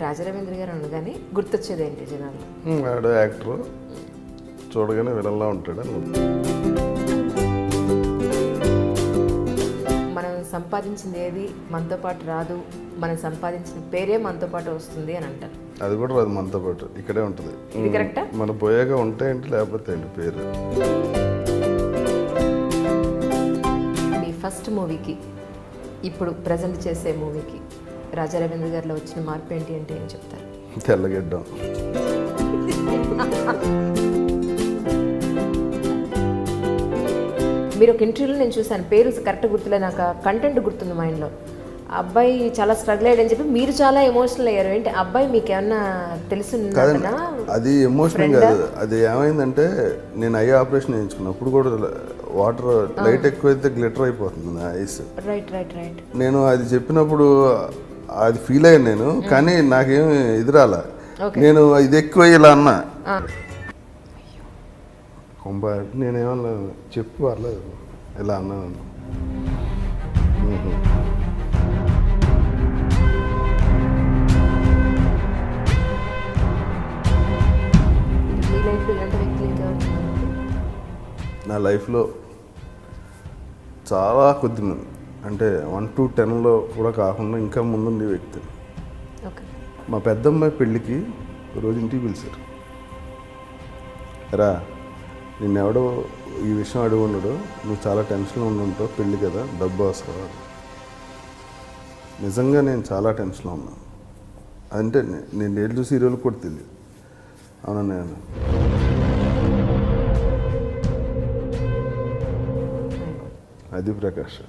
రాజరవీంద్ర గారు అనగానే గుర్తొచ్చేది ఏంటి జనాలు? వాడు యాక్టర్ చూడగానే విలన్లా ఉంటాడు అని. మనం సంపాదించింది ఏది మనతో పాటు రాదు, మనం సంపాదించిన పేరే మనతో పాటు వస్తుంది అని అంటారు. అది కూడా రాదు మనతో పాటు, ఇక్కడే ఉంటుంది. ఇది కరెక్టా? మన పోయాక ఉంటాయంటే లేకపోతే ఏంటి పేరు. మీ ఫస్ట్ మూవీకి ఇప్పుడు ప్రజెంట్ చేసే మూవీకి రాజరవీంద్ర గారిలో వచ్చిన మార్పు ఏంటి అంటే ఏం చెప్తారు? తెల్లగడ్డం. మీరు ఒక ఇంటర్వ్యూలో నేను చూశాను, పేరు కరెక్ట్ గుర్తులే, నాకు కంటెంట్ గుర్తుంది మైండ్లో. అబ్బాయి చాలా స్ట్రగుల్ అయ్యాడని చెప్పి మీరు చాలా ఎమోషనల్ అయ్యారు. ఏంటి అబ్బాయి మీకు ఏమన్నా తెలుసు? అది ఎమోషనల్ కాదు, అది ఏమైందంటే నేను ఐ ఆపరేషన్ చేయించుకున్నప్పుడు కూడా వాటర్ లైట్ ఎక్కువైతే గ్లిటర్ అయిపోతుంది ఐస్. Right right right. నేను అది చెప్పినప్పుడు అది ఫీల్ అయ్యాను నేను, కానీ నాకేమి ఇది రాలా. నేను ఇది ఎక్కువ ఇలా అన్నా కొంబ, నేనేమన్నా చెప్పు పర్లేదు ఇలా అన్నాను. నా లైఫ్లో చాలా కొద్ది మంది, అంటే 1 to 10లో కూడా కాకుండా ఇంకా ముందుండే వ్యక్తి. మా పెద్దమ్మాయి పెళ్ళికి రోజు ఇంటికి పిలిచారు. రా, నిన్నెవడో ఈ విషయం అడిగి ఉండడు, నువ్వు చాలా టెన్షన్లో ఉండుంటావు, పెళ్ళి కదా డబ్బు అవసరం. నిజంగా నేను చాలా టెన్షన్లో ఉన్నాను. అంటే నేను ఏళ్ళు చూసి హీరోలు కూడా తెలియదు. అవునా? నేను అది ప్రకాష్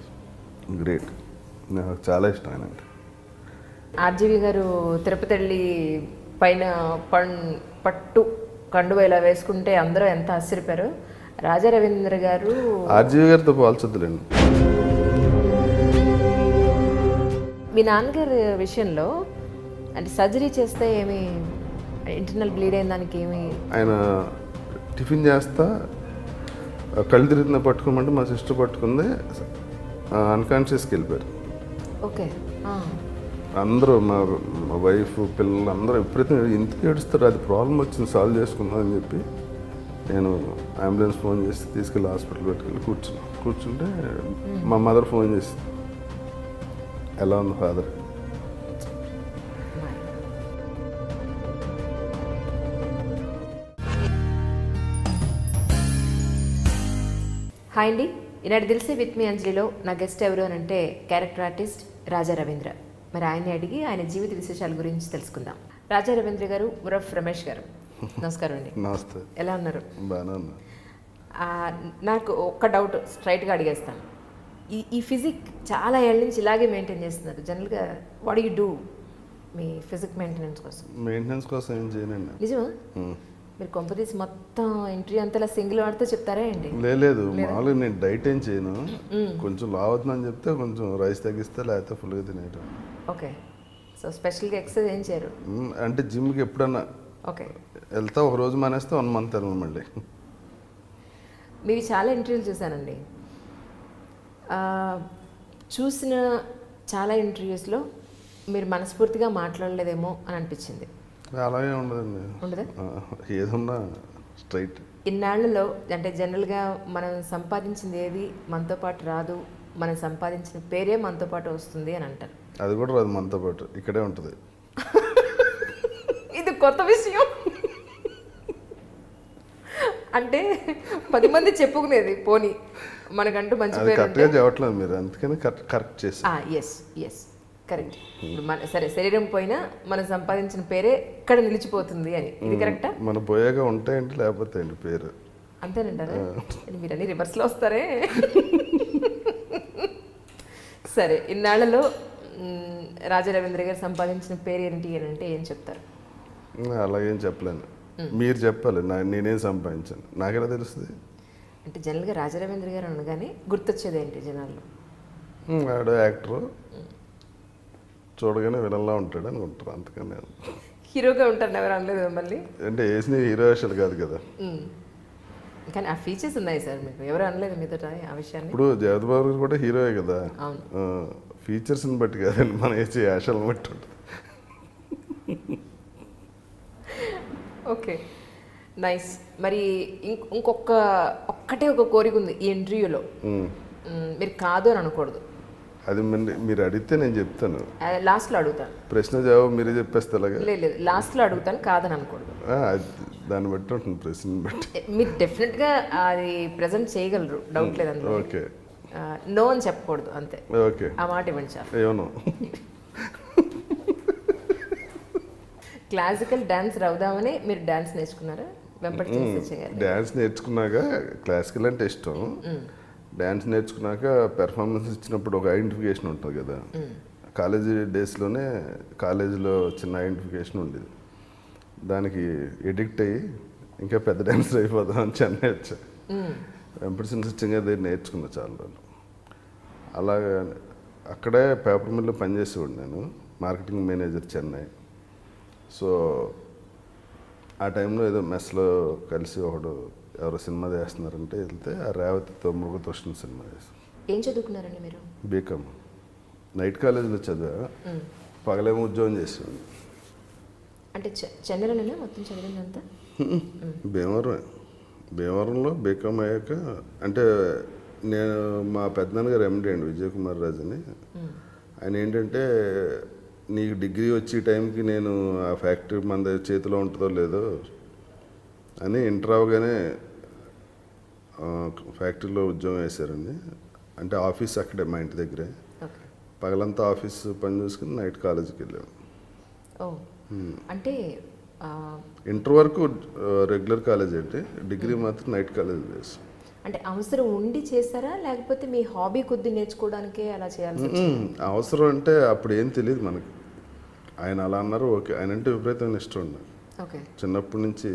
గ్రేట్, నాకు చాలా ఇష్టం ఆయన అంటే. ఆర్జీవి గారు తిరుపతి వెళ్ళి పైన పట్టు కండువ ఇలా వేసుకుంటే అందరూ ఎంత ఆశ్చర్యపోయారు. రాజరవీంద్ర గారు ఆర్జీవి గారితో పోల్చొద్దులేండి. మీ నాన్నగారి విషయంలో అంటే సర్జరీ చేస్తే ఏమి ఇంటర్నల్ బ్లీడ్ అయిన దానికి ఏమి, ఆయన టిఫిన్ చేస్తా కళ్ళు తిరుగుతున్న పట్టుకోమంటే మా సిస్టర్ పట్టుకుంది, అన్కాన్షియస్కి వెళ్ళిపోయారు. ఓకే. అందరూ మా వైఫ్ పిల్లలు అందరూ ఎప్పుడైతే ఇంటికి ఏడుస్తారు, అది ప్రాబ్లం వచ్చింది సాల్వ్ చేసుకుందాం అని చెప్పి నేను అంబులెన్స్ ఫోన్ చేసి తీసుకెళ్ళి హాస్పిటల్ పెట్టుకెళ్ళి కూర్చుంటే మా మదర్ ఫోన్ చేసి ఎలా ఉంది ఫాదర్. హాయ్ అండి, ఈనాడు దిల్సే విత్ మీ అంజలిలో నా గెస్ట్ ఎవరు అని అంటే క్యారెక్టర్ ఆర్టిస్ట్ రాజరవీంద్ర. మరి ఆయన్ని అడిగి ఆయన జీవిత విశేషాల గురించి తెలుసుకుందాం. రాజరవీంద్ర గారు ఉరఫ్ రమేష్ గారు, నమస్కారం అండి. నమస్తే. ఎలా ఉన్నారు? బాగానే ఉన్నా. నాకు ఒక్క డౌట్ స్ట్రైట్గా అడిగేస్తాను. ఈ ఫిజిక్ చాలా ఏళ్ళ నుంచి ఇలాగే మెయింటైన్ చేస్తున్నారు. జనరల్గా what you do me physique maintenance కోసం? మెయింటెనెన్స్ కోసం ఏం చేయనండి. నిజమా? మీరు కొంపదీసి మొత్తం ఇంటర్వ్యూ అంతా సింగిల్ వాడితే చెప్తారా ఏంటి? లేదు, మామూలుగా నేను డైట్ ఏం చేయను. కొంచెం లావుతుందని చెప్తే కొంచెం రైస్ తగ్గిస్తే, లేకపోతే ఫుల్గా తినేయటం. ఓకే. సో స్పెషల్గా ఎక్సర్సైజ్ ఏం చేయరు? అంటే జిమ్కి ఎప్పుడన్నా ఓకే వెళ్తా, ఒక రోజు మానేస్తే 1 month వెళ్ళను మళ్ళీ. మీవి చాలా ఇంటర్వ్యూలు చూశానండి. చూసిన చాలా ఇంటర్వ్యూస్లో మీరు మనస్ఫూర్తిగా మాట్లాడలేదేమో అని అనిపించింది. అలాగే ఉండదండి, ఉండదా? ఏదన్నా స్ట్రైట్. ఇన్నాళ్లలో అంటే జనరల్గా మనం సంపాదించింది ఏది మనతో పాటు రాదు, మనం సంపాదించిన పేరే మనతో పాటు వస్తుంది అని అంటారు. అది కూడా రాదు మనతో పాటు, ఇక్కడే ఉంటుంది. ఇది కొత్త విషయం. అంటే 10 మంది చెప్పుకునేది పోనీ మనకంటూ మంచి పేరు కరెక్ట్గా చెప్పట్లేదు మీరు, అందుకని కరెక్ట్ చేసి. Yes yes correct. ఇప్పుడు మన సరే శరీరం పోయినా మనం సంపాదించిన పేరే ఇక్కడ నిలిచిపోతుంది అని, ఇది కరెక్టా? మన పోయాక ఉంటాయంటే లేకపోతే ఏంటి పేరు. అంతేనంటారా? మీరు అన్ని రివర్స్లో వస్తారే. సరే, ఇన్నాళ్లలో రాజరవీంద్ర గారు సంపాదించిన పేరు ఏంటి అని అంటే ఏం చెప్తారు? అలాగేం చెప్పలేను, మీరు చెప్పాలి. నేనేం సంపాదించాను, నాకెలా తెలుస్తుంది? అంటే జనరల్గా రాజరవీంద్ర గారు అనగానే గుర్తొచ్చేది ఏంటి జనాల్లో? వాడు యాక్టర్ చూడగానే విలన్లా ఉంటాడు అనుకుంటారు, అందుకని. హీరోగా ఉంటారు, ఎవరు అనలేదు మిమ్మల్ని? అంటే వేసిన హీరో వేషాలు కాదు కదా. కానీ ఆ ఫీచర్స్ ఉన్నాయి సార్, మీకు ఎవరు అనలేదు మీతో ఆ విషయాన్ని? ఇప్పుడు జగత్ బాబు కూడా హీరోయే కదా. అవును. ఫీచర్స్ని బట్టి కదండి, మనం వేసే వేషాలను బట్టి ఉంటుంది. Okay, nice. మరి ఒక్కటే ఒక కోరిక ఉంది ఈ ఇంటర్వ్యూలో, మీరు కాదు అని అనకూడదు. అది మీరు అడిగితే నేను చెప్తాను. లాస్ట్లో అడుగుతాను. ప్రశ్న జవాబు మీరే చెప్పేస్తే అలాగే. లేదు, లాస్ట్లో అడుగుతాను, కాదని అనకూడదు. దాన్ని బట్టి ఉంటుంది, ప్రశ్న బట్టి. మీరు డెఫినెట్గా అది ప్రజెంట్ చేయగలరు, డౌట్ లేదు అందులో. ఓకే, నో అని చెప్పకూడదు అంతే. ఓకే, ఆ మాట ఇవ్వండి సార్. ఏమో క్లాసికల్ డాన్స్ అవుదామని మీరు డాన్స్ నేర్చుకున్నారా? వెంపటి చేయాలి. డాన్స్ నేర్చుకున్నాక క్లాసికల్ అంటే ఇష్టం. డ్యాన్స్ నేర్చుకున్నాక పెర్ఫార్మెన్స్ ఇచ్చినప్పుడు ఒక ఐడెంటిఫికేషన్ ఉంటుంది కదా. కాలేజీ డేస్లోనే కాలేజీలో చిన్న ఐడెంటిఫికేషన్ ఉండేది. దానికి ఎడిక్ట్ అయ్యి ఇంకా పెద్ద డ్యాన్సర్ అయిపోదామని చెన్నై వచ్చా. వెంపటి సత్యం గారి దగ్గర నేర్చుకున్నా చాలా రోజులు. అలాగా అక్కడే పేపర్ మిల్లో పనిచేసేవాడు నేను, మార్కెటింగ్ మేనేజర్ చెన్నై. సో ఆ టైంలో ఏదో మెస్లో కలిసి ఒకడు ఎవరో సినిమా చేస్తున్నారంటే వెళ్తే ఆ రేవతితో మృగతోషణ సినిమా చేస్తాం. ఏం చదువుకున్నారండి మీరు? బీకామ్. నైట్ కాలేజీలో చదివా, పగలేమో ఉద్యోగం చేసేవాడిని. అంటే చెన్నైలోనే మొత్తం చదివిందంతా? భీమవరంలో బీకామ్ అయ్యాక, అంటే నేను మా పెద్దనాన్నగారు ఎండి అండి, విజయ్ కుమార్ రాజు అని. ఆయన ఏంటంటే, నీకు డిగ్రీ వచ్చే టైంకి నేను ఆ ఫ్యాక్టరీ మన చేతిలో ఉంటుందో లేదో అని ఇంటర్ అవగానే ఫ్యాక్టరీలో ఉద్యోగం వేశారండి. అంటే ఆఫీస్ అక్కడే మా ఇంటి దగ్గరే. పగలంతా ఆఫీస్ పని చూసుకుని నైట్ కాలేజీకి వెళ్ళాము. అంటే ఇంటర్ వరకు రెగ్యులర్ కాలేజ్ అంటే, డిగ్రీ మాత్రం నైట్ కాలేజ్ చేస్తాం. అంటే అవసరం ఉండి చేస్తారా, లేకపోతే మీ హాబీ కొద్ది నేర్చుకోవడానికే అలా చేయాల్సి? అవసరం అంటే అప్పుడు ఏం తెలియదు మనకి. ఆయన అలా అన్నారు, ఓకే. ఆయన అంటే విపరీతమైన ఇష్టం ఉంది. చిన్నప్పటి నుంచి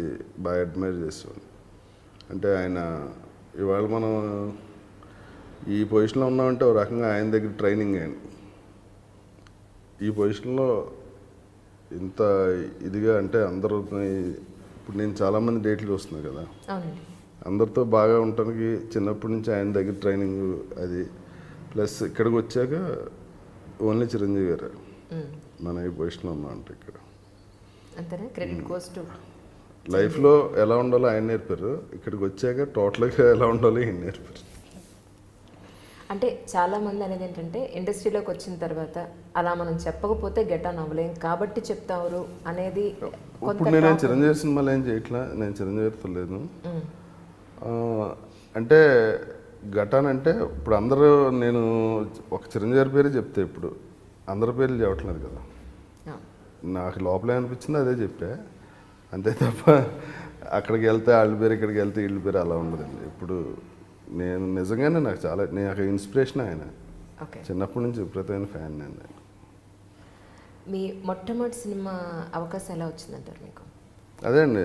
బాగా అడ్మైర్ చేసేవాడిని. అంటే ఆయన ఇవాళ మనం ఈ పొజిషన్లో ఉన్నామంటే ఒక రకంగా ఆయన దగ్గర ట్రైనింగ్ అయింది. ఈ పొజిషన్లో ఇంత ఇదిగా అంటే అందరూ, ఇప్పుడు నేను చాలామంది డేట్లు చూస్తున్నా కదా, అందరితో బాగా ఉండటానికి చిన్నప్పటి నుంచి ఆయన దగ్గర ట్రైనింగ్ అది. ప్లస్ ఇక్కడికి వచ్చాక ఓన్లీ చిరంజీవి గారు మన ఈ పొజిషన్లో ఉన్నాం అంటే ఇక్కడ లైఫ్లో ఎలా ఉండాలో ఆయన నేర్పారు. ఇక్కడికి వచ్చాక టోటల్గా ఎలా ఉండాలో ఈయన నేర్పారు. అంటే చాలా మంది అనేది ఏంటంటే, ఇండస్ట్రీలోకి వచ్చిన తర్వాత అలా మనం చెప్పకపోతే గెట్ ఆన్ అవ్వలేం కాబట్టి చెప్తారు అనేది. ఇప్పుడు నేను చిరంజీవి సినిమాలు ఏం చేయట్లా, నేను చిరంజీవితో లేదు. అంటే ఘటాన్ అంటే ఇప్పుడు అందరూ, నేను ఒక చిరంజీవి పేరే చెప్తే ఇప్పుడు అందరి పేర్లు చెప్పట్లేదు కదా. నాకు లోపల అనిపించింది అదే చెప్పా, అంతే తప్ప అక్కడికి వెళ్తే వాళ్ళ పేరు, ఇక్కడికి వెళ్తే వీళ్ళ పేరు అలా ఉండదండి. ఇప్పుడు నేను నిజంగానే నాకు ఇన్స్పిరేషన్ ఆయన. చిన్నప్పటి నుంచి విపరీతమైన ఫ్యాన్ నేను. మీ మొట్టమొదటి సినిమా అవకాశం ఎలా వచ్చిందంటారు మీకు? అదే అండి,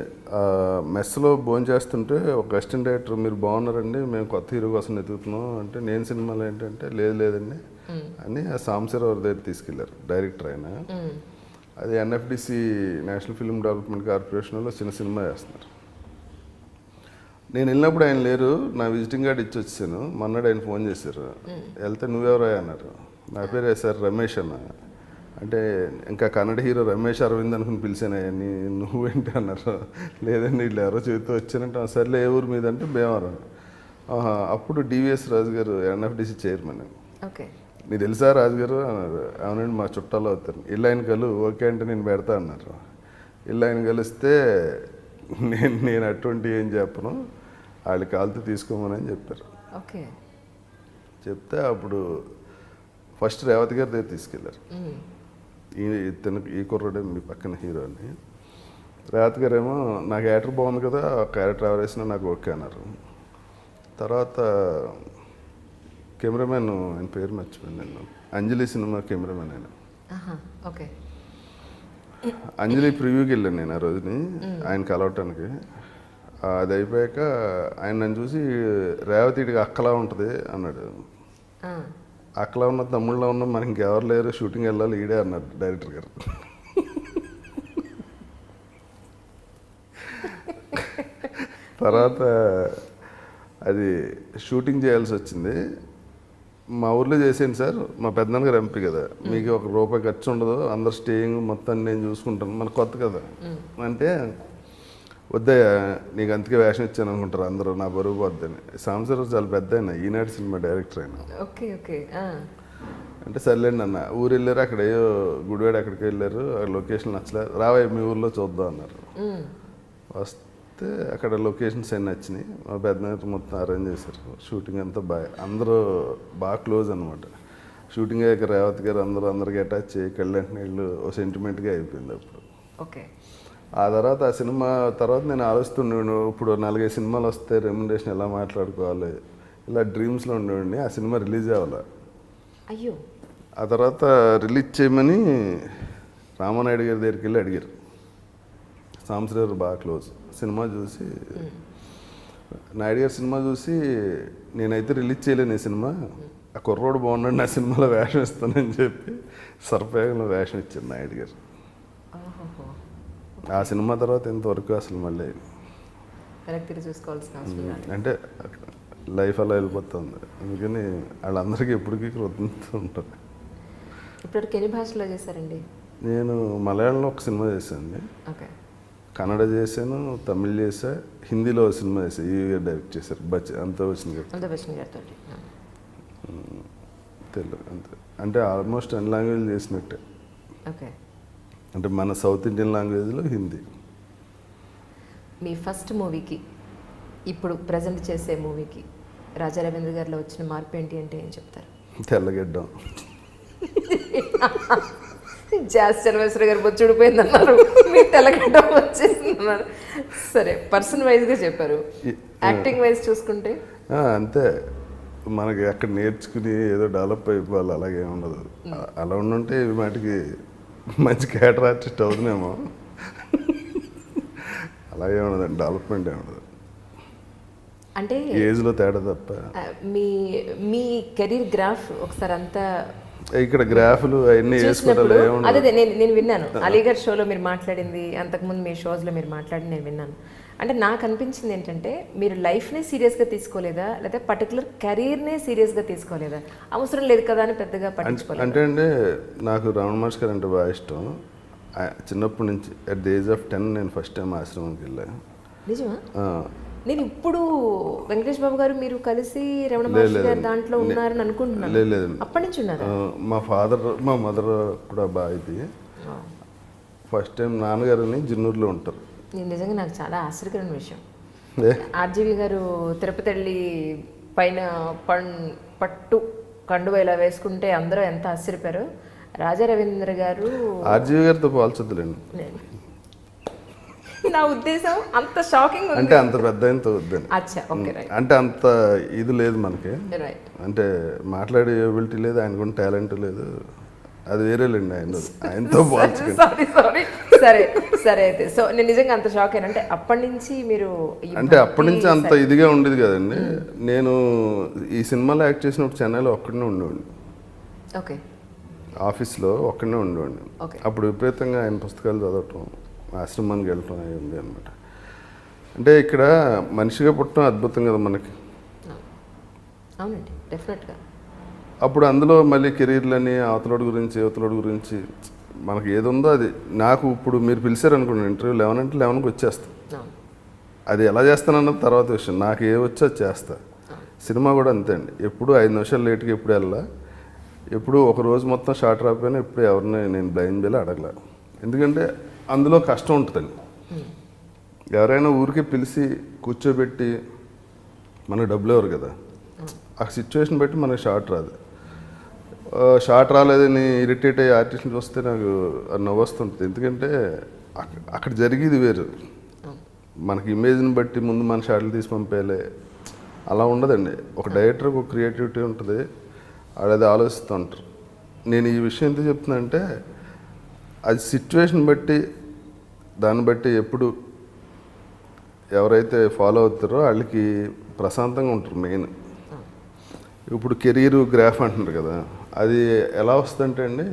మెస్లో భోజనం చేస్తుంటే ఒక అసిస్టెంట్ డైరెక్టర్, మీరు బాగున్నారండి, మేము కొత్త హీరో కోసం ఎదుగుతున్నాం అంటే, నేను సినిమాలో ఏంటంటే లేదండి అని ఆ సాంబశివరావు దగ్గర తీసుకెళ్లారు డైరెక్టర్ ఆయన. అది ఎన్ఎఫ్డిసి నేషనల్ ఫిల్మ్ డెవలప్మెంట్ కార్పొరేషన్లో చిన్న సినిమా చేస్తున్నారు. నేను వెళ్ళినప్పుడు ఆయన లేరు, నా విజిటింగ్ కార్డు ఇచ్చి వచ్చాను. మొన్నడు ఆయన ఫోన్ చేశారు, వెళ్తే నువ్వెవరో అన్నారు. నా పేరు వేశారు రమేష్ అన్న. అంటే ఇంకా కన్నడ హీరో రమేష్ అరవింద్ అనుకుని పిలిచానని, నువ్వేంటి అన్నారు. లేదండి వీళ్ళు ఎవరో చెబుతూ వచ్చానంటే, సర్లే ఏ ఊరు మీద అంటే భీమవరం. అప్పుడు డివిఎస్ రాజు గారు ఎన్ఎఫ్డిసి చైర్మన్. నీకు తెలుసా రాజుగారు అన్నారు. అవునండి మా చుట్టాలు అవుతారు. ఇల్లు ఆయన కలు, ఓకే అంటే నేను పెడతా అన్నారు. ఇల్లు ఆయన కలిస్తే నేను అటువంటి ఏం చెప్పను, వాళ్ళు కాలుతో తీసుకోమని చెప్పారు. చెప్తే అప్పుడు ఫస్ట్ రేవతి గారి దగ్గర తీసుకెళ్ళారు. ఈ కుర్రాడే మీ పక్కన హీరో అని. రేవతి గారు ఏమో, నాకు యాక్టర్ బాగుంది కదా, క్యారెక్టర్ ఎవరు వేసినా నాకు ఓకే అన్నారు. తర్వాత కెమెరామెన్, ఆయన పేరు మర్చిపోయాను నేను, అంజలి సినిమా కెమెరామెన్ ఆయన. అంజలి ప్రివ్యూకి వెళ్ళాను నేను ఆ రోజుని ఆయన కలవటానికి. అది అయిపోయాక ఆయన నన్ను చూసి, రేవతిడికి అక్కలా ఉంటుంది అన్నాడు. అక్కలా ఉన్న తమ్ముళ్ళలో ఉన్న మనకి ఇంకెవరు లేరు, షూటింగ్ వెళ్ళాలి ఈడే అన్నారు డైరెక్టర్ గారు. తర్వాత అది షూటింగ్ చేయాల్సి వచ్చింది. మా ఊర్లో చేసేయండి సార్, మా పెద్దనాన్నగారు ఎంపీ కదా, మీకు ₹1 ఖర్చు ఉండదు, అందరు స్టేయింగ్ మొత్తం నేను చూసుకుంటాను, మనకు కొత్త కదా అంటే, వద్దయ్యా నీకు అందుకే వేషం ఇచ్చాను అనుకుంటారు అందరూ, నా బరువు పోద్దని. సాంబశివరావు చాలా పెద్ద ఆయన, ఈనాడు సినిమా డైరెక్టర్ ఆయన. Okay okay. అంటే సర్లేండి అన్న, ఊరు వెళ్ళారు, అక్కడ ఏయో గుడివాడ అక్కడికి వెళ్ళారు, లొకేషన్ నచ్చలేదు, రావయ్య మీ ఊర్లో చూద్దాం అన్నారు. వస్తే అక్కడ లొకేషన్స్ అన్నీ నచ్చినాయి, మా పెద్ద మొత్తం అరేంజ్ చేశారు. షూటింగ్ అంతా బాగా, అందరూ బాగా క్లోజ్ అనమాట. షూటింగ్ అయ్యాక రేవతి గారు అందరికి అటాచ్ అయ్యి కళ్ళంటి నీళ్ళు ఓ సెంటిమెంట్గా అయిపోయింది అప్పుడు. ఓకే. ఆ తర్వాత ఆ సినిమా తర్వాత నేను ఆలోచిస్తుండేవాడు, ఇప్పుడు 4-5 సినిమాలు వస్తే రెమ్యునరేషన్ ఎలా మాట్లాడుకోవాలి, ఇలా డ్రీమ్స్లో ఉండేవాడిని. ఆ సినిమా రిలీజ్ అవ్వాలి. అయ్యో. ఆ తర్వాత రిలీజ్ చేయమని రామానాయుడు గారి దగ్గరికి వెళ్ళి అడిగారు. సాంబశివరావు బాగా క్లోజ్. సినిమా చూసి నాయుడు గారి సినిమా చూసి, నేనైతే రిలీజ్ చేయలేను ఈ సినిమా, ఆ కుర్రోడు బాగున్నాడు, నా సినిమాలో వేషం ఇస్తానని చెప్పి సర్పేగంలో వేషం ఇచ్చారు నాయుడు గారు. ఆ సినిమా తర్వాత ఇంతవరకు అసలు మళ్ళీ అంటే లైఫ్ అలా వెళ్ళిపోతుంది. అందుకని వాళ్ళందరికీ ఎప్పటికీ కృతజ్ఞత ఉంటుంది. ఇప్పటికి ఎన్ని భాషల్లో చేశారండి? నేను మలయాళంలో ఒక సినిమా చేశాను, కన్నడ చేశాను, తమిళ్ చేశా, హిందీలో ఒక సినిమా చేశాను, ఈ డైరెక్ట్ చేశారు అమితాబ్ బచ్చన్ గారితో. తెలుగు అంతే, అంటే ఆల్మోస్ట్ అన్ని లాంగ్వేజ్ చేసినట్టే. ఓకే. అంటే మన సౌత్ ఇండియన్ లాంగ్వేజ్లో హిందీ. మీ ఫస్ట్ మూవీకి ఇప్పుడు ప్రజెంట్ చేసే మూవీకి రాజా రవీంద్ర గారిలో వచ్చిన మార్పు ఏంటి అంటే ఏం చెప్తారు? తెల్లగడ్డం. జాస్ చర్మేశ్వర గారు బొచ్చుడిపోయింది అన్నారు, మీ తెల్లగడ్డం వచ్చేసింది అన్నారు. సరే, పర్సన్ వైజ్గా చెప్పారు. యాక్టింగ్ వైజ్ చూసుకుంటే అంతే, మనకి అక్కడ నేర్చుకుని ఏదో డెవలప్ అయిపోవాలి అలాగే ఉండదు. అలా ఉండుంటే వాటికి మంచి క్యారెక్టర్ ఆర్టిస్ట్ అవుతున్నామో, అలాగే ఉండదండి, డెవలప్మెంట్ ఉండదు అంటే ఏజ్లో తేడా తప్ప. మీ కెరీర్ గ్రాఫ్ ఒకసారి అంతా ఇక్కడ గ్రాఫ్లు అవన్నీ వేసుకోవడం. అదే నేను విన్నాను, అలీగఢ్ షోలో మీరు మాట్లాడింది, అంతకుముందు మీ షోస్లో మీరు మాట్లాడింది నేను విన్నాను. అంటే నాకు అనిపించింది ఏంటంటే, మీరు లైఫ్నే సీరియస్గా తీసుకోలేదా, లేదా పర్టికులర్ కెరీర్నే సీరియస్గా తీసుకోలేదా? అవసరం లేదు కదా అని పెద్దగా పట్టించుకోలేదు. అంటే నాకు రమణ మహర్షి గారు అంటే బాగా ఇష్టం. చిన్నప్పటి నుంచి అట్ ది ఏజ్ ఆఫ్ 10 నేను ఫస్ట్ టైం ఆశ్రమంకి వెళ్ళాను. నిజమా? నేను ఇప్పుడు వెంకటేష్ బాబు గారు మీరు కలిసి రమణ మహర్షి గారు దాంట్లో ఉన్నారని అనుకుంటున్నాను. లేదు, అప్పటి నుంచి ఉన్నారు. మా ఫాదర్ మా మదర్ కూడా బాగా ఇది ఫస్ట్ టైం. నాన్నగారిని జిన్నూరులో ఉంటారు. నిజంగా నాకు చాలా ఆశ్చర్యకరమైన విషయం. ఆర్జీవి గారు తిరుపతి వెళ్ళి పైన పట్టు కండువ ఇలా వేసుకుంటే అందరూ ఎంత ఆశ్చర్యపోయారు. రాజా రవీంద్ర గారు ఆర్జీవి గారితో పోల్చొద్దులేండి. నా ఉద్దేశం అంత షాకింగ్ అంటే అంత పెద్ద ఆయనతో వద్దని. అంటే అంత ఇది లేదు మనకి, అంటే మాట్లాడే ఎబిలిటీ లేదు, ఆయనకున్న టాలెంట్ లేదు, అది వేరేలేండి. ఆయనతో సారీ. సరే సరే, అయితే సో నేను నిజంగా అంత షాక్ అయినా అంటే అప్పటి నుంచి మీరు అంటే అప్పటి నుంచి అంత ఇదిగా ఉండేది కదండి. నేను ఈ సినిమాలో యాక్ట్ చేసినప్పుడు చెన్నైలో ఒక్కడనే ఉండేవాడిని. ఓకే. ఆఫీస్లో ఒక్కడనే ఉండేవాడిని. అప్పుడు విపరీతంగా ఆయన పుస్తకాలు చదవటం, ఆశ్రమానికి వెళ్ళటం అయింది అనమాట. అంటే ఇక్కడ మనిషిగా పుట్టడం అద్భుతం కదా మనకి. అవునండి, డెఫినెట్గా. అప్పుడు అందులో మళ్ళీ కెరీర్లని అవతలోడి గురించి మనకి ఏది ఉందో అది. నాకు ఇప్పుడు మీరు పిలిచారనుకోండి ఇంటర్వ్యూ 11 అంటే 11కి వచ్చేస్తాను. అది ఎలా చేస్తానన్నది తర్వాత విషయం. నాకు ఏ వచ్చో అది చేస్తా. సినిమా కూడా అంతే అండి, ఎప్పుడు 5 నిమిషాలు లేట్గా ఎప్పుడు వెళ్ళా, ఎప్పుడు ఒక రోజు మొత్తం షార్ట్ రాకపోయినా ఎప్పుడు ఎవరిని నేను బ్లైండ్ చేయాలి అడగలే. ఎందుకంటే అందులో కష్టం ఉంటుందండి. ఎవరైనా ఊరికే పిలిచి కూర్చోబెట్టి మనకు డబ్బులు ఎవరు కదా, ఆ సిచ్యువేషన్ బట్టి మనకు షార్ట్ రాదు. షార్ట్ రాలేదని ఇరిటేట్ అయ్యే ఆర్టిస్ట్ని చూస్తే నాకు నవ్వు వస్తుంటుంది. ఎందుకంటే అక్కడ జరిగేది వేరు, మనకి ఇమేజ్ని బట్టి ముందు మన షార్ట్లు తీసి పంపేయాలి, అలా ఉండదండి. ఒక డైరెక్టర్కి ఒక క్రియేటివిటీ ఉంటుంది, అది ఆలోచిస్తూ ఉంటారు. నేను ఈ విషయం ఎందుకు చెప్తున్నా అంటే, అది సిచ్యువేషన్ బట్టి దాన్ని బట్టి ఎప్పుడు ఎవరైతే ఫాలో అవుతారో వాళ్ళకి ప్రశాంతంగా ఉంటారు మెయిన్. ఇప్పుడు కెరీరు గ్రాఫ్ అంటున్నారు కదా, అది ఎలా వస్తుందంటే అండి,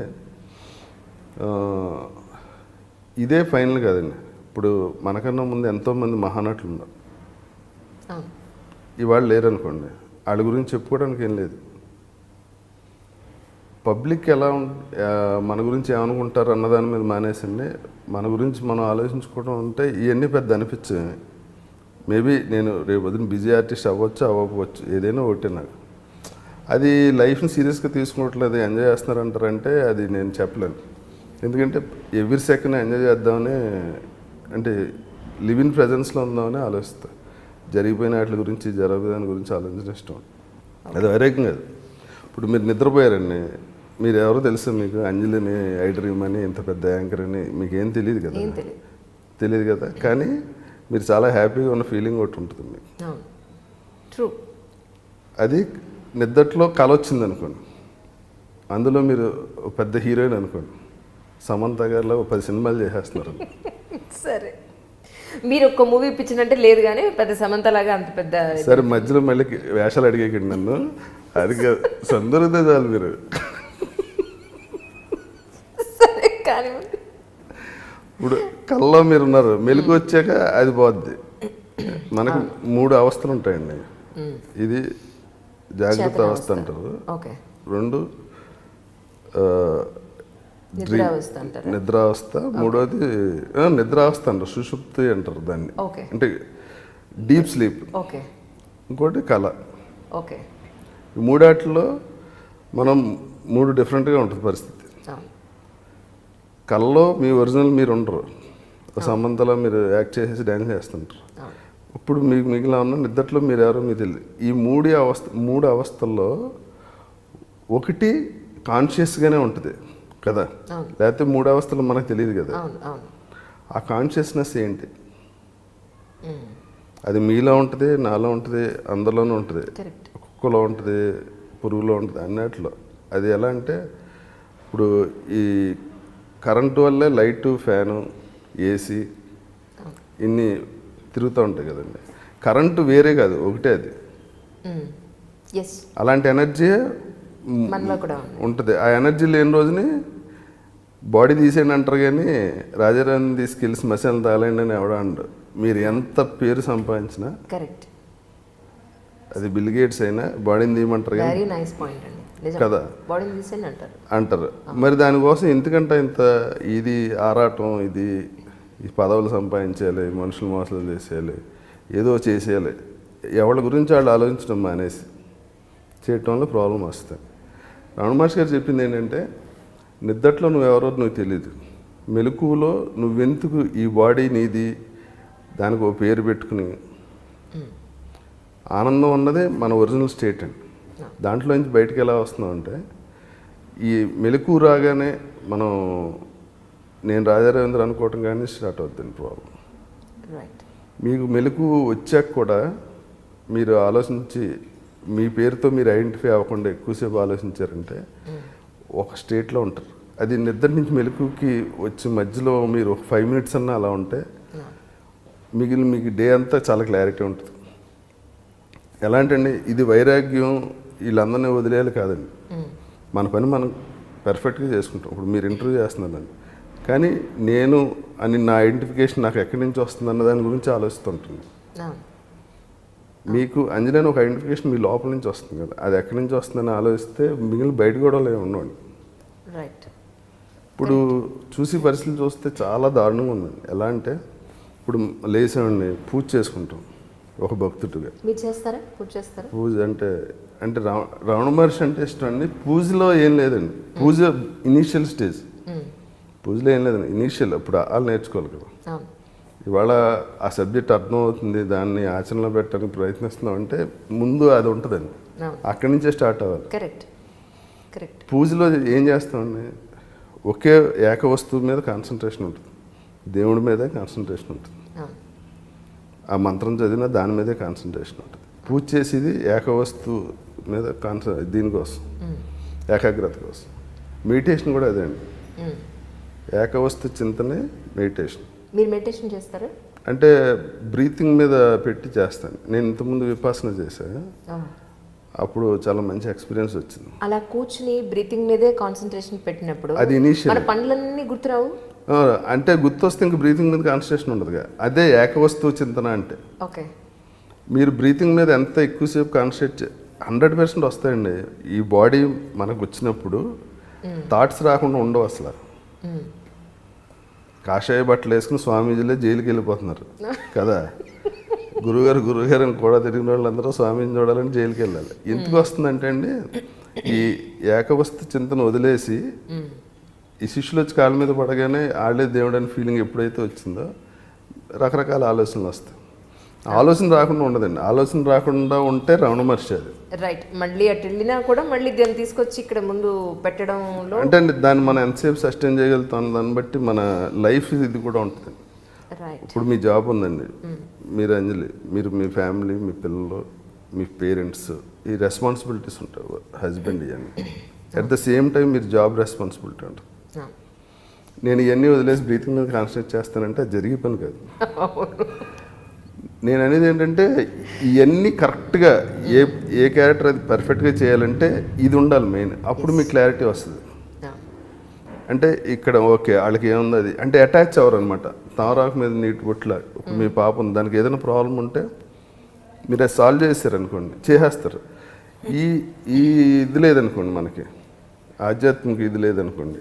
ఇదే ఫైనల్ కాదండి. ఇప్పుడు మనకన్నా ముందు ఎంతోమంది మహానటులు ఉన్నారు, ఇవాళ లేరనుకోండి, వాళ్ళ గురించి చెప్పుకోవడానికి ఏం లేదు. పబ్లిక్ ఎలా మన గురించి ఏమనుకుంటారు అన్నదాని మీద మానేసండి. మన గురించి మనం ఆలోచించుకోవడం అంటే ఇవన్నీ పెద్ద అనిపించాయి. మేబీ నేను రేపు వదిన బిజీ ఆర్టిస్ట్ అవ్వచ్చు అవ్వకపోవచ్చు, ఏదైనా ఒకటే నాకు. అది లైఫ్ని సీరియస్గా తీసుకోవట్లేదు, ఎంజాయ్ చేస్తున్నారంటారంటే అది నేను చెప్పలేను. ఎందుకంటే ఎవ్రీ సెకండ్ ఎంజాయ్ చేద్దామని, అంటే లివ్ ఇన్ ప్రజెన్స్లో ఉందామని ఆలోచిస్తా. జరిగిపోయిన వాటి గురించి జరగదాని గురించి ఆలోచించడం ఇష్టం. అది వైరాగ్యం కాదు. ఇప్పుడు మీరు నిద్రపోయారండి, మీరు ఎవరో తెలుసా మీకు? అంజలిని, ఐ డ్రీమ్ అని, ఇంత పెద్ద యాంకర్ అని మీకు ఏం తెలియదు కదా, తెలియదు కదా. కానీ మీరు చాలా హ్యాపీగా ఉన్న ఫీలింగ్ ఒకటి ఉంటుంది మీకు. ట్రూ. అది నిద్దట్లో కల వచ్చింది అనుకోండి, అందులో మీరు పెద్ద హీరోయిన్ అనుకోండి, సమంత గారిలో 10 సినిమాలు చేసేస్తున్నారు. సరే, మీరు ఒక్క మూవీ ఇప్పించినట్టే లేదు, కానీ పెద్ద సమంతలాగా అంత పెద్ద. సరే, మధ్యలో మళ్ళీ వేషాలు అడిగేకండి నన్ను, అది సందరితే చాలు మీరు. సరే, కానీ ఇప్పుడు కల్లో మీరు ఉన్నారు, మెలకు వచ్చాక అది పోద్ది. మనకు 3 అవస్థలు ఉంటాయండి. ఇది జాగ్రత్త అవస్థ అంటారు, 2 నిద్రావస్థ, 3వది నిద్రావస్థ అంటారు, సుషుప్తి అంటారు దాన్ని, అంటే డీప్ స్లీప్. ఇంకోటి కళ. ఈ 3 మనం 3 డిఫరెంట్గా ఉంటుంది పరిస్థితి. కళలో మీ ఒరిజినల్ మీరు ఉండరు, సమంతలో మీరు యాక్ట్ చేసేసి డ్యాన్స్ చేస్తుంటారు. ఇప్పుడు మీకు మిగిలిన ఉన్న నిద్దట్లో మీరు ఎవరో మీకు తెలియదు. ఈ 3 అవస్థల్లో ఒకటి కాన్షియస్గానే ఉంటుంది కదా, లేకపోతే 3 అవస్థలు మనకు తెలియదు కదా. ఆ కాన్షియస్నెస్ ఏంటి? అది మీలో ఉంటుంది, నాలో ఉంటుంది, అందరిలోనూ ఉంటుంది, కుక్కలో ఉంటుంది, పురుగులో ఉంటుంది, అన్నిట్లో. అది ఎలా అంటే, ఇప్పుడు ఈ కరెంటు వల్లే లైటు, ఫ్యాను, ఏసీ ఇన్ని తిరుగుతూ ఉంటాయి కదండి. కరెంటు వేరే కాదు, ఒకటే అది. అలాంటి ఎనర్జీ ఉంటుంది. ఆ ఎనర్జీ లేని రోజుని బాడీ తీసేయండి అంటారు, కానీ రాజారాన్ని తీసుకెళ్ళి శ్మశానం తాగలేండి అని ఎవడ అంటారు. మీరు ఎంత పేరు సంపాదించినా, అది బిల్ గేట్స్ అయినా బాడీని తీయమంటారు కదా అంటారు. మరి దానికోసం ఎందుకంటే ఇంత ఇది ఆరాటం, ఇది ఈ పదవులు సంపాదించాలి, మనుషులు మోసాలు చేసేయాలి, ఏదో చేసేయాలి. ఎవరి గురించి వాళ్ళు ఆలోచించడం మానేసి చేయటంలో ప్రాబ్లం వస్తాయి. రమణ మహర్షి గారు చెప్పింది ఏంటంటే, నిద్దట్లో నువ్వెవరో నువ్వు తెలియదు, మెలకువలో నువ్వెందుకు ఈ బాడీ నీది, దానికి ఒక పేరు పెట్టుకుని ఆనందం అన్నదే మన ఒరిజినల్ స్టేట్ అండి. దాంట్లో నుంచి బయటకు ఎలా వస్తున్నాం అంటే, ఈ మెలకు రాగానే మనం నేను రాజా రవీంద్ర అనుకోవటం కానీ స్టార్ట్ అవుతుంది ప్రాబ్లం. మీకు మెలకు వచ్చాక కూడా మీరు ఆలోచించి మీ పేరుతో మీరు ఐడెంటిఫై అవ్వకుండా ఎక్కువసేపు ఆలోచించారంటే ఒక స్టేట్లో ఉంటారు. అది నిద్ర నుంచి మెలకుకి వచ్చి మధ్యలో మీరు ఒక 5 minutes అన్నా అలా ఉంటే మీకు డే అంతా చాలా క్లారిటీ ఉంటుంది. ఎలాంటండి, ఇది వైరాగ్యం, వీళ్ళందరినీ వదిలేయాలి కాదండి. మన పని మనం పర్ఫెక్ట్గా చేసుకుంటాం. ఇప్పుడు మీరు ఇంటర్వ్యూ చేస్తున్నారండి, కానీ నేను అని నా ఐడెంటిఫికేషన్ నాకు ఎక్కడి నుంచి వస్తుంది అన్న దాని గురించి ఆలోచిస్తుంటుంది. మీకు అంజనేని ఒక ఐడెంటిఫికేషన్ మీ లోపల నుంచి వస్తుంది కదా, అది ఎక్కడి నుంచి వస్తుందని ఆలోచిస్తే మిగిలిన బయట కూడా ఉండవండి. ఇప్పుడు చూసి పరిస్థితులు చూస్తే చాలా దారుణంగా ఉందండి. ఎలా అంటే, ఇప్పుడు లేసామండి, పూజ చేసుకుంటాం ఒక భక్తుడిగా. పూజ అంటే రమణ మహర్షి అంటే ఇష్టం అండి. పూజలో ఏం లేదండి, పూజ ఇనీషియల్ స్టేజ్, పూజలో ఏం లేదండి, ఇనీషియల్. అప్పుడు వాళ్ళు నేర్చుకోవాలి కదా. ఇవాళ ఆ సబ్జెక్ట్ అర్థమవుతుంది, దాన్ని ఆచరణలో పెట్టడానికి ప్రయత్నిస్తున్నాం అంటే ముందు అది ఉంటుందండి, అక్కడి నుంచే స్టార్ట్ అవ్వాలి. పూజలో ఏం చేస్తామండి, ఒకే ఏక వస్తువు మీద కాన్సన్ట్రేషన్ ఉంటుంది, దేవుడి మీదే కాన్సన్ట్రేషన్ ఉంటుంది, ఆ మంత్రం చదివినా దాని మీదే కాన్సన్ట్రేషన్ ఉంటుంది. పూజ చేసేది ఏక వస్తువు మీద దీనికోసం, ఏకాగ్రత కోసం. మెడిటేషన్ కూడా అదే అండి, ఏకవస్తు చింతనే మెడిటేషన్. మీరు మెడిటేషన్ చేస్తారా? అంటే బ్రీతింగ్ మీద పెట్టి చేస్తాను. నేను ఇంతకుముందు విపాసన చేశాను, అప్పుడు చాలా మంచి ఎక్స్పీరియన్స్ వచ్చింది. అలా కూర్చుని బ్రీతింగ్ మీదే కాన్సన్ట్రేషన్ పెట్టినప్పుడు అది ఇనీషియల్, మన పనులన్నీ గుర్తురావు. అంటే గుర్తొస్తే ఇంక బ్రీతింగ్ మీద కాన్సన్ట్రేషన్ ఉండదుగా. అదే ఏకవస్తువు చింతన అంటే. మీరు బ్రీతింగ్ మీద ఎంత ఎక్కువసేపు కాన్సన్ట్రేట్ 100% వస్తాయండి. ఈ బాడీ మనకు వచ్చినప్పుడు థాట్స్ రాకుండా ఉండవు అసలు. కాషాయ బట్టలు వేసుకుని స్వామీజీలే జైలుకి వెళ్ళిపోతున్నారు కదా. గురువుగారు అని కూడా తిరిగిన వాళ్ళందరూ స్వామీజీని చూడాలని జైలుకి వెళ్ళాలి. ఎందుకు వస్తుందంటే అండి, ఈ ఏకవస్తు చింతన వదిలేసి ఈ శిష్యులు వచ్చి కాళ్ళ మీద పడగానే ఆళ్ళే దేవుడు అని ఫీలింగ్ ఎప్పుడైతే వచ్చిందో రకరకాల ఆలోచనలు వస్తాయి. ఆలోచన రాకుండా ఉండదండి. ఆలోచన రాకుండా ఉంటే రమణ మహర్షి అది. రైట్. మళ్ళీ అటు వెళ్ళినా కూడా మళ్ళీ దాన్ని తీసుకొచ్చి ఇక్కడ ముందు పెట్టడంలో అంటే అండి దాన్ని మనం ఎంతసేపు సస్టైన్ చేయగలుగుతాం దాన్ని బట్టి మన లైఫ్ ఇది కూడా ఉంటుంది. రైట్. ఇప్పుడు మీ జాబ్ ఉందండి, మీరు అంజలి, మీరు మీ ఫ్యామిలీ, మీ పిల్లలు, మీ పేరెంట్స్, ఈ రెస్పాన్సిబిలిటీస్ ఉంటాయి, హస్బెండ్ ఇవన్నీ. అట్ ద సేమ్ టైం మీరు జాబ్ రెస్పాన్సిబిలిటీ ఉంటుంది. నేను ఇవన్నీ వదిలేసి బ్రీతింగ్ మీద కాన్సన్ట్రేట్ చేస్తానంటే అది జరిగే పని కాదు. నేను అనేది ఏంటంటే ఇవన్నీ కరెక్ట్గా ఏ క్యారెక్టర్ అది పర్ఫెక్ట్గా చేయాలంటే ఇది ఉండాలి మెయిన్. అప్పుడు మీకు క్లారిటీ వస్తుంది. అంటే ఇక్కడ ఓకే వాళ్ళకి ఏముంది అది అంటే అటాచ్ అవ్వరు అనమాట. తామరాకు మీద నీటి బొట్ల మీ పాప ఉంది, దానికి ఏదైనా ప్రాబ్లం ఉంటే మీరు అది సాల్వ్ చేశారనుకోండి, చేసేస్తారు. ఈ ఇది లేదనుకోండి, మనకి ఆధ్యాత్మిక ఇది లేదనుకోండి,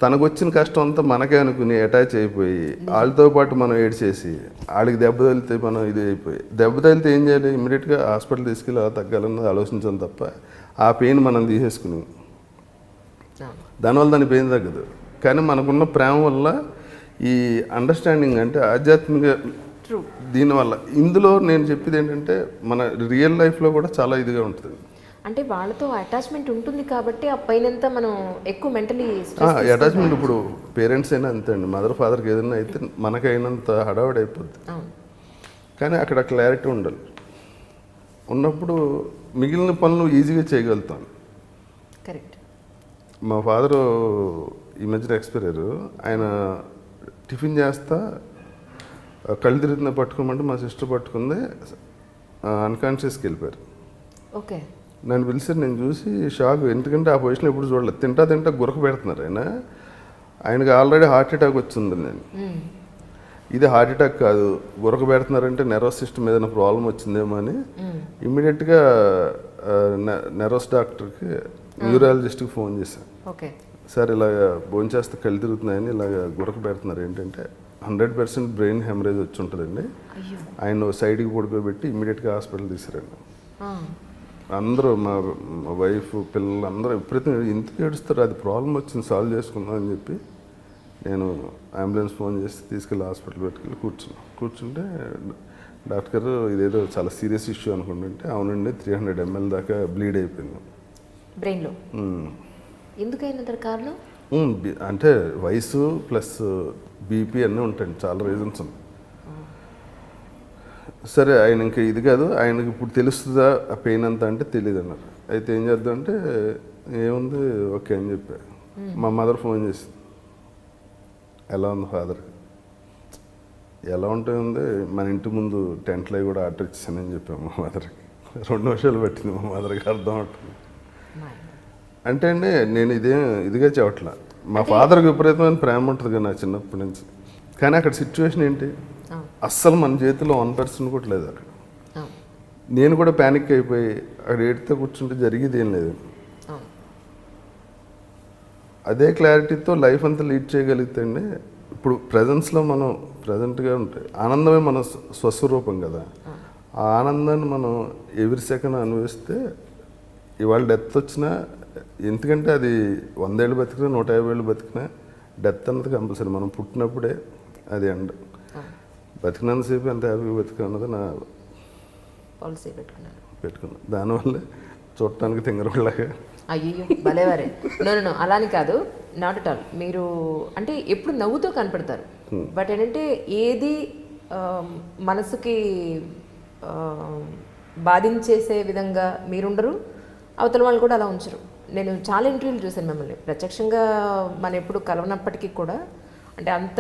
తనకు వచ్చిన కష్టం అంతా మనకే అనుకుని అటాచ్ అయిపోయి వాళ్ళతో పాటు మనం ఏడ్చేసి వాళ్ళకి దెబ్బ తగిలితే మనం ఇది అయిపోయి, దెబ్బ తగిలితే ఏం చేయాలి, ఇమీడియట్గా హాస్పిటల్ తీసుకెళ్ళి అలా తగ్గాలన్నది ఆలోచించాలి తప్ప ఆ పెయిన్ మనం తీసేసుకుని దానివల్ల దాని పెయిన్ తగ్గదు. కానీ మనకున్న ప్రేమ వల్ల ఈ అండర్స్టాండింగ్ అంటే ఆధ్యాత్మిక దీనివల్ల ఇందులో నేను చెప్పేది ఏంటంటే మన రియల్ లైఫ్లో కూడా చాలా ఇదిగా ఉంటుంది. అంటే వాళ్ళతో అటాచ్మెంట్ ఉంటుంది కాబట్టి ఆ పైనంతా మనం ఎక్కువ మెంటలీ అటాచ్మెంట్. ఇప్పుడు పేరెంట్స్ అయినా అంతే అండి, మదర్ ఫాదర్కి ఏదైనా అయితే మనకైనంత హడావిడి అయిపోద్ది. కానీ అక్కడ క్లారిటీ ఉండాలి. ఉన్నప్పుడు మిగిలిన పనులు ఈజీగా చేయగలుగుతాం. కరెక్ట్. మా ఫాదరు ఈ మధ్యన ఎక్స్పైర్ అయ్యారు. ఆయన టిఫిన్ చేస్తా కళ్ళు తిరుగుతున్న పట్టుకోమంటే మా సిస్టర్ పట్టుకుంది, అన్కాన్షియస్కి వెళ్ళిపోయారు. ఓకే. నన్ను పిలిచారు, నేను చూసి షాక్. ఎందుకంటే ఆ పొజిషన్ ఎప్పుడు చూడలేదు. తింటా గురక పెడుతున్నారు. ఆయనకి ఆల్రెడీ హార్ట్ అటాక్ వచ్చింది. నేను ఇది హార్ట్ అటాక్ కాదు, గురక పెడుతున్నారంటే నెర్వస్ సిస్టమ్ ఏదైనా ప్రాబ్లం వచ్చిందేమో అని ఇమ్మీడియట్గా నెర్వస్ డాక్టర్కి న్యూరాలజిస్ట్కి ఫోన్ చేశాను. ఓకే సార్ ఇలాగ భోంచేస్తే కళ్ళు తిరుగుతున్నాయని ఇలాగ గురక పెడుతున్నారు, ఏంటంటే 100% బ్రెయిన్ హెమరేజ్ వచ్చి ఉంటుందండి. ఆయన సైడ్కి పడుకోబెట్టి ఇమ్మీడియట్గా హాస్పిటల్ తీసుకురండి. అందరూ మా వైఫ్ పిల్లలు అందరూ ఎప్పుడైతే ఇంటికి ఏడుస్తారు, అది ప్రాబ్లం వచ్చింది సాల్వ్ చేసుకుందాం అని చెప్పి నేను అంబులెన్స్ ఫోన్ చేసి తీసుకెళ్ళి హాస్పిటల్ పెట్టుకెళ్ళి కూర్చుంటే డాక్టర్ గారు ఇదేదో చాలా సీరియస్ ఇష్యూ అనుకుంటుంటే, అవునండి 300 ml దాకా బ్లీడ్ అయిపోయింది బ్రెయిన్లో. ఎందుకైనా కారణం అంటే వయసు ప్లస్ బీపీ అన్నీ ఉంటాయండి, చాలా రీజన్స్ ఉన్నాయి. సరే ఆయన ఇంకా ఇది కాదు, ఆయనకి ఇప్పుడు తెలుస్తుందా ఆ పెయిన్ అంతా అంటే తెలియదు అన్నారు. అయితే ఏం చేద్దాం అంటే ఏముంది ఓకే అని చెప్పా. మా మదర్ ఫోన్ చేసింది, ఎలా ఉంది ఫాదర్కి? ఎలా ఉంటుంది, మన ఇంటి ముందు టెంట్లు అవి కూడా ఆర్డర్ ఇచ్చానని చెప్పాము మా మదర్కి. 2 నిమిషాలు పెట్టింది మా మదర్కి అర్థం అవుతుంది. అంటే అండి నేను ఇదిగా చెప్పట్లా, మా ఫాదర్కి విపరీతమైన ప్రేమ ఉంటుంది కదా నా చిన్నప్పటి నుంచి. కానీ అక్కడ సిచ్యువేషన్ ఏంటి, అస్సలు మన చేతిలో 1% కూడా లేదు అక్కడ. నేను కూడా ప్యానిక్ అయిపోయి అక్కడ ఏడితే కూర్చుంటే జరిగేది ఏం లేదు. అదే క్లారిటీతో లైఫ్ అంతా లీడ్ చేయగలిగితే అండి, ఇప్పుడు ప్రజెన్స్లో మనం ప్రజెంట్గా ఉంటాయి, ఆనందమే మన స్వస్వరూపం కదా. ఆ ఆనందాన్ని మనం ఎవ్రీ సెకండ్ అనుభవిస్తే ఇవాళ డెత్ వచ్చినా, ఎందుకంటే అది 100 ఏళ్ళు బతికినా 150 ఏళ్ళు బతికినా డెత్ అన్నది కంపల్సరీ. మనం పుట్టినప్పుడే అది ఎండ్. బతికినంతసేపు ఎంత హ్యాపీగా బతికా అన్నది నా పాలసీ పెట్టుకున్నాను. దానివల్ల చూడటానికి తింగరలాగా. అయ్యో భలేవారే. నో అలాని కాదు, నాట్ అట్ ఆల్. మీరు అంటే ఎప్పుడు నవ్వుతో కనపడతారు, బట్ ఏంటంటే ఏది మనసుకి బాధించేసే విధంగా మీరుండరు, అవతల వాళ్ళు కూడా అలా ఉంచరు. నేను చాలా ఇంటర్వ్యూలు చూశాను మిమ్మల్ని, ప్రత్యక్షంగా మనం ఎప్పుడు కలవనప్పటికీ కూడా, అంటే అంత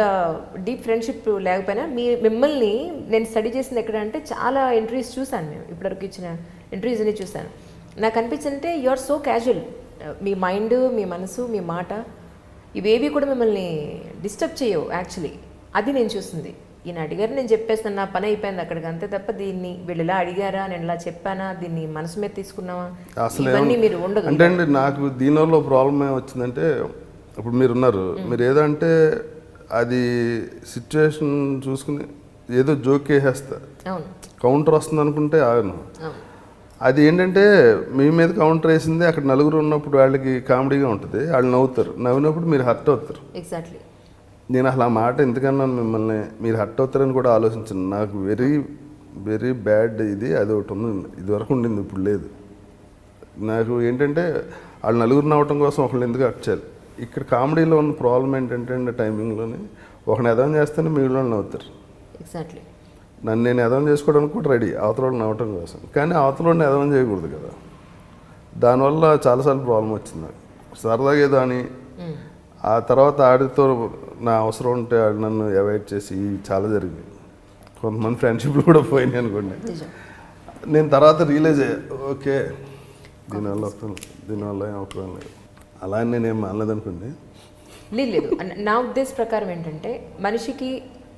డీప్ ఫ్రెండ్షిప్ లేకపోయినా మిమ్మల్ని నేను స్టడీ చేసింది ఎక్కడ అంటే చాలా ఇంటర్వ్యూస్ చూశాను. మేము ఇప్పటివరకు ఇచ్చిన ఇంటర్వ్యూస్ అన్ని చూశాను. నాకు అనిపించిందంటే యు ఆర్ సో క్యాజువల్. మీ మైండ్, మీ మనసు, మీ మాట ఇవేవి కూడా మిమ్మల్ని డిస్టర్బ్ చేయవు యాక్చువల్లీ. అది నేను చూస్తుంది. ఈయన అడిగారు నేను చెప్పేస్తాను, నా పని అయిపోయింది అక్కడికి, అంతే తప్ప దీన్ని వీళ్ళు ఇలా అడిగారా, నేను ఇలా చెప్పానా, దీన్ని మనసు మీద తీసుకున్నావా, అసలు ఇవన్నీ మీరు ఉండదు. అంటే అండి నాకు దీనివల్ల ప్రాబ్లం ఏమొచ్చిందంటే, ఇప్పుడు మీరున్నారు, మీరు ఏదంటే అది సిచ్యువేషన్ చూసుకుని ఏదో జోక్ వేసేస్తారు, అవును కౌంటర్ వస్తుంది అనుకుంటే ఆగను. అవును అది ఏంటంటే మీ మీద కౌంటర్ వేసింది అక్కడ నలుగురు ఉన్నప్పుడు వాళ్ళకి కామెడీగా ఉంటుంది, వాళ్ళు నవ్వుతారు, నవ్వినప్పుడు మీరు హర్ట్ అవుతారు. ఎగ్జాక్ట్లీ. నేను అసలు ఆ మాట ఎందుకన్నాను మిమ్మల్ని, మీరు హర్ట్ అవుతారని కూడా ఆలోచించను. నాకు వెరీ వెరీ బ్యాడ్ అది ఒకటి ఉంది, ఇదివరకు ఉండింది, ఇప్పుడు లేదు. నాకు ఏంటంటే వాళ్ళు నలుగురు నవ్వటం కోసం ఒకళ్ళు ఎందుకు హర్ట్ చేయాలి. ఇక్కడ కామెడీలో ఉన్న ప్రాబ్లం ఏంటంటే టైమింగ్లోని ఒకరిని ఎదవం చేస్తేనే మిగిలిన వాళ్ళు నవ్వుతారు. ఎగ్జాక్ట్లీ. నన్ను నేను ఎదవం చేసుకోవడానికి కూడా రెడీ, అవతల నవ్వటం కోసం, కానీ అవతలని ఎదవం చేయకూడదు కదా. దానివల్ల చాలాసార్లు ప్రాబ్లం వచ్చింది నాకు. సరదాగా ఏదో అని ఆ తర్వాత ఆడితో నా అవసరం ఉంటే ఆడు నన్ను అవాయిడ్ చేసి చాలా జరిగింది. కొంతమంది ఫ్రెండ్షిప్లు కూడా పోయినాయి అనుకోండి. నేను తర్వాత రియలైజ్ అయ్యా, ఓకే దీనివల్ల వస్తుంది, దీనివల్ల ఏం అవసరం లేదు, అలా అని నేనేం మానలేదనుకోండి. లేదు, నా ఉద్దేశ ప్రకారం ఏంటంటే మనిషికి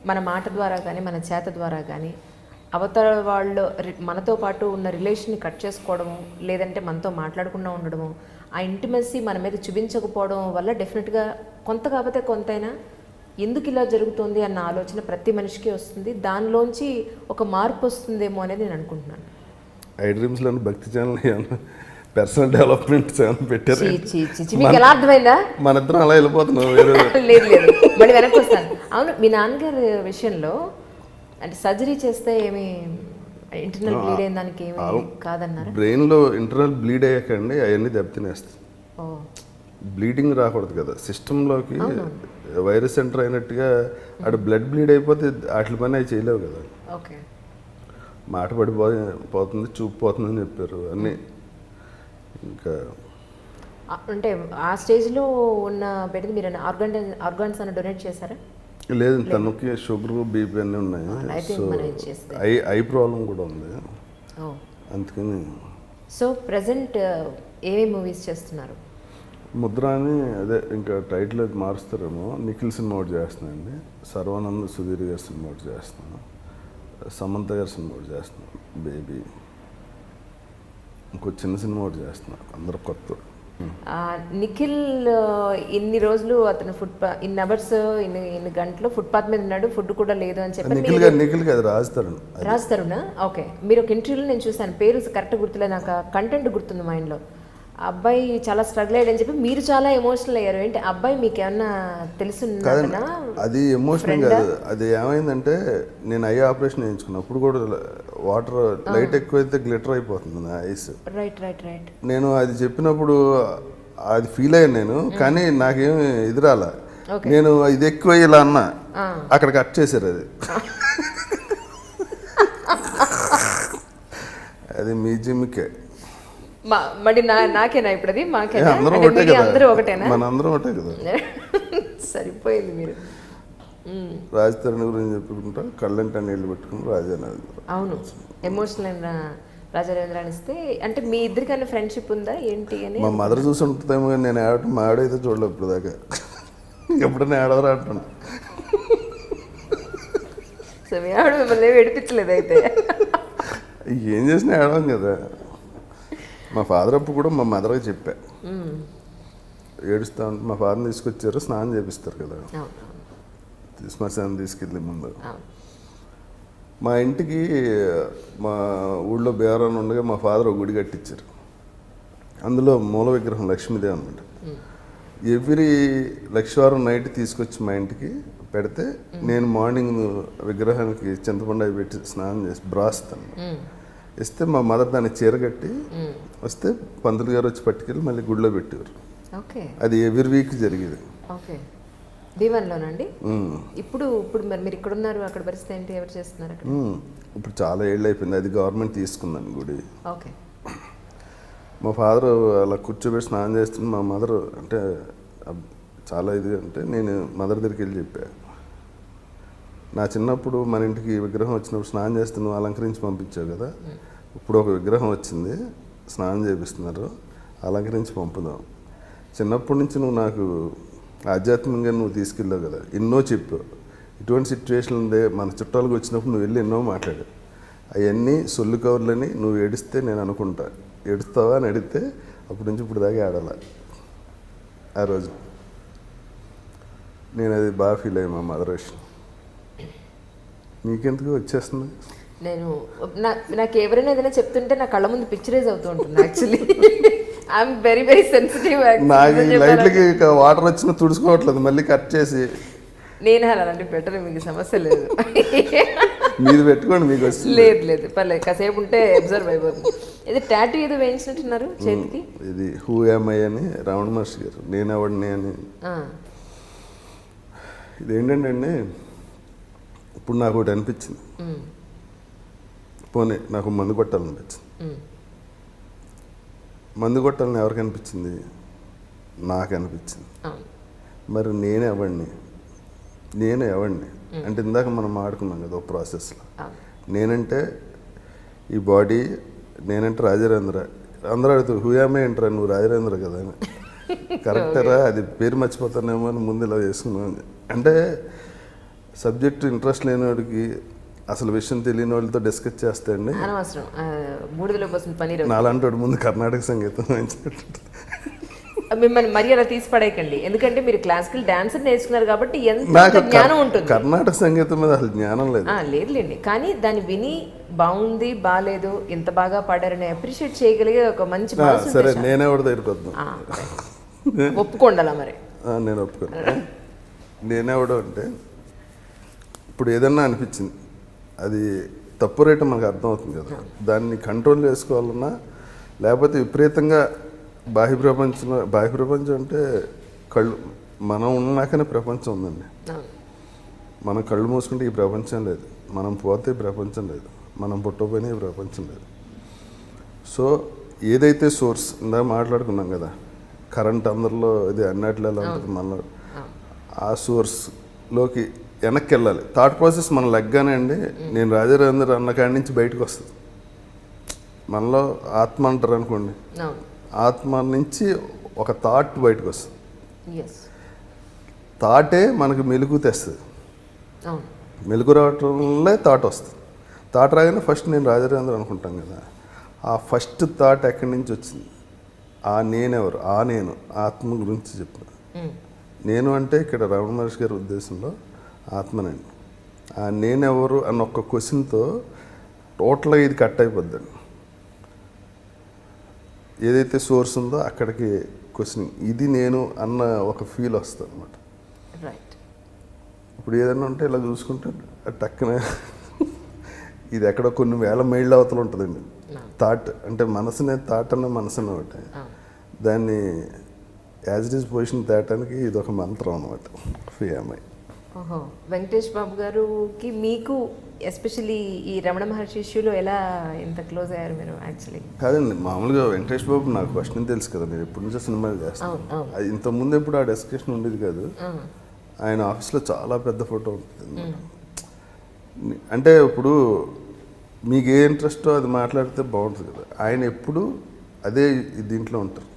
మన మాట ద్వారా కానీ మన చేత ద్వారా కానీ అవతల వాళ్ళు మనతో పాటు ఉన్న రిలేషన్ని కట్ చేసుకోవడము, లేదంటే మనతో మాట్లాడకుండా ఉండడము, ఆ ఇంటిమెసీ మన మీద చూపించకపోవడం వల్ల డెఫినెట్గా కొంత కాకపోతే కొంతైనా ఎందుకు ఇలా జరుగుతుంది అన్న ఆలోచన ప్రతి మనిషికి వస్తుంది. దానిలోంచి ఒక మార్పు వస్తుందేమో అనేది నేను అనుకుంటున్నాను. ఐ డ్రీమ్స్లో భక్తి ఛానల్ పర్సనల్ డెవలప్మెంట్ పెట్టారు. మీకు ఎలా అర్థమైందా? మన ఇద్దరం అలా వెళ్ళిపోతున్నాం. లేదు లేదు, మళ్ళీ వెనక్కి వస్తాను. అవును, మీ నాన్నగారి విషయంలో అంటే సర్జరీ చేస్తే ఏమి ఇంటర్నల్ బ్లీడ్ అయిన దానికి ఏమి కాదన్నారు? బ్రెయిన్లో ఇంటర్నల్ బ్లీడ్ అయ్యాకండి అవన్నీ దెబ్బతినేస్తాయి. బ్లీడింగ్ రాకూడదు కదా సిస్టంలోకి, వైరస్ ఎంటర్ అయినట్టుగా అక్కడ బ్లడ్ బ్లీడ్ అయిపోతే వాటి పని అవి చేయలేవు కదా. ఓకే, మాట పడిపోతుంది, చూపు పోతుందని చెప్పారు అన్నీ. ఇంకా అంటే ఆ స్టేజ్లో ఉన్న బెడ్కి మీరు ఆర్గాన్స్ అని డొనేట్ చేశారా? లేదు, తనకి షుగర్ బీపీ అన్నీ ఉన్నాయి, సో ఐ ప్రాబ్లం కూడా ఉంది, అందుకని. సో ప్రజెంట్ ఏమేమి మూవీస్ చేస్తున్నారు? ముద్ర అని అదే ఇంకా టైటిల్ అది మారుస్తారేమో. నిఖిల్ సినిమా ఒకటి చేస్తున్నానండి, సర్వానంద్ సుధీర్ గారి సినిమా ఒకటి చేస్తున్నాను, సమంత గారి సినిమా ఒకటి చేస్తున్నాను, బేబీ, ఇంకో చిన్న సినిమా ఒకటి చేస్తున్నాను, అందరూ కొత్త. నిఖిల్ ఇన్ని రోజులు అతను ఇన్ని అవర్స్ ఇన్ని గంటలు ఫుట్పాత్ మీద ఉన్నాడు, ఫుడ్ కూడా లేదు అని చెప్పి నిఖిల్ కాదు, రాజ్ తరుణ్. ఓకే, మీరు ఒక ఇంటర్వ్యూలో నేను చూసాను, పేరు కరెక్ట్ గుర్తులేదు, నాకు కంటెంట్ గుర్తుంది మైండ్లో. అబ్బాయి చాలా స్ట్రగుల్ అయ్యాడని చెప్పి మీరు చాలా ఎమోషనల్ అయ్యారు. ఏంటి అబ్బాయి మీకు ఏమన్నా తెలుసు? అది ఎమోషనల్ కాదు, అది ఏమైందంటే నేను ఐ ఆపరేషన్ చేయించుకున్నప్పుడు కూడా వాటర్ లైట్ ఎక్కువైతే గ్లిటర్ అయిపోతుంది నా ఐస్. Right right right. నేను అది చెప్పినప్పుడు అది ఫీల్ అయ్యాను నేను, కానీ నాకేమి ఎదురాలా. నేను ఇది ఎక్కువ ఇలా అన్నా, అక్కడ కట్ చేశారు అది. అది మీ జిమ్కే మరి నాకేనా ఇప్పుడు అది? మాకేనా? అందరూ ఒకటేనా? మన అందరం ఒకటే కదా. సరిపోయింది. మీరు రాజ్ తరుణ్ గురించి చెప్పుకుంటా కళ్ళంట నీళ్ళు పెట్టుకుని రాజానది. అవును, ఎమోషనల్ అయిన రాజా రవీంద్రని ఇస్తే అంటే మీ ఇద్దరికైనా ఫ్రెండ్షిప్ ఉందా ఏంటి అని? మా మదర్ చూసి ఉంటుందేమో, కానీ నేను ఆడటం మా ఆడైతే చూడలేదు ఇప్పుడు దాకా. ఎప్పుడైనా ఆడవరా అంటాను. సో మీ ఆవిడ మిమ్మల్ని ఏడిపించలేదు అయితే? ఏం చేసినా ఆడవం కదా. మా ఫాదర్ అప్పుడు కూడా మా మదర్కి చెప్పా, ఏడుస్తా ఉంటే మా ఫాదర్ని తీసుకొచ్చారు, స్నానం చేపిస్తారు కదా శ్మశానం తీసుకెళ్ళి ముందు. మా ఇంటికి మా ఊళ్ళో బేరాన్ని ఉండగా మా ఫాదర్ ఒక గుడి కట్టించారు, అందులో మూల విగ్రహం లక్ష్మీదేవి అనమాట. ఎవ్రీ లక్షవారం నైట్ తీసుకొచ్చి మా ఇంటికి పెడితే నేను మార్నింగ్ విగ్రహానికి చింతపండు అవి పెట్టి స్నానం చేసి బ్రాస్తాను. ఇస్తే మా మదర్ దాన్ని చీర కట్టి వస్తే పంతులు గారు వచ్చి పట్టుకెళ్ళి మళ్ళీ గుడిలో పెట్టేవారు. అది ఎవ్రీ వీక్ జరిగేది. దీవెనలోనండి. ఇప్పుడు మరి మీరు ఇక్కడ ఉన్నారు, అక్కడ పరిస్థితి ఏంటి? ఎవరు చేస్తున్నారు? ఇప్పుడు చాలా ఏళ్ళు అయిపోయింది, అది గవర్నమెంట్ తీసుకుందని గుడి. ఓకే. మా ఫాదర్ అలా కూర్చోబెట్టి స్నానం చేస్తుంది, మా మదర్ అంటే చాలా ఇది అంటే నేను మదర్ దగ్గరికి వెళ్ళి చెప్పా, నా చిన్నప్పుడు మన ఇంటికి విగ్రహం వచ్చినప్పుడు స్నానం చేస్తే నువ్వు అలంకరించి పంపించావు కదా, ఇప్పుడు ఒక విగ్రహం వచ్చింది స్నానం చేపిస్తున్నారు, అలంకరించి పంపుదాం. చిన్నప్పటి నుంచి నువ్వు నాకు ఆధ్యాత్మికంగా నువ్వు తీసుకెళ్ళావు కదా, ఎన్నో చెప్పావు, ఇటువంటి సిచ్యువేషన్ ఉంది, మన చుట్టాలకు వచ్చినప్పుడు నువ్వు వెళ్ళి ఎన్నో మాట్లాడావు, అవన్నీ సొల్లు కవర్లని నువ్వు ఏడిస్తే నేను అనుకుంటా, ఏడుస్తావా అని అడిగితే అప్పటి నుంచి ఇప్పుడు దాకా ఆడాల. ఆ రోజు నేను అది బాగా ఫీల్ అయ్యా మా మదర్ విషయం. నీకెందుకు వచ్చేస్తుంది? నేను నాకు ఎవరైనా ఏదైనా చెప్తుంటే నా కళ్ళ ముందు పిక్చరైజ్ అవుతూ ఉంటుంది. Actually I'm very very sensitive. నాకు ఈ లైట్లకి వాటర్ వచ్చినా తుడుచుకోవట్లేదు, మళ్ళీ కట్ చేసి. నేను అలాంటి బెటర్, మీకు సమస్య లేదు. మీది పెట్టుకోండి, మీకు వస్తుంది. లేదు లేదు పర్లేదు, కాసేపు ఉంటే అబ్జర్వ్ అయిపోతుంది. ఇది టాటూ ఏదో వేయించినట్టున్నారు చేతికి. ఇది హూ యామ్ ఐ అని రమణ మహర్షి గారు, నేను ఎవడిని అని. ఇదేంటంటే అండి, ఇప్పుడు నాకు ఒకటి అనిపించింది, పోనీ నాకు మందు కొట్టాలనిపించింది. మందు కొట్టాలని ఎవరికి అనిపించింది? నాకు అనిపించింది. మరి నేను ఎవడిని అంటే ఇందాక మనం ఆడుకున్నాం కదా ఒక ప్రాసెస్లో. నేనంటే ఈ బాడీ, నేనంటే రాజరేంద్ర. అందరూ అడుగుతారు హూయామే అంటారా, నువ్వు రాజరేంద్ర కదా అని. కరెక్టరా, అది పేరు మర్చిపోతానేమో అని ముందు ఇలా చేసుకున్నాను. అంటే సబ్జెక్ట్ ఇంట్రెస్ట్ లేని వాడికి, అసలు విషయం తెలియని వాళ్ళతో డిస్కస్ చేస్తే అండి నాలాంటి వాడు ముందు కర్ణాటక సంగీతం మిమ్మల్ని మరి అలా తీసి పడేయకండి, ఎందుకంటే మీరు క్లాసికల్ డాన్సర్ నేర్చుకున్నారు కాబట్టి ఎంత జ్ఞానం ఉంటుంది. కర్ణాటక సంగీతం మీద అసలు జ్ఞానం లేదు. లేదులేండి, కానీ దాన్ని విని బాగుంది బాగాలేదు ఎంత బాగా పాడారని అప్రిషియేట్ చేయగలిగే ఒక మంచి. సరే, నేనే వాడి దగ్గరికి వద్దాం, ఒప్పుకోండి అలా. మరి నేను ఒప్పుకోను. నేనేవాడు అంటే ఇప్పుడు ఏదన్నా అనిపించింది, అది తప్పు రేటు మనకు అర్థమవుతుంది కదా, దాన్ని కంట్రోల్ చేసుకోవాలన్నా, లేకపోతే విపరీతంగా బాహ్య ప్రపంచం అంటే కళ్ళు, మనం ఉన్నాకనే ప్రపంచం ఉందండి. మనం కళ్ళు మూసుకుంటే ఈ ప్రపంచం లేదు, మనం పోతే ఈ ప్రపంచం లేదు, మనం పుట్టకపోయినా ఈ ప్రపంచం లేదు. సో ఏదైతే సోర్స్, ఇందాక మాట్లాడుకున్నాం కదా, కరెంట్ అందరిలో ఇది అన్నట్లు ఎలా ఉంటుంది మనలో, ఆ సోర్స్లోకి వెనక్కి వెళ్ళాలి. థాట్ ప్రాసెస్ మన లెగ్గానే అండి. నేను రాజారేంద్ర అన్న కాడి నుంచి బయటకు వస్తుంది. మనలో ఆత్మ అంటారు అనుకోండి, ఆత్మ నుంచి ఒక థాట్ బయటకు వస్తుంది. థాటే మనకు మెలుగు తెస్తుంది. మెలుగు రావటంలో థాట్ వస్తుంది. థాట్ రాగానే ఫస్ట్ నేను రాజారేంద్ర అనుకుంటాం కదా, ఆ ఫస్ట్ థాట్ ఎక్కడి నుంచి వచ్చింది? ఆ నేనెవరు, ఆ నేను ఆత్మ గురించి చెప్పిన. నేను అంటే ఇక్కడ రమణ మహర్షి గారి ఉద్దేశంలో ఆత్మనండి. ఆ నేనెవరు అన్న ఒక్క క్వశ్చన్తో టోటల్గా ఇది కట్ అయిపోద్దండి. ఏదైతే సోర్స్ ఉందో అక్కడికి క్వశ్చన్, ఇది నేను అన్న ఒక ఫీల్ వస్తుంది అనమాట. ఇప్పుడు ఏదైనా ఉంటే ఇలా చూసుకుంటే టక్కున ఇది ఎక్కడో కొన్ని వేల మైళ్ళ అవతల ఉంటుందండి. థాట్ అంటే మనసునే, థాట్ అన్న మనసునే ఒకటి, దాన్ని యాజ్ ఇట్ ఈజ్ పొజిషన్ తేటానికి ఇది ఒక మంత్రం అనమాట. ఫియామై. వెంకటేష్ బాబు గారుకి మీకు ఎస్పెషల్లీ ఈ రమణ మహర్షి ఇష్యూలో ఎలా ఎంత క్లోజ్ అయ్యారు మీరు? యాక్చువల్లీ కాదండి, మామూలుగా వెంకటేష్ బాబు నాకు ఫస్ట్ నుంచి తెలుసు కదా, నేను ఎప్పటి నుంచో సినిమాలు చేస్తాను. అది ఇంతకుముందు ఎప్పుడు ఆ డిస్కషన్ ఉండేది కాదు. ఆయన ఆఫీస్లో చాలా పెద్ద ఫోటో ఉంటుంది. అంటే ఇప్పుడు మీకు ఏ ఇంట్రెస్టో అది మాట్లాడితే బాగుంటుంది కదా. ఆయన ఎప్పుడు అదే దీంట్లో ఉంటారు.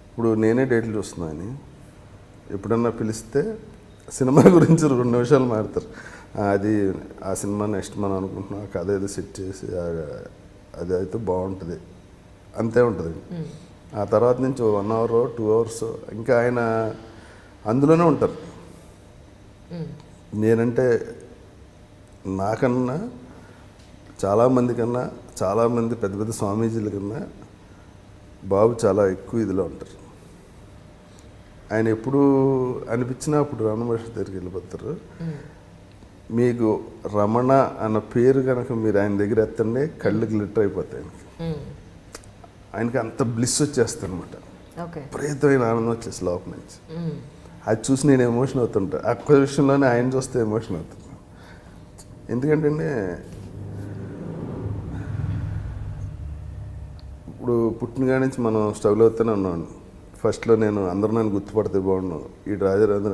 ఇప్పుడు నేనే డేట్లు చూస్తున్నాను, ఎప్పుడన్నా పిలిస్తే సినిమా గురించి 2 నిమిషాలు మాట్లాడతారు. అది ఆ సినిమా నెక్స్ట్ మనం అనుకుంటున్నాం, కథ ఏదో సెట్ చేసి అది అయితే బాగుంటుంది, అంతే ఉంటుంది. ఆ తర్వాత నుంచి 1 అవర్ 2 అవర్స్ ఇంకా ఆయన అందులోనే ఉంటారు. నేనంటే నాకన్నా చాలామంది కన్నా, చాలామంది పెద్ద పెద్ద స్వామీజీల కన్నా బాబు చాలా ఎక్కువ ఇదిలో ఉంటారు. ఆయన ఎప్పుడు అనిపించినా అప్పుడు రమణ మహర్షి దగ్గరికి వెళ్ళిపోతారు. మీకు రమణ అన్న పేరు కనుక మీరు ఆయన దగ్గర ఎత్తండి, కళ్ళు గ్లిటర్ అయిపోతాయి. ఆయనకి అంత బ్లిస్ వచ్చేస్తుంది అనమాట, విపరీతమైన ఆనందం వచ్చేసి లోపల నుంచి. అది చూసి నేను ఎమోషన్ అవుతుంటా. ఒక్క విషయంలోనే ఆయన చూస్తే ఎమోషన్ అవుతుంది. ఎందుకంటే ఇప్పుడు పుట్టినగా నుంచి మనం స్ట్రగుల్ అవుతూనే ఉన్నాను. ఫస్ట్లో నేను అందరూ నన్ను గుర్తుపడితే బాగుండు, ఈ రాజరాజు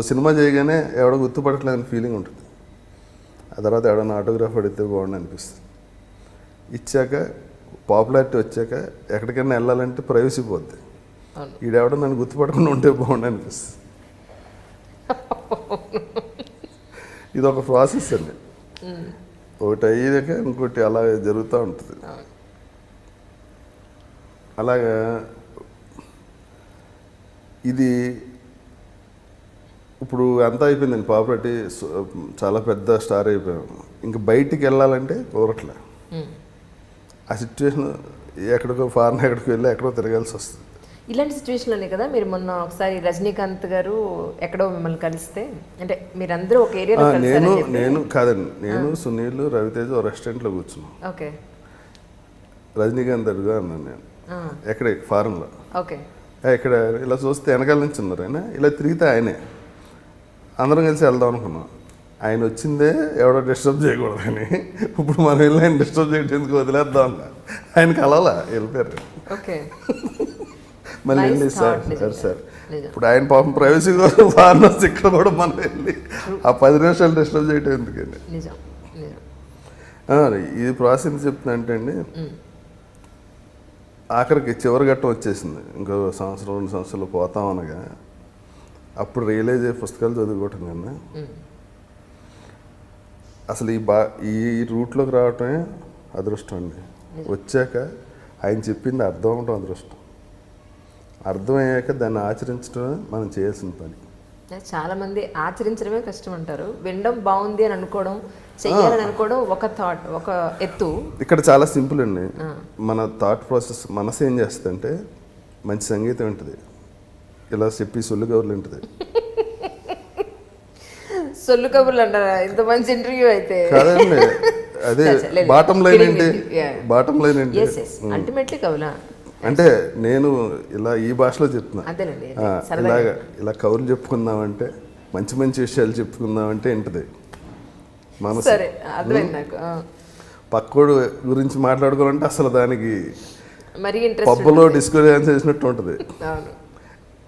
సినిమా చేయగానే ఎవడో గుర్తుపడట్లేదని ఫీలింగ్ ఉంటుంది. ఆ తర్వాత ఎవడన్నా ఆటోగ్రాఫ్ అడిగితే బాగుండు అనిపిస్తుంది. ఇచ్చాక పాపులారిటీ వచ్చాక ఎక్కడికైనా వెళ్ళాలంటే ప్రైవసీ పోద్ది. ఈడెవడో నన్ను గుర్తుపడకుండా ఉంటే బాగుండు అనిపిస్తుంది. ఇది ఒక ప్రాసెస్ అండి. ఒకటి అయ్యాక ఇంకోటి అలా జరుగుతూ ఉంటుంది. అలాగా ఇది ఇప్పుడు అంతా అయిపోయిందండి. పాపులారిటీ చాలా పెద్ద స్టార్ అయిపోయాము. ఇంక బయటికి వెళ్ళాలంటే కుదరట్లే. ఆ సిచ్యువేషన్ ఎక్కడికో ఫారెన్ ఎక్కడికి వెళ్ళి ఎక్కడో తిరగాల్సి వస్తుంది. ఇలాంటి సిచ్యువేషన్లోనే కదా మీరు మొన్న ఒకసారి రజనీకాంత్ గారు ఎక్కడో మిమ్మల్ని కలిస్తే, అంటే మీరందరూ ఒక ఏరియాలో నేను కాదండి, నేను సునీల్ రవితేజ ఓ రెస్టారెంట్లో కూర్చున్నాం. ఓకే. రజనీకాంత్ అడుగా అన్నాను నేను, ఎక్కడ ఫారెన్లో. ఓకే. ఇక్కడ ఇలా చూస్తే వెనకాల నుంచి ఉన్నారు ఆయన, ఇలా తిరిగితే ఆయనే. అందరం కలిసి వెళ్దాం అనుకున్నాం. ఆయన వచ్చిందే ఎవడో డిస్టర్బ్ చేయకూడదని. ఇప్పుడు మనం వెళ్ళి ఆయన డిస్టర్బ్ చేయడానికి వదిలేద్దాం అన్నా. ఆయన కలవాలా వెళ్ళిపోయారు. ఓకే. మళ్ళీ వెళ్ళి సార్ ఇప్పుడు ఆయన పాపం ప్రైవసీ కోసం ఫారినర్స్ ఇక్కడ కూడా మనం వెళ్ళి ఆ 10 నిమిషాలు డిస్టర్బ్ చేయటం ఎందుకండి. ఇది ప్రాసెస్ చెప్తున్నా అంటే అండి, ఆఖరికి చివరి ఘట్టం వచ్చేసింది. ఇంకో 1-2 సంవత్సరాలు పోతాం అనగా అప్పుడు రియలైజ్ అయ్యే పుస్తకాలు చదువుకోవటం కన్నా అసలు ఈ రూట్లోకి రావటమే అదృష్టం అండి. వచ్చాక ఆయన చెప్పింది అర్థం అవటం అదృష్టం. అర్థమయ్యాక దాన్ని ఆచరించడమే మనం చేయాల్సిన పని. చాలా మంది ఆచరించడమే కష్టం అంటారు. వినడం బాగుంది అని అనుకోవడం, చెయ్యాలని అనుకోవడం ఒక థాట్, ఒక ఎత్తు. ఇక్కడ చాలా సింపుల్ అండి. మన థాట్ ప్రాసెస్ మనసు ఏం చేస్తుందంటే మంచి సంగీతం ఉంటుంది, ఇలా చెప్పి సొల్లు కబుర్లు ఉంటుంది. సొల్లు కబుర్లు అంటారా? ఇంత మంచి ఇంటర్వ్యూ అయితే కాదండి. అదే బాటం లైన్ ఏంటి, బాటం లైన్ ఏంటి అల్టిమేట్లీ కవులా అంటే నేను ఇలా ఈ భాషలో చెప్తున్నా. ఇలా కవులు చెప్పుకుందామంటే, మంచి మంచి విషయాలు చెప్పుకుందామంటే ఏంటిది మనసు. పక్కోడు గురించి మాట్లాడుకోవాలంటే అసలు దానికి పబ్బులో డిస్కో డాన్స్ చేసినట్టు ఉంటుంది.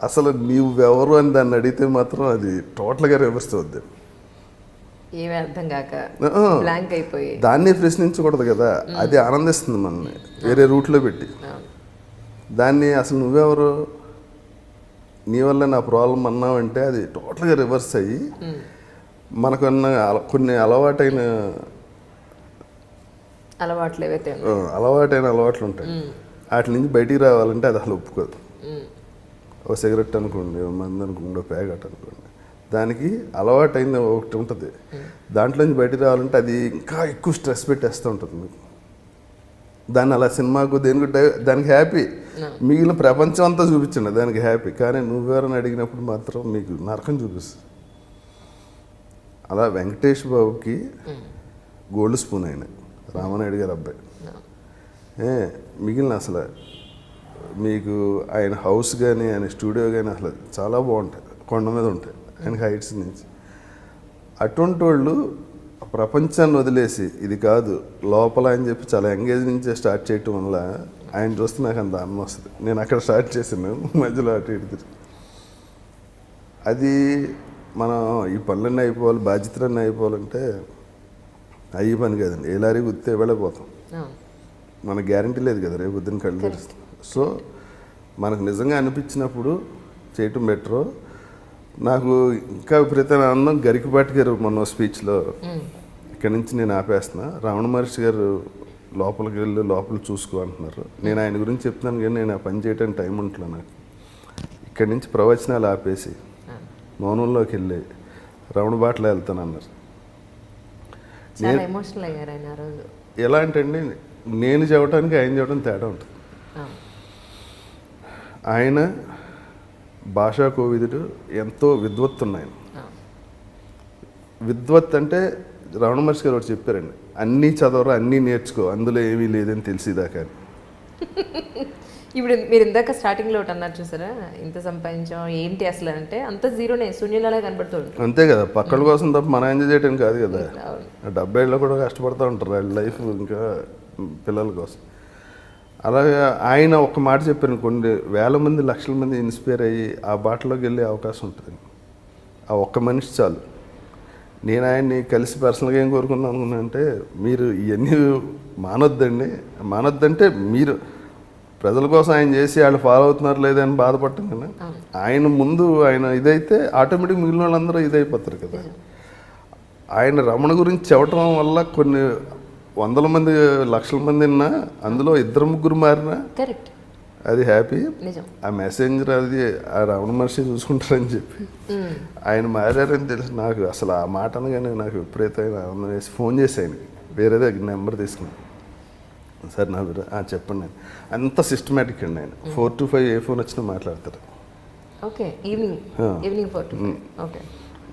అసలు నువ్వెవరు అని దాన్ని అడిగితే మాత్రం అది టోటల్గా రివర్స్ అవుద్ది. ఏమీ అర్థం కాక బ్లాంక్ అయిపోయి దాన్ని ప్రశ్నించకూడదు కదా, అది ఆనందిస్తుంది మనల్ని వేరే రూట్లో పెట్టి. దాన్ని అసలు నువ్వెవరు, నీ వల్ల నా ప్రాబ్లం అన్నావంటే అది టోటల్గా రివర్స్ అయ్యి మనకున్న కొన్ని అలవాటైన అలవాట్లు ఉంటాయి. వాటి నుంచి బయటికి రావాలంటే అది అసలు ఒప్పుకోదు. ఓ సిగరెట్ అనుకోండి, ఓ మంది అనుకోండి, ఓ ప్యాకెట్ అనుకోండి, దానికి అలవాటైంది ఒకటి ఉంటుంది. దాంట్లో నుంచి బయటికి రావాలంటే అది ఇంకా ఎక్కువ స్ట్రెస్ పెట్టేస్తూ ఉంటుంది మీకు. దాన్ని అలా సినిమాకు దేనికి దానికి హ్యాపీ, మిగిలిన ప్రపంచం అంతా చూపించండి దానికి హ్యాపీ. కానీ నువ్వెవరని అడిగినప్పుడు మాత్రం మీకు నరకం చూపిస్తుంది. అలా వెంకటేష్ బాబుకి గోల్డ్ స్పూన్ ఆయన రామనాయుడు గారు అబ్బాయి. మిగిలిన అసలు మీకు ఆయన హౌస్ కానీ ఆయన స్టూడియో కానీ అసలు చాలా బాగుంటాయి, కొండ మీద ఉంటాయి ఆయనకి హైట్స్ నుంచి. అటువంటి వాళ్ళు ప్రపంచాన్ని వదిలేసి ఇది కాదు లోపల అని చెప్పి చాలా ఎంగేజ్ నుంచే స్టార్ట్ చేయటం వల్ల ఆయన చూస్తే నాకు అంత అన్నం వస్తుంది. నేను అక్కడ స్టార్ట్ చేసాను, మధ్యలో అటు ఇటు తిరిగి. అది మనం ఈ పనులన్నీ అయిపోవాలి, బాధ్యతలన్నీ అయిపోవాలంటే అయ్యి పని కదండి. ఏ లారీ గుర్తే వెళ్ళిపోతాం, మన గ్యారంటీ లేదు కదా రేపు పొద్దున్న కళ్ళు తెరుస్తాం. సో మనకు నిజంగా అనిపించినప్పుడు చేయటం బెటరు. నాకు ఇంకా విపరీతమైన ఆనందం గరికపాటి గారు మొన్న స్పీచ్లో, ఇక్కడి నుంచి నేను ఆపేస్తున్నా, రమణ మహర్షి గారు లోపలికి వెళ్ళి లోపల చూసుకో అంటున్నారు. నేను ఆయన గురించి చెప్తున్నాను కానీ నేను ఆ పని చేయడానికి టైం ఉంటలే నాకు. ఇక్కడి నుంచి ప్రవచనాలు ఆపేసి మౌనంలోకి వెళ్ళి రమణ బాటలో వెళ్తాను అన్నారు. ఎలా అంటే అండి, నేను చెప్పడానికి ఆయన చెప్పడం తేడా ఉంటుంది. ఆయన భాషా కోవిదుడు, ఎంతో విద్వత్తు ఉన్నాయి. విద్వత్ అంటే రమణ మహర్షి గారు ఒకటి చెప్పారండి, అన్నీ చదవరా అన్నీ నేర్చుకో, అందులో ఏమీ లేదని తెలిసిదాకా. ఇప్పుడు మీరు ఇందాక స్టార్టింగ్లో ఒకటి అన్నారు చూసారా, ఇంత సంపాదించాం ఏంటి అసలు అంటే అంత జీరోనే, శూన్యంలాగా కనబడుతుంది. అంతే కదా, పక్కల కోసం తప్ప మనం ఎంజాయ్ చేయడం కాదు కదా. 70 ఏళ్ళలో కూడా కష్టపడుతూ ఉంటారు వాళ్ళ లైఫ్, ఇంకా పిల్లల కోసం. అలాగే ఆయన ఒక మాట చెప్పారు, కొన్ని వేల మంది లక్షల మంది ఇన్స్పైర్ అయ్యి ఆ బాటలోకి వెళ్ళే అవకాశం ఉంటుంది. ఆ ఒక్క మనిషి చాలు. నేను ఆయన్ని కలిసి పర్సనల్గా ఏం కోరుకున్నాను అనుకున్నా అంటే, మీరు ఇవన్నీ మానొద్దంటే మీరు ప్రజల కోసం ఆయన చేసి వాళ్ళు ఫాలో అవుతున్నారు లేదని బాధపడటం కదా. ఆయన ముందు ఆయన ఇదైతే ఆటోమేటిక్ మిగిలిన వాళ్ళందరూ ఇదైపోతారు కదా. ఆయన రమణ గురించి చెప్పడం వల్ల కొన్ని వందల మంది లక్షల మంది విన్నా అందులో 2-3 మారినా కరెక్ట్, అది హ్యాపీ. నిజం. ఆ మెసెంజర్ అది ఆ రమణ మహర్షి చూసుకుంటారని చెప్పి ఆయన మారారని తెలిసి నాకు అసలు ఆ మాట అనగానే నాకు విపరీతమైన ఆనందం వేసి ఫోన్ చేసి ఆయనకి వేరేదే నెంబర్ తీసుకుని, సార్ నా చెప్పండి. నేను అంత సిస్టమేటిక్ అండి ఆయన. 4 to 5 ఏ ఫోన్ వచ్చినా మాట్లాడతారు. Okay, evening 4 to 5. ఓకే,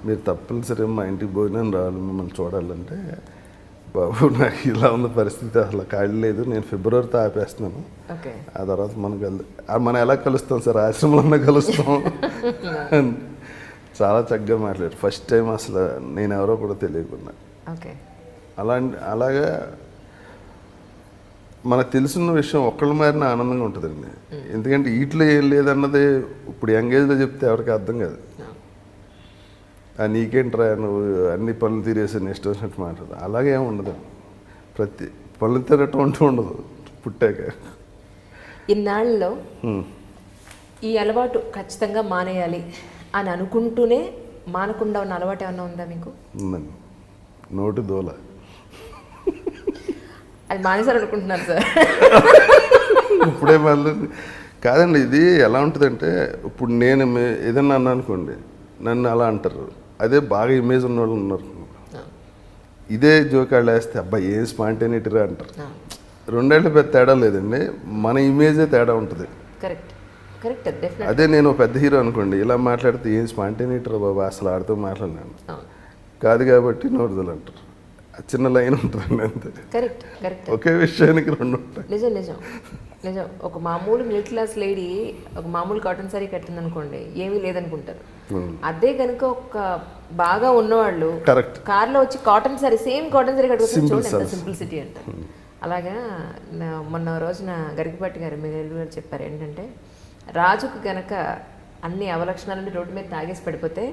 మీరు తప్పనిసరి మా ఇంటికి భోజనం రావాలి, మిమ్మల్ని చూడాలంటే బాబు నాకు ఇలా ఉన్న పరిస్థితి అసలు ఖాళీ లేదు, నేను ఫిబ్రవరితో ఆపేస్తున్నాను, ఓకే, ఆ తర్వాత మనం ఎలా కలుస్తాం సార్, ఆశ్రమంలో కలుస్తాం అని చాలా చక్కగా మాట్లాడారు. ఫస్ట్ టైం అసలు నేను ఎవరో కూడా తెలియకుండా. ఓకే, అలాగా మనకు తెలుసున్న విషయం ఒక్కళ్ళ మారిన ఆనందంగా ఉంటుందండి. ఎందుకంటే వీటిలో ఏం లేదన్నది ఇప్పుడు యంగేజ్లో చెప్తే ఎవరికి అర్థం కాదు. నీకేంట్రా నువ్వు అన్ని పనులు తీరేసి నెక్స్ట్ వచ్చినట్టు మాట్లాడదు, అలాగే ఏమి ఉండదు. ప్రతి పనులు తీరటం అంటూ ఉండదు పుట్టాక. ఇన్నాళ్ళలో ఈ అలవాటు ఖచ్చితంగా మానేయాలి అని అనుకుంటూనే మానకుండా ఉన్న అలవాటు ఏమన్నా ఉందా మీకు? ఉందండి, నోటి దోల. అది మానేసారు అనుకుంటున్నాను సార్. ఇప్పుడే మళ్ళీ కాదండి, ఇది ఎలా ఉంటుందంటే ఇప్పుడు నేను ఏదన్నా అన్నా అనుకోండి, నన్ను అలా అంటారు. అదే బాగా ఇమేజ్ ఉన్న వాళ్ళు ఉన్నారు, ఇదే జోకాళ్ళు వేస్తే అబ్బాయి ఏం స్పాంటేనిటీరా అంటారు. 2 ఏళ్ళ పెద్ద తేడా లేదండి, మన ఇమేజే తేడా ఉంటుంది. Correct, correct, definite. అదే నేను పెద్ద హీరో అనుకోండి, ఇలా మాట్లాడితే ఏం స్పాంటేనిటీరా బాబా అసలు ఆడితో మాట్లాడినాను కాదు కాబట్టి నోరుదలు అంటారు. చిన్న లైన్ ఉంటుంది అంతే. Correct, correct. ఒకే విషయానికి 2 ఉంటాయి. నిజం, నిజం, నిజం. ఒక మామూలు మిడిల్ క్లాస్ లేడీ ఒక మామూలు కాటన్ సారీ కట్టింది అనుకోండి, ఏమీ లేదనుకుంటారు. అదే కనుక ఒక బాగా ఉన్నవాళ్ళు కరెక్ట్ కార్లో వచ్చి cotton sorry, same cotton sorry కట్టుకుంటే చూడండి ఎంత సింప్లిసిటీ అంటారు. అలాగా మొన్న రోజున గరికపాటి గారు మీరు గారు చెప్పారు ఏంటంటే, రాజుకు గనక అన్ని అవలక్షణాలని రోడ్డు మీద తాగేసి పడిపోతే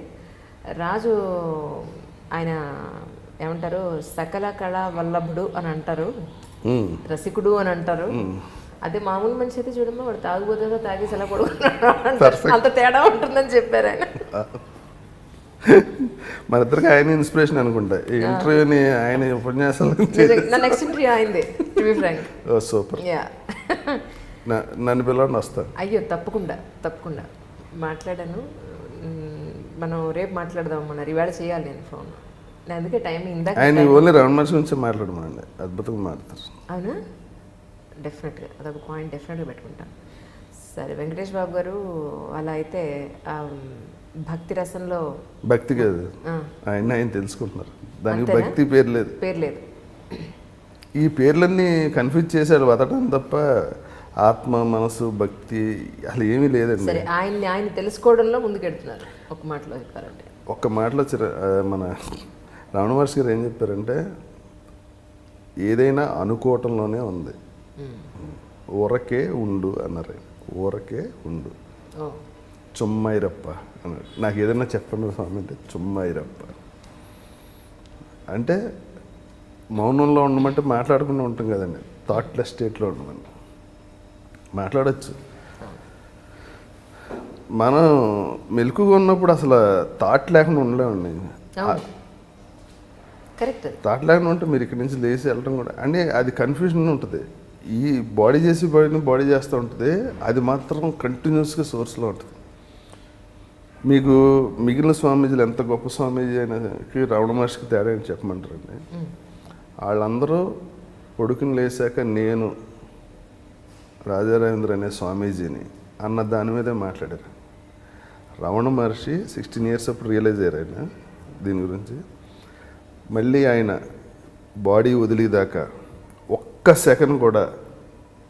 రాజు ఆయన ఏమంటారు, సకల కళా వల్లభుడు అని అంటారు, రసికుడు అని అంటారు. అదే మామూలు మనిషి అయితే చూడమ్మా వాడు తాగుబోతుందో తాగేసి ఎలా పడుకున్నాడు, అంత తేడా ఉంటుందని చెప్పారు ఆయన. మన ఇద్దరికి ఆయన ఇన్స్పిరేషన్ అనుకుంటా ఈ ఇంటర్వ్యూని, ఆయన ఉపన్యాసాలు. నా నెక్స్ట్ ఇంటర్వ్యూ అయింది, to be frank. Oh super. నన్ను పిలవండి, వస్తాను. అయ్యో తప్పకుండా, తప్పకుండా మాట్లాడాను. మనం రేపు మాట్లాడదాం అన్నారు, ఇవాళ చేయాలి నేను ఫోన్. నేను అందుకే టైం ఇందాక ఆయన ఓన్లీ రమణ మహర్షి గురించి మాట్లాడమండి, అద్భుతంగా మాట్లాడతారు. అవునా? డెఫినెట్గా అదొక పాయింట్ డెఫినెట్గా పెట్టుకుంటాను. సరే వెంకటేష్ బాబు గారు, అలా అయితే భక్తి రసంలో భక్తి కాదు, ఆయన తెలుసుకుంటున్నారు, దానికి భక్తి పేరు లేదు. ఈ పేర్లన్నీ కన్ఫ్యూజ్ చేశాడు వదటం తప్ప ఆత్మ మనసు భక్తి అసలు ఏమీ లేదండి. సరే, ఆయన తెలుసుకోవడంలో ముందుకెడుతున్నారు. ఒక మాటలో చెప్పారంటే, ఒక్క మాటలో మన రమణ మహర్షి గారు ఏం చెప్పారంటే, ఏదైనా అనుకోవటంలోనే ఉంది, ఊరకే ఉండు అన్నారు. ఊరకే ఉండు, చుమ్మైరప్ప అన్నాడు. నాకు ఏదైనా చెప్పండి స్వామి అంటే చుమ్మైరప్ప అంటే మౌనంలో ఉండమంటే మాట్లాడకుండా ఉంటాం కదండి, థాట్లెస్ స్టేట్లో ఉండమండి. మాట్లాడచ్చు, మనం మెలకుగా ఉన్నప్పుడు అసలు థాట్ లేకుండా ఉండలేమండి. కరెక్ట్. థాట్ లేకుండా ఉంటే మీరు ఇక్కడి నుంచి లేచి వెళ్ళడం కూడా అంటే అది కన్ఫ్యూజన్ ఉంటుంది. ఈ బాడీ చేసి బాడీ చేస్తూ ఉంటుంది, అది మాత్రం కంటిన్యూస్గా సోర్స్లో ఉంటుంది. మీకు మిగిలిన స్వామీజీలు ఎంత గొప్ప స్వామీజీ అయినాకి రమణ మహర్షికి తేడా అని చెప్పమంటారండి. వాళ్ళందరూ పొడుకుని లేచాక నేను రాజారావేంద్ర అనే స్వామీజీని అన్న దాని మీదే మాట్లాడారు. రమణ మహర్షి 16 years అప్పుడు రియలైజ్ అయ్యారు ఆయన దీని గురించి. మళ్ళీ ఆయన బాడీ వదిలేదాకా ఒక్క సెకండ్ కూడా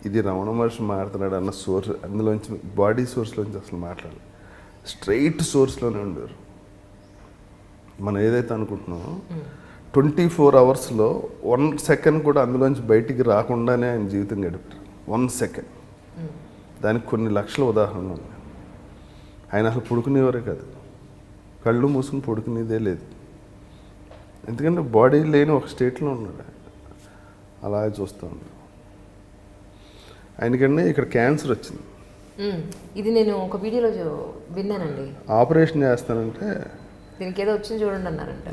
ఇది రమణ మహర్షి మాట్లాడుతున్నాడు అన్న సోర్స్, అందులోంచి బాడీ సోర్స్లోంచి అసలు మాట్లాడాలి, స్ట్రైట్ సోర్స్లోనే ఉండేవారు. మనం ఏదైతే అనుకుంటున్నామో 24 hours-లో 1 second కూడా అందులోంచి బయటికి రాకుండానే ఆయన జీవితం గడిపారు. 1 second. దానికి కొన్ని లక్షల ఉదాహరణలు ఉన్నాయి. ఆయన అసలు పడుకునేవారే కాదు, కళ్ళు మూసుకుని పడుకునేదే లేదు. ఎందుకంటే బాడీ లేని ఒక స్టేట్లో ఉన్నాడు. అలాగే చూస్తూ ఉన్నాడు. ఆయనకంటే ఇక్కడ క్యాన్సర్ వచ్చింది. ఇది నేను ఒక వీడియోలో విన్నానండి. ఆపరేషన్ చేస్తానంటే దీనికి ఏదో వచ్చింది చూడండి అన్నారంట.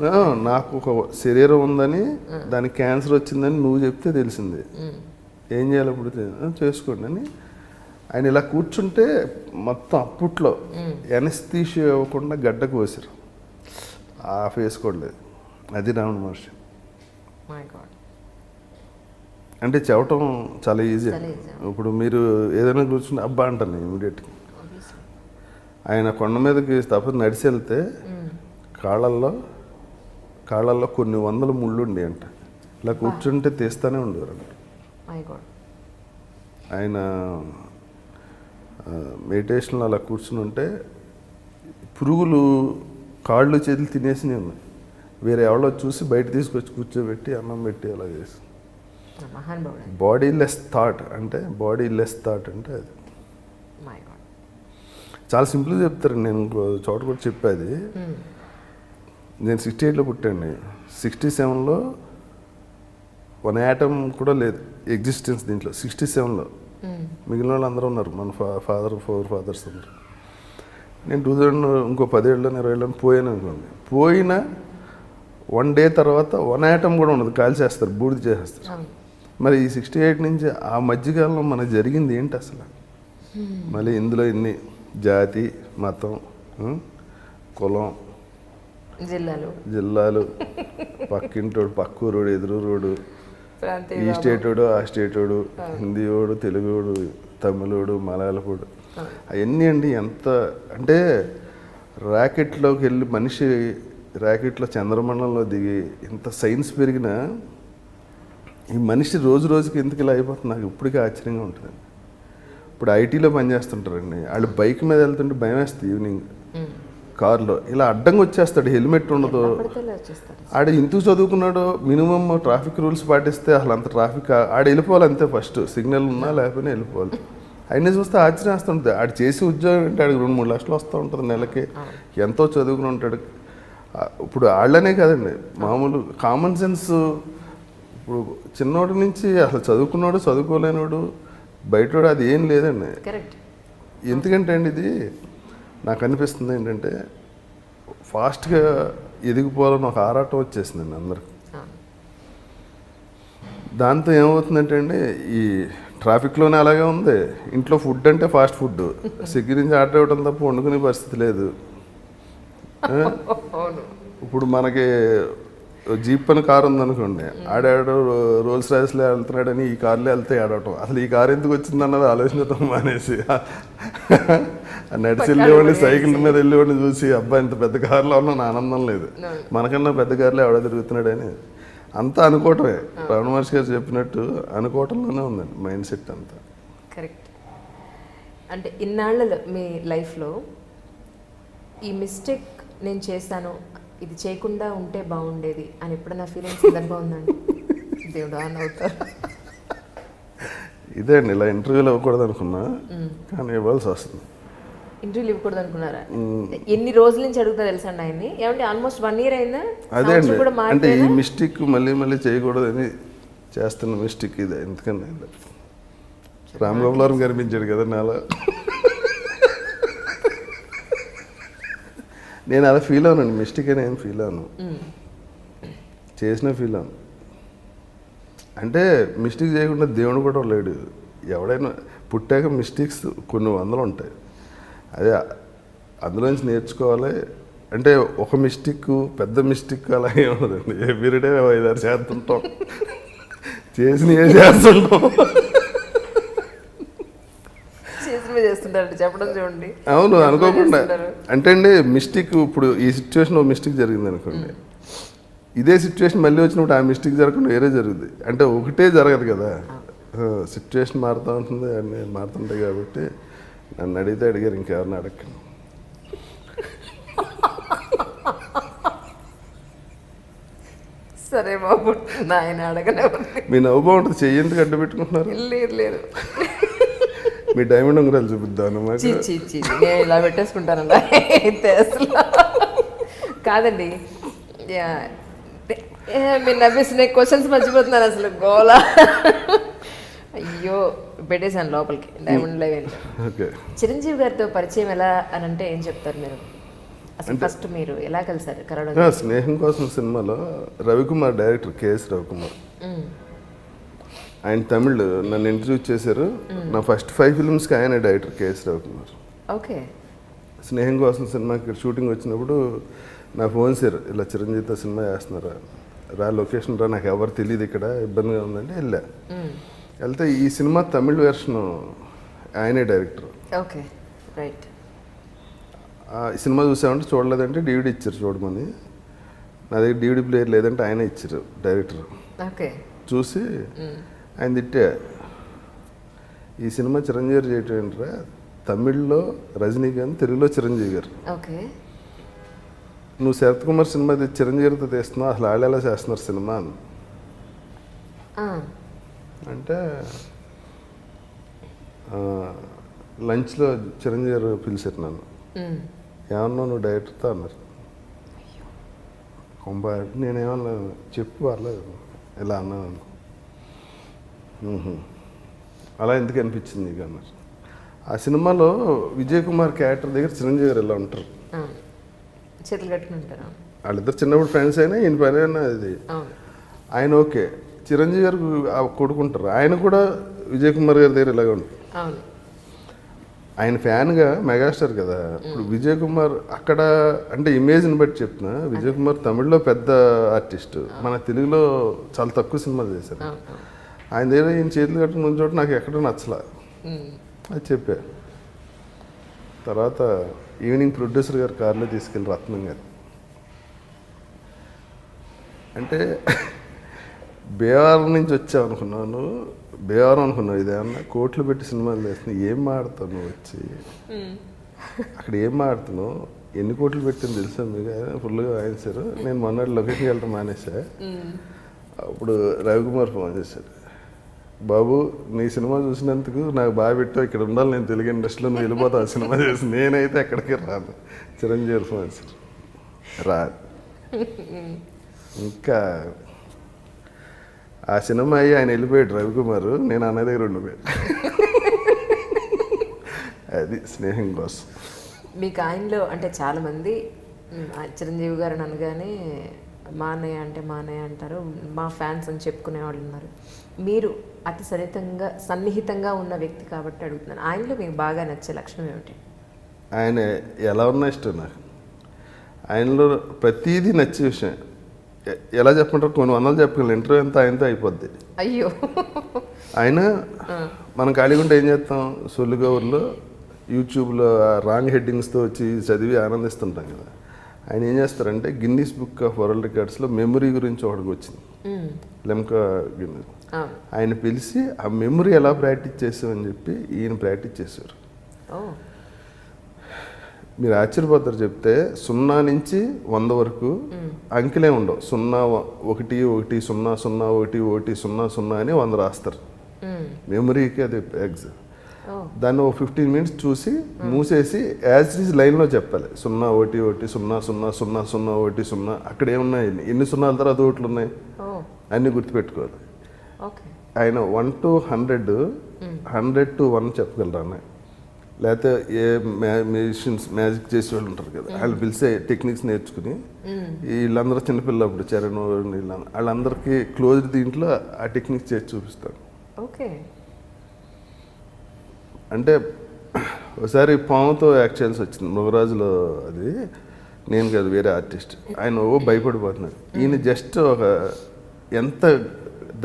నాకు ఒక శరీరం ఉందని దానికి క్యాన్సర్ వచ్చిందని నువ్వు చెప్తే తెలిసింది. ఏం చేయాలి ఇప్పుడు చేసుకోండి అని ఆయన ఇలా కూర్చుంటే మొత్తం అప్పట్లో ఎనస్థీషియా ఇవ్వకుండా గడ్డ కోసారు. ఆఫ్ వేసుకోలేదు. అది రమణ మహర్షి. అంటే చెప్పటం చాలా ఈజీ. ఇప్పుడు మీరు ఏదైనా కూర్చుంటే అబ్బా అంటాను ఇమీడియట్గా. ఆయన కొండ మీదకి తప్ప నడిచి వెళ్తే కాళ్ళల్లో కొన్ని వందల ముళ్ళు ఉండే అంట. ఇలా కూర్చుంటే తీస్తానే ఉండేవారు అంట. ఆయన మెడిటేషన్లో అలా కూర్చుని ఉంటే పురుగులు కాళ్ళు చేతులు తినేసినవి ఉన్నాయి. వేరే ఎవరో చూసి బయట తీసుకొచ్చి కూర్చోబెట్టి అన్నం పెట్టి అలా చేసి బాడీ లెస్ థాట్ అంటే అది చాలా సింపుల్గా చెప్తారు. నేను ఇంకో చోట కూడా చెప్పేది. నేను 68లో పుట్టాను. 67లో 1 atom కూడా లేదు ఎగ్జిస్టెన్స్ దీంట్లో. 67లో మిగిలిన వాళ్ళు అందరూ ఉన్నారు. మన ఫోర్ ఫాదర్స్ ఉన్నారు. నేను 2000 ఇంకో 10 ఏళ్ళలో 20 ఏళ్ళలో పోయాను అనుకోండి. పోయిన 1 day తర్వాత 1 atom కూడా ఉండదు. కాల్చేస్తారు, బూడిద చేసేస్తారు. మరి ఈ 68 నుంచి ఆ మధ్యకాలంలో మనకు జరిగింది ఏంటి అసలు? మళ్ళీ ఇందులో ఇన్ని జాతి, మతం, కులం, జిల్లాలు, పక్కింటోడు, పక్కూరోడు, ఎదురురోడు, ఈ స్టేటోడు, ఆ స్టేటోడు, హిందీోడు, తెలుగుడు, తమిళోడు, మలయాళపోడు, అవన్నీ అండి. ఎంత అంటే ర్యాకెట్లోకి వెళ్ళి మనిషి ర్యాకెట్లో చంద్రమండలంలో దిగి ఇంత సైన్స్ పెరిగినా ఈ మనిషి రోజు రోజుకి ఎందుకు ఇలా అయిపోతుంది నాకు ఇప్పటికీ ఆశ్చర్యంగా ఉంటుంది. ఇప్పుడు ఐటీలో పనిచేస్తుంటారండి. వాళ్ళు బైక్ మీద వెళ్తుంటే భయం వేస్తుంది. ఈవినింగ్ కార్లో ఇలా అడ్డంగా వచ్చేస్తాడు, హెల్మెట్ ఉండదు. ఆడ ఇంతకు చదువుకున్నాడో మినిమం ట్రాఫిక్ రూల్స్ పాటిస్తే అసలు అంత ట్రాఫిక్ ఆడ వెళ్ళిపోవాలి అంతే. ఫస్ట్ సిగ్నల్ ఉన్నా లేకపోయినా వెళ్ళిపోవాలి. అయినా చూస్తే ఆశ్చర్యం వస్తుంటుంది. ఆడు చేసే ఉద్యోగం అంటే ఆడికి 2-3 లక్షలు వస్తూ ఉంటుంది నెలకి. ఎంతో చదువుకుని ఉంటాడు. ఇప్పుడు వాళ్ళనే కాదండి, మామూలు కామన్ సెన్స్. ఇప్పుడు చిన్నోడి నుంచి అసలు చదువుకున్నాడు, చదువుకోలేనోడు, బయటోడు, అది ఏం లేదండి. ఎందుకంటే అండి ఇది నాకు అనిపిస్తుంది ఏంటంటే ఫాస్ట్గా ఎదిగిపోవాలని ఒక ఆరాటం వచ్చేసిందండి అందరికి. దాంతో ఏమవుతుందంటే అండి ఈ ట్రాఫిక్లోనే అలాగే ఉంది. ఇంట్లో ఫుడ్ అంటే ఫాస్ట్ ఫుడ్, స్విగ్గీ నుంచి ఆర్డర్ ఇవ్వడం తప్ప వండుకునే పరిస్థితి లేదు. ఇప్పుడు మనకి జీప్ అని కారు ఉందనుకోండి, ఆడాడు రోల్స్ రాయిస్లో వెళ్తున్నాడని ఈ కార్లో వెళ్తే ఆడటం. అసలు ఈ కారు ఎందుకు వచ్చిందన్నది ఆలోచించడం మానేసి నడిచి వెళ్ళేవాడిని, సైకిల్ మీద వెళ్ళేవాడిని చూసి అబ్బా ఇంత పెద్ద కారులో ఉన్న ఆనందం లేదు. మనకన్నా పెద్ద కారులో ఎవడో తిరుగుతున్నాడని అంతా అనుకోవటమే. రమణ మహర్షి గారు చెప్పినట్టు అనుకోవటంలోనే ఉందండి మైండ్ సెట్ అంతా. కరెక్ట్. అంటే ఇన్నాళ్ళలో మీ లైఫ్లో ఈ మిస్టేక్ నేను చేశాను, ఇది చేయకుండా ఉంటే బాగుండేది అని ఎప్పుడైనా ఫీలింగ్ సందర్భం ఉందండి? దేవుడు అని అవుతారు. ఇదే అండి, ఇలా ఇంటర్వ్యూలు ఇవ్వకూడదు అనుకున్నా కానీ ఇవ్వాల్సి వస్తుంది. ఇంటర్వ్యూలు ఇవ్వకూడదు అనుకున్నారా? ఎన్ని రోజుల నుంచి అడుగుతా తెలుసా అండి ఆయన్ని. ఏమంటే ఆల్మోస్ట్ 1 year అయిందా? అదే అండి, అంటే ఈ మిస్టేక్ మళ్ళీ చేయకూడదని చేస్తున్న మిస్టేక్ ఇదే. ఎందుకని రామ్ గోపాల్ కనిపించాడు కదా నాలా. నేను అలా ఫీల్ అవునండి. మిస్టేక్ అని ఏం ఫీల్ అవును, చేసిన ఫీల్ అవును. అంటే మిస్టేక్ చేయకుండా దేవుడు కూడా లేడు. ఎవడైనా పుట్టాక మిస్టేక్స్ కొన్ని వందలు ఉంటాయి. అదే అందులోంచి నేర్చుకోవాలి. అంటే ఒక మిస్టేక్ పెద్ద మిస్టేక్ అలా ఏమన్నదండి. ఎవ్రీడే 5-6 చేస్తుంటాం, చేసిన ఏ చేస్తుంటాం. చెప్పడం చూడండి. అవును, అనుకోకుండా. అంటే అండి మిస్టేక్, ఇప్పుడు ఈ సిచ్యువేషన్ మిస్టేక్ జరిగింది అనుకోండి, ఇదే సిచ్యువేషన్ మళ్ళీ వచ్చినప్పుడు ఆ మిస్టేక్ జరగకుండా వేరే జరుగుతుంది. అంటే ఒకటే జరగదు కదా, సిచ్యువేషన్ మారుతూ ఉంటుంది, అన్నీ మారుతుంటాయి. కాబట్టి నన్ను అడిగితే అడిగారు, ఇంకెవరిని అడగండి. సరే బాబు, ఆయన అడగనే. మీ నవ్వు బాగుంటుంది, చెయ్యి ఎందుకు అడ్డు పెట్టుకుంటున్నారు? లేదు, మీ డైమండ్ ఉంగరాలు చూపిద్దాను. నేను ఇలా పెట్టేసుకుంటానండి అసలు. కాదండి, మీరు నవ్వేసిన క్వశ్చన్స్ మర్చిపోతున్నాను అసలు. గోలా అయ్యో పెట్టేశాను లోపలికి డైమండ్ లైవ్. చిరంజీవి గారితో పరిచయం ఎలా అని అంటే ఏం చెప్తారు మీరు? అసలు ఫస్ట్ మీరు ఎలా కలిసారు కరోనా? స్నేహం కోసం సినిమాలో రవికుమార్ డైరెక్టర్ కేఎస్ రవికుమార్, ఆయన తమిళ్ నన్ను ఇంటర్వ్యూ చేశారు. నా ఫస్ట్ 5 ఫిల్మ్స్కి ఆయన డైరెక్టర్ కేఎస్ రవికుమార్. ఓకే. స్నేహం కోసం సినిమాకి షూటింగ్ వచ్చినప్పుడు నా ఫోన్ సార్ ఇలా చిరంజీవితో సినిమా చేస్తున్నారా, రా లొకేషన్ రా, నాకు ఎవరు తెలియదు ఇక్కడ, ఇబ్బందిగా ఉందంటే వెళ్ళా. వెళ్తే ఈ సినిమా తమిళ్ వెర్షన్ ఆయనే డైరెక్టర్. Okay, right. ఈ సినిమా చూసామంటే చూడలేదంటే DVD ఇచ్చారు చూడమని. నా దగ్గర DVD ప్లేయర్ లేదంటే ఆయన ఇచ్చారు డైరెక్టర్. ఓకే. చూసి ఆయన తిట్టే, ఈ సినిమా చిరంజీవి గారు చేయటం ఏంట్రా, తమిళ్లో రజనీకాంత్, తెలుగులో చిరంజీవి గారు. ఓకే. నువ్వు శరత్ కుమార్ సినిమా చిరంజీవి గారితో తీస్తున్నావు, అసలు వాళ్ళు ఎలా చేస్తున్నారు సినిమా అని అంటే, లంచ్లో చిరంజీవి గారు పిలిచారు నన్ను. ఏమన్నా నువ్వు డైరెక్టర్తో అన్నారు. నేనేమన్నా చెప్పు పర్లేదు ఇలా అన్నాను. అలా ఎందుకు అనిపించింది నీకు అన్నారు. ఆ సినిమాలో విజయ్ కుమార్ క్యారెక్టర్ దగ్గర చిరంజీవి గారు ఇలా ఉంటారు, చేతులు కట్టుకుని ఉంటారు. వాళ్ళిద్దరు చిన్నప్పుడు ఫ్రెండ్స్ అయినా ఈయన పని అయినా అది ఆయన ఓకే. చిరంజీవి గారు కొడుకుంటారు, ఆయన కూడా విజయ్ కుమార్ గారి దగ్గర ఇలాగే ఉంటారు. ఆయన ఫ్యాన్గా మెగాస్టార్ కదా. ఇప్పుడు విజయ్ కుమార్ అక్కడ అంటే ఇమేజ్ని బట్టి చెప్తున్నా, విజయ్ కుమార్ తమిళ్లో పెద్ద ఆర్టిస్ట్, మన తెలుగులో చాలా తక్కువ సినిమాలు చేశారు. ఆయన దగ్గర ఈయన చేతులు కట్టుకుని ఉన్న చోట నాకు ఎక్కడో నచ్చలా, అది చెప్పా. తర్వాత ఈవినింగ్ ప్రొడ్యూసర్ గారు కారులో తీసుకెళ్ళి రత్నం గారు అంటే బేవారం నుంచి వచ్చావు అనుకున్నాను, బేవారం అనుకున్నావు, ఇదేమన్నా కోట్లు పెట్టి సినిమాలు చేస్తున్నావు, ఏం మాడుతావు నువ్వు వచ్చి అక్కడ ఏం మాడుతున్నావు, ఎన్ని కోట్లు పెట్టింది తెలుసా మీకు, ఫుల్గా వాయించారు. నేను మొన్నటి లొకేషన్కి వెళ్ళటం మానేసా. అప్పుడు రవికుమార్ ఫోన్ చేశాడు, బాబు నీ సినిమా చూసినందుకు నాకు బాగా పెట్టావు, ఇక్కడ ఉండాలి నేను తెలుగు ఇండస్ట్రీలో, నువ్వు వెళ్ళిపోతావు ఆ సినిమా చేసి, నేనైతే ఎక్కడికి రాను. చిరంజీవి ఫోన్ సార్ రా. ఇంకా ఆ సినిమా అయ్యి ఆయన వెళ్ళిపోయాడు రవికుమార్, నేను అన్న దగ్గర ఉండిపోయాడు. అది స్నేహం కోసం. మీకు ఆయనలో అంటే చాలామంది చిరంజీవి గారు అనగానే మా అన్నయ్య అంటే మా అన్నయ్య అంటారు, మా ఫ్యాన్స్ అని చెప్పుకునే వాళ్ళు ఉన్నారు. మీరు అతి సన్నిహితంగా ఉన్న వ్యక్తి కాబట్టి అడుగుతున్నాను, ఆయనలో మీకు బాగా నచ్చే లక్షణం ఏమిటి? ఆయన ఎలా ఉన్నా ఇష్టం నాకు. ఆయనలో ప్రతిదీ నచ్చే విషయం ఎలా చెప్పంటారు, కొన్ని వందలు చెప్పగలను, ఇంటర్వ్యూ అంతా ఆయనతో అయిపోద్ది. అయ్యో. ఆయన మనం ఖాళీగా ఉంటే ఏం చేస్తాం, సొల్లుగౌర్లో యూట్యూబ్లో రాంగ్ హెడ్డింగ్స్తో వచ్చి చదివి ఆనందిస్తుంటాం కదా. ఆయన ఏం చేస్తారంటే గిన్నీస్ బుక్ ఆఫ్ వరల్డ్ రికార్డ్స్లో మెమరీ గురించి ఒకటికి వచ్చింది, లెమ్కా గిన్నీస్. ఆయన పిలిచి ఆ మెమరీ ఎలా ప్రాక్టీస్ చేసామని చెప్పి ఈయన ప్రాక్టీస్ చేశారు. మీరు ఆశ్చర్యపోతారు చెప్తే, 0 నుంచి 100 వరకు అంకెలే ఉండవు. 0 1 1 0 0 1 1 0 0 అని 100 రాస్తారు. మెమరీకి అది ఎగ్జామ్. దాన్ని ఒక 15 మినిట్స్ చూసి మూసేసి యాజ్ ఇట్ ఈజ్ లైన్లో చెప్పాలి. 0 1 1 0 0 0 0 1 0 అక్కడ ఏమున్నాయి, ఎన్ని సున్నాల తర్వాత ఒకట్లు ఉన్నాయి అన్నీ గుర్తుపెట్టుకోవాలి. ఆయన 1 to 100, 100 to 1 చెప్పగలరు అన్న. లేకపోతే ఏ మ్యూజిషియన్స్ మ్యాజిక్ చేసే వాళ్ళు ఉంటారు కదా, వాళ్ళు పిలిచే టెక్నిక్స్ నేర్చుకుని, వీళ్ళందరూ చిన్నపిల్లలు అప్పుడు చరణ్ వాళ్ళందరికీ క్లోజ్డ్ దీంట్లో ఆ టెక్నిక్స్ చేసి చూపిస్తాడు. ఓకే. అంటే ఒకసారి పాముతో యాక్ట్ చేయాల్సి వచ్చింది మృగరాజులో, అది నేను కాదు వేరే ఆర్టిస్ట్. ఆయన భయపడిపోతున్నాడు. ఈయన జస్ట్ ఒక ఎంత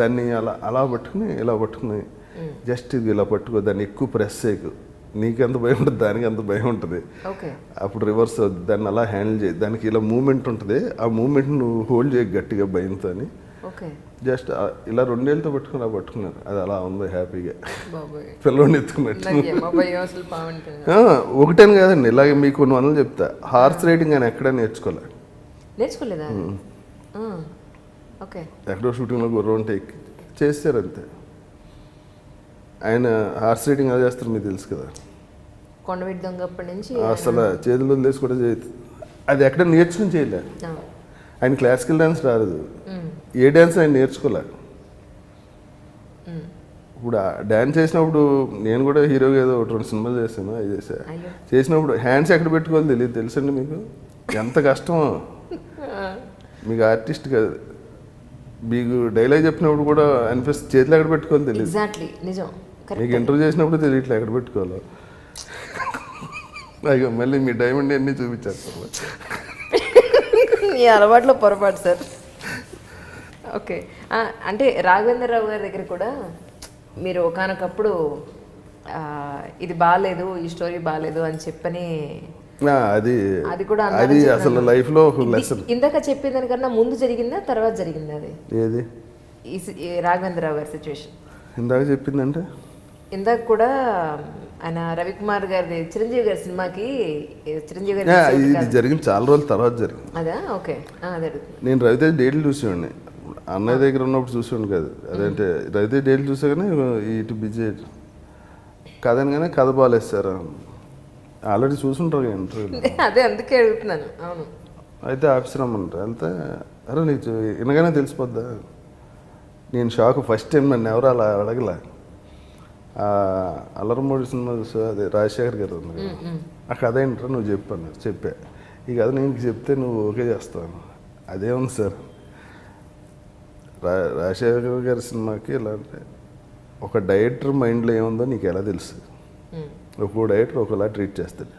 దాన్ని అలా పట్టుకుని ఇలా పట్టుకుని జస్ట్ ఇది ఇలా పట్టుకో, దాన్ని ఎక్కువ ప్రెస్ చేయకు, నీకు ఎంత భయం ఉంటుంది దానికి అంత భయం ఉంటుంది. అప్పుడు రివర్స్ అవుతుంది, దాన్ని అలా హ్యాండిల్ చేయి, దానికి ఇలా మూమెంట్ ఉంటుంది, ఆ మూమెంట్ నువ్వు హోల్డ్ చేయ గట్టిగా భయంతో అని జస్ట్ ఇలా 2 ఏళ్ళతో పట్టుకుని అలా పట్టుకున్నారు. అది అలా ఉంది హ్యాపీగా, పిల్లల్ని ఎత్తుకున్నట్టు. ఒకటేని కాదండి, ఇలాగే మీకు కొన్ని వందలు చెప్తా. హార్స్ రైడింగ్ ఆయన ఎక్కడ నేర్చుకోలేదా? ఎక్కడో షూటింగ్లో గుర్రం ఉంటే చేస్తారు అంతే. ఆయన హార్స్ రైడింగ్ ఎలా చేస్తారు మీకు తెలుసు కదా, కొండవీటి దొంగప్పటి నుంచి అసలు చేతులు వదిలేసి కూడా చేయదు. అది ఎక్కడ నేర్చుకుని చేయలే. ఆయన క్లాసికల్ డ్యాన్స్ రాలేదు, ఏ డ్యాన్స్ ఆయన నేర్చుకోలే. ఇప్పుడు డ్యాన్స్ చేసినప్పుడు నేను కూడా హీరోగా ఏదో 1-2 సినిమాలు చేశాను, అది చేసినప్పుడు హ్యాండ్స్ ఎక్కడ పెట్టుకోవాలి తెలియదు, తెలుసండి మీకు? ఎంత కష్టమో. మీకు ఆర్టిస్ట్ కాదు, మీకు డైలాగ్ చెప్పినప్పుడు కూడా అనిపిస్తుంది చేతిలో ఎక్కడ పెట్టుకోవాలి తెలియదు. ఎగ్జాక్ట్లీ నిజం. మీకు ఇంటర్వ్యూ చేసినప్పుడు తెలియట్లే ఎక్కడ పెట్టుకోవాలో. అయ్యో మళ్ళీ మీ డైమండ్ అన్నీ చూపించేస్తారు. ఈ అలవాట్లో పొరపాటు సార్. ఓకే, అంటే రాఘవేంద్రరావు గారి దగ్గర కూడా మీరు ఒకానొకప్పుడు ఇది బాగాలేదు, ఈ స్టోరీ బాగాలేదు అని చెప్పని అది కూడా అది అసలు లైఫ్లో ఒక లెసన్. ఇందాక చెప్పేదానికన్నా ముందు జరిగిందా తర్వాత జరిగిందా అది? ఏది ఈ రాఘవేంద్రరావు గారి సిచ్యువేషన్ ఇందాక చెప్పిందంటే? ఇందాక కూడా ఆయన రవికుమార్ గారి చిరంజీవి గారి సినిమాకి చిరంజీవి గారి ఇది జరిగింది చాలా రోజుల తర్వాత జరిగింది. అదా? ఓకే, అదే. నేను రవితేజ డేట్లు చూసేవాడిని, అన్నయ్య దగ్గర ఉన్నప్పుడు చూసేవాడిని కాదు. అదంటే రవితేజ డేట్లు చూసాగానే ఇటు బిజీ కథనగానే కథ బాగాలేదు సార్, ఆల్రెడీ చూసుంటారు ఇంటర్వ్యూలో. అదే అందుకే అడుగుతున్నాను. అవును. అయితే ఆఫీస్ రమ్మంటారు, వెళ్తే అరే నీకు వినగానే తెలిసిపోద్దా. నేను షాక్, ఫస్ట్ టైం నన్ను ఎవరు అలా అడగలే. అల్లరమూడి సినిమా చూసా, అదే రాజశేఖర్ గారు ఉన్నారు, ఆ కథ ఏంటో నువ్వు చెప్పాను. చెప్పా, ఈ కథ నేను చెప్తే నువ్వు ఓకే చేస్తాను. అదే ఉంది సార్, రాజశేఖర్ గారి సినిమాకి ఎలా అంటే ఒక డైరెక్టర్ మైండ్లో ఏముందో నీకు ఎలా తెలుసు? ఒక్కో డైరెక్టర్ ఒకలా ట్రీట్ చేస్తాడు.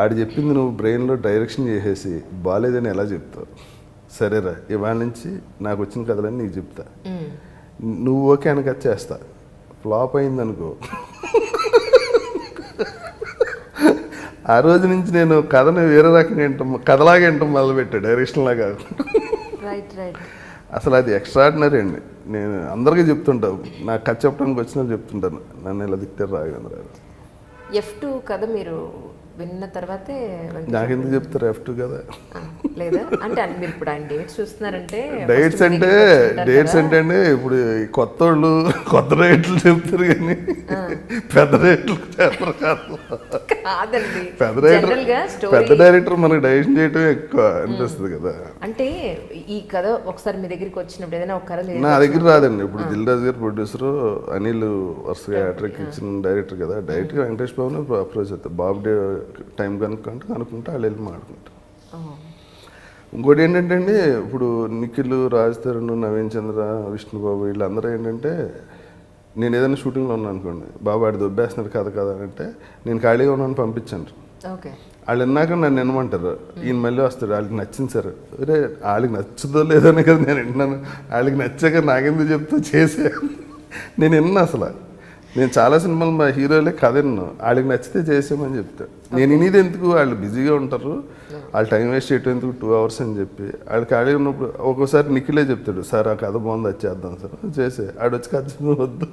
ఆడు చెప్పింది నువ్వు బ్రెయిన్లో డైరెక్షన్ చేసేసి బాగాలేదని ఎలా చెప్తావు? సరేరా, ఇవాళ నుంచి నాకు వచ్చిన కథలని నీకు చెప్తా, నువ్వు ఓకే అనక చేస్తా. ఫ్లాప్ అయిందనుకో, ఆ రోజు నుంచి నేను కథని వేరే రకంగా వింటాం, కథలాగా వింటాం మొదలుపెట్టా, డైరెక్షన్ లాగా. అసలు అది ఎక్స్ట్రాడినరీ అండి. నేను అందరికీ చెప్తుంటా, నాకు కథ చెప్పడానికి వచ్చినా చెప్తుంటాను, నన్ను ఇలా దిక్తారు రాఘవేంద్ర గారు. F2 కథ మీరు విన్న తర్వాతే నాకెందుకు చెప్తారు F2 కదా? లేదా అంటే మీరు ఇప్పుడు ఆయన డేట్స్ చూస్తున్నారంటే డేట్స్ అంటే అండి ఇప్పుడు కొత్త వాళ్ళు కొత్త రేట్లు చెప్తారు కానీ పెద్ద రేట్లు చెప్పరు కాదండి. పెద్ద డైరెక్టర్ మనకి డైరెక్షన్ చేయటం ఎక్కువ అనిపిస్తుంది కదా. అంటే ఈ కథ ఒకసారి మీ దగ్గరికి వచ్చినప్పుడు ఏదైనా ఒక కథ నా దగ్గర రాదండి. ఇప్పుడు దిల్ రాజు గారు ప్రొడ్యూసర్, అనిల్ వరుసగా హ్యాట్రిక్ ఇచ్చిన డైరెక్టర్ కదా, డైరెక్ట్గా వెంకటేష్ బాబుని అప్రోచ్ అవుతారు. బాబు డే టైం కనుక్కుంటే వాళ్ళు వెళ్ళి మాట్లాడుకుంటారు. ఇంకోటి ఏంటంటే అండి, ఇప్పుడు నిఖిల్, రాజ్ తరుణ్, నవీన్ చంద్ర, విష్ణుబాబు వీళ్ళందరూ ఏంటంటే, నేను ఏదైనా షూటింగ్లో ఉన్నాను అనుకోండి, బాబు ఆడి దొబ్బేస్తున్నారు కథ కదా అంటే నేను ఖాళీగా ఉన్నాను పంపించాను. వాళ్ళు విన్నాక నన్ను వినమంటారు, ఈయన మళ్ళీ వస్తాడు, వాళ్ళకి నచ్చింది సార్. అరే వాళ్ళకి నచ్చుదో లేదనే కదా నేను వింటున్నాను, వాళ్ళకి నచ్చాక నాకెందుకు చెప్తా చేసే. నేను విన్నా అసలు, నేను చాలా సినిమాలు మా హీరోలే కథ విన్నాను, వాళ్ళకి నచ్చితే చేసామని చెప్తా. నేను వినేది ఎందుకు, వాళ్ళు బిజీగా ఉంటారు, వాళ్ళు టైం వేస్ట్ చేయటం ఎందుకు 2 hours అని చెప్పి. వాళ్ళు ఖాళీ ఉన్నప్పుడు ఒక్కోసారి నిఖిలే చెప్తాడు, సార్ ఆ కథ బాగుంది అది చేద్దాం సార్, చేసే. ఆడొచ్చి కథ వద్దు,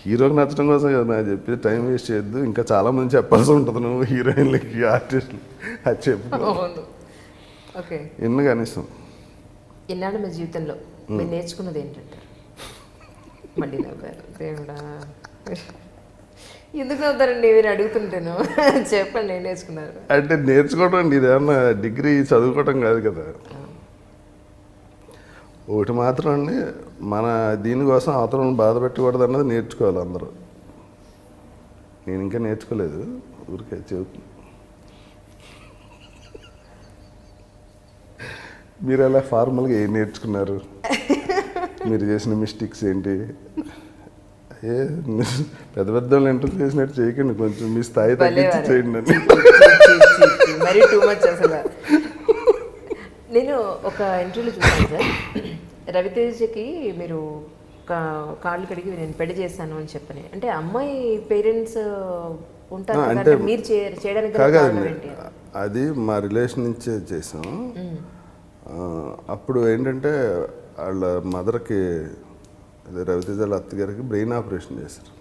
హీరోకి నచ్చడం కోసం కదా నాకు చెప్పి, టైం వేస్ట్ చేయొద్దు, ఇంకా చాలామంది చెప్పాల్సి ఉంటుంది నువ్వు హీరోయిన్లకి, ఆర్టిస్టులు, అది చెప్పు ఎన్ని కనీసం. ఇన్నాడు మీ జీవితంలో మీరు నేర్చుకున్నది ఏంటంటే? మళ్ళీ నవ్వారు దేవుడా, ఎందుకు నవ్వుతారండి మీరు అడుగుతుంటాను. చెప్పండి ఏం నేర్చుకున్నారు? అంటే నేర్చుకోవడం అండి, ఇదేమన్నా డిగ్రీ చదువుకోవటం కాదు కదా. ఒకటి మాత్రం అండి, మన దీనికోసం అవతలను బాధ పెట్టకూడదు అన్నది నేర్చుకోవాలి అందరూ. నేను ఇంకా నేర్చుకోలేదు, ఊరికే చెబుతున్నా. మీరు అలా ఫార్మల్గా ఏం నేర్చుకున్నారు, మీరు చేసిన మిస్టేక్స్ ఏంటి? పెద్ద పెద్ద వాళ్ళు ఇంటర్వ్యూ చేసినట్టు చేయకండి, కొంచెం మీ స్థాయి తగ్గించి చేయండి అని. నేను ఒక ఇంటర్వ్యూలో చూసాను సార్, రవితేజకి మీరు కాళ్ళు కడిగి నేను పెళ్లి చేశాను అని చెప్పని, అంటే అమ్మాయి పేరెంట్స్ ఉంటారు అంటే మీరు చేయడానికి కాదండి, అది మా రిలేషన్ నుంచే చేసాం. అప్పుడు ఏంటంటే వాళ్ళ మదర్కి, అదే రవితేజ వాళ్ళ అత్తగారికి బ్రెయిన్ ఆపరేషన్ చేశారు.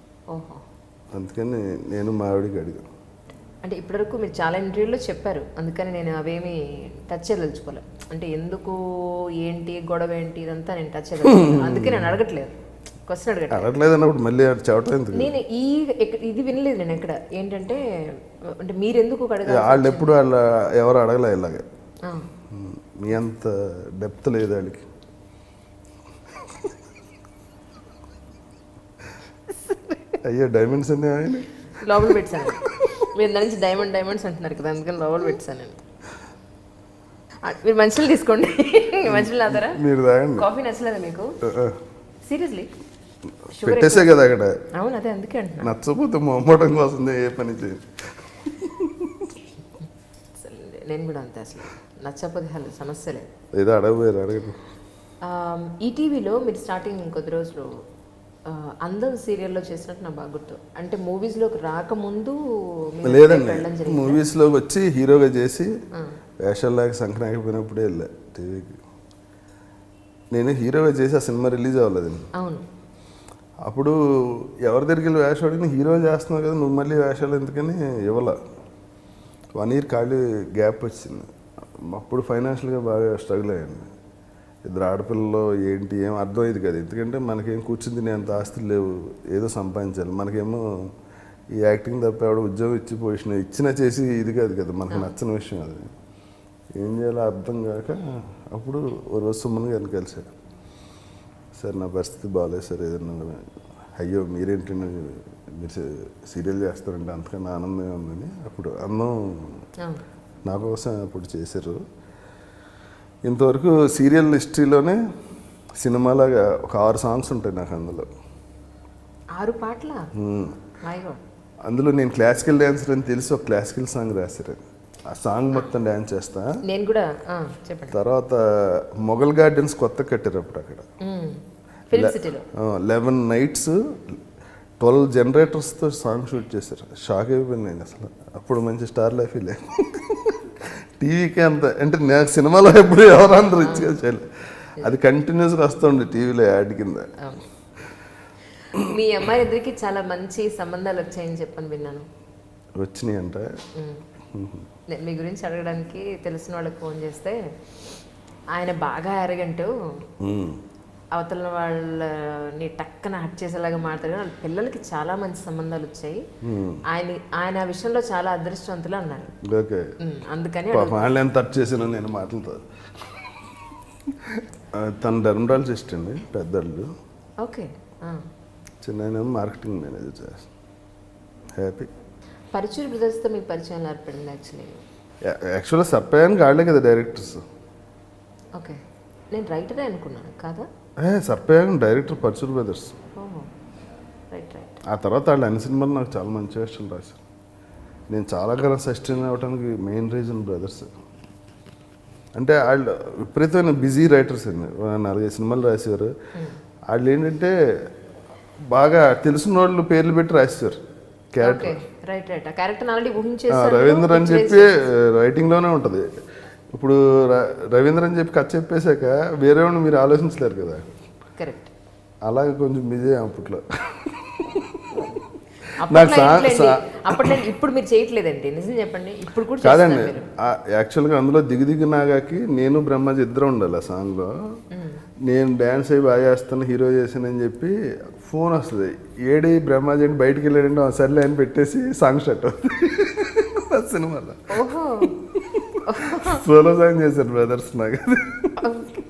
అందుకని నేను మా ఆవిడకి అడిగాను. అంటే ఇప్పటివరకు మీరు చాలా ఇంటర్వ్యూలో చెప్పారు, అందుకని నేను అవేమి టచ్ చేయదలుచుకోలేదు. అంటే ఎందుకు, ఏంటి, గొడవ ఏంటి, ఇదంతా నేను టచ్ చేయదలుచుకోలేదు, అందుకే నేను అడగట్లేదు, క్వశ్చన్ అడగట్లేదు అన్నప్పుడు మళ్ళీ చెప్పడం ఎందుకు? నేను ఇది వినలేదు నేను ఎక్కడ. ఏంటంటే అంటే మీరు ఎందుకు వాళ్ళు ఎప్పుడు వాళ్ళ ఎవరు అడగలే ఇలాగే, మీ అంత డెప్త్ లేదు వాళ్ళకి. అయ్యో డైమండ్స్ అన్నీ ఆయన లోపల పెట్టాను, మీరు దాని నుంచి డైమండ్స్ అంటున్నారు కదా, అందుకని లోపల పెట్టాను నేను. మీరు మంచిలు తీసుకోండి. మంచిలు తాగుతారా? మీరు తాగండి. కాఫీ నచ్చలేదా మీకు? సీరియస్లీ పెట్టేసే కదా అక్కడ. అవును, అదే అందుకే అంటున్నా. నచ్చపోతే మొమ్మటం కోసం ఏ పని చేయండి. నేను కూడా అంతే, అసలు నచ్చకపోతే అసలు సమస్య లేదు. ఏదో అడగపోయారు, అడగదు. ఈటీవీలో మీరు స్టార్టింగ్ కొద్ది రోజులు అందం సీరియల్లో చేసినట్టు నాకు బాగా గుర్తు. అంటే మూవీస్లోకి రాకముందు లేదండి, మూవీస్లోకి వచ్చి హీరోగా చేసి వేషాల్లాగా సంక్రాంతిపోయినప్పుడే వెళ్ళా టీవీకి. నేను హీరోగా చేసి ఆ సినిమా రిలీజ్ అవ్వలేదండి. అవును. అప్పుడు ఎవరి దగ్గరికి వెళ్ళి వేషం అడిగిన హీరో చేస్తున్నావు కదా నువ్వు మళ్ళీ వేషాలు ఎందుకని ఇవ్వాల. 1 year ఖాళీ గ్యాప్ వచ్చింది. అప్పుడు ఫైనాన్షియల్గా బాగా స్ట్రగుల్ అయ్యాను. 2 ఆడపిల్లలు ఏంటి ఏం అర్థమయ్యేది కాదు. ఎందుకంటే మనకేం కూర్చుని తినేంత ఆస్తులు లేవు, ఏదో సంపాదించాలి. మనకేమో ఈ యాక్టింగ్ తప్ప ఎవడ ఉద్యోగం ఇచ్చి పొజిషన్ ఇచ్చినా చేసి ఇది కాదు కదా, మనకు నచ్చని విషయం అది. ఏం చేయాలో అర్థం కాక అప్పుడు ఓ రోజు సుమన్ గారిని కలిశాడు. సార్ నా పరిస్థితి బాగాలేదు సార్, ఏదన్నా. అయ్యో మీరేంటండి మీరు సీరియల్ చేస్తారంటే అంతకన్నా ఆనందమే ఉందని. అప్పుడు అందం నా కోసం అప్పుడు చేశారు. ఇంతవరకు సీరియల్ హిస్టరీలోనే సినిమాలాగా ఒక 6 songs ఉంటాయి నాకు అందులో. 6 పాటల? అందులో నేను క్లాసికల్ డ్యాన్సర్ అని తెలిసి ఒక క్లాసికల్ సాంగ్ రాశారు. ఆ సాంగ్ మొత్తం డ్యాన్స్ చేస్తా. నేను కూడా చెప్పండి. తర్వాత మొఘల్ గార్డెన్స్ కొత్త కట్టారు అప్పుడు అక్కడ 11 nights 12 generators సాంగ్ షూట్ చేశారు. షాక్ అయిపోయింది నేను అసలు. అప్పుడు మంచి స్టార్ లైఫ్ లే టీవీకి అంత అంటే నాకు సినిమాలో ఎప్పుడు ఎవరు అందరూ రిచ్గా చేయలేదు. అది కంటిన్యూస్గా వస్తుండే టీవీలో యాడ్ కింద. మీ అమ్మాయి ఇద్దరికి చాలా మంచి సంబంధాలు వచ్చాయని చెప్పని విన్నాను. వచ్చినాయి అంటే మీ గురించి అడగడానికి తెలిసిన వాళ్ళకి ఫోన్ చేస్తే ఆయన బాగా అరగంటూ అవతల వాళ్ళని టక్కన హట్ చేసేలాగా మాట్లాడారు. వాళ్ళ పిల్లలకి చాలా మంచి సంబంధాలు వచ్చాయి. ఆయన ఆ విషయంలో చాలా అదృష్టవంతులు అన్నారు. అందుకని వాళ్ళు ఎంత టచ్ చేసినా నేను మాట్లాడుతా. తన డెర్మటాలజిస్ట్ అండి, పెద్దళ్ళు. ఓకే. చిన్న మార్కెటింగ్ మేనేజర్ చేస్తాను. హ్యాపీ. పరుచూరి బ్రదర్స్తో మీకు పరిచయం ఏర్పడింది యాక్చువల్గా సర్పయానికి వాళ్ళే కదా డైరెక్టర్స్. ఓకే, నేను రైటరే అనుకున్నాను కాదా? సర్పయానికి director Paruchuri brothers. Right right. ఆ తర్వాత వాళ్ళు అన్ని సినిమాలు నాకు చాలా మంచి వేషాలు రాశారు. నేను చాలా కాలం సస్టైన్ అవ్వడానికి మెయిన్ రీజన్ బ్రదర్స్. అంటే వాళ్ళు విపరీతమైన బిజీ రైటర్స్ అండి. 4-5 సినిమాలు రాసేవారు. వాళ్ళు ఏంటంటే బాగా తెలిసిన వాళ్ళు పేర్లు పెట్టి రాసేవారు క్యారెక్టర్. రవీంద్ర అని చెప్పి రైటింగ్లోనే ఉంటుంది. ఇప్పుడు రవీంద్ర అని చెప్పి కథ చెప్పేశాక వేరే వాడిని మీరు ఆలోచించలేరు కదా. కరెక్ట్. అలాగే కొంచెం బిజీ అప్పట్లో. ఇప్పుడు మీరు చేయట్లేదండి, నిజం చెప్పండి. ఇప్పుడు కూడా కాదండి, యాక్చువల్గా అందులో దిగి నాగాకి నేను బ్రహ్మాజీ ఇద్దరు ఉండాలి ఆ సాంగ్లో. నేను డ్యాన్స్ అయ్యి బాగా చేస్తాను, హీరో చేశానని చెప్పి ఫోన్ వస్తుంది. ఏడి బ్రహ్మాజీ అని బయటికి వెళ్ళాడంటే సర్లే అని పెట్టేసి సాంగ్ స్టార్ట్ అవుతుంది సినిమాలో. సోలో సాంగ్ చేశారు బ్రదర్స్ నాకు.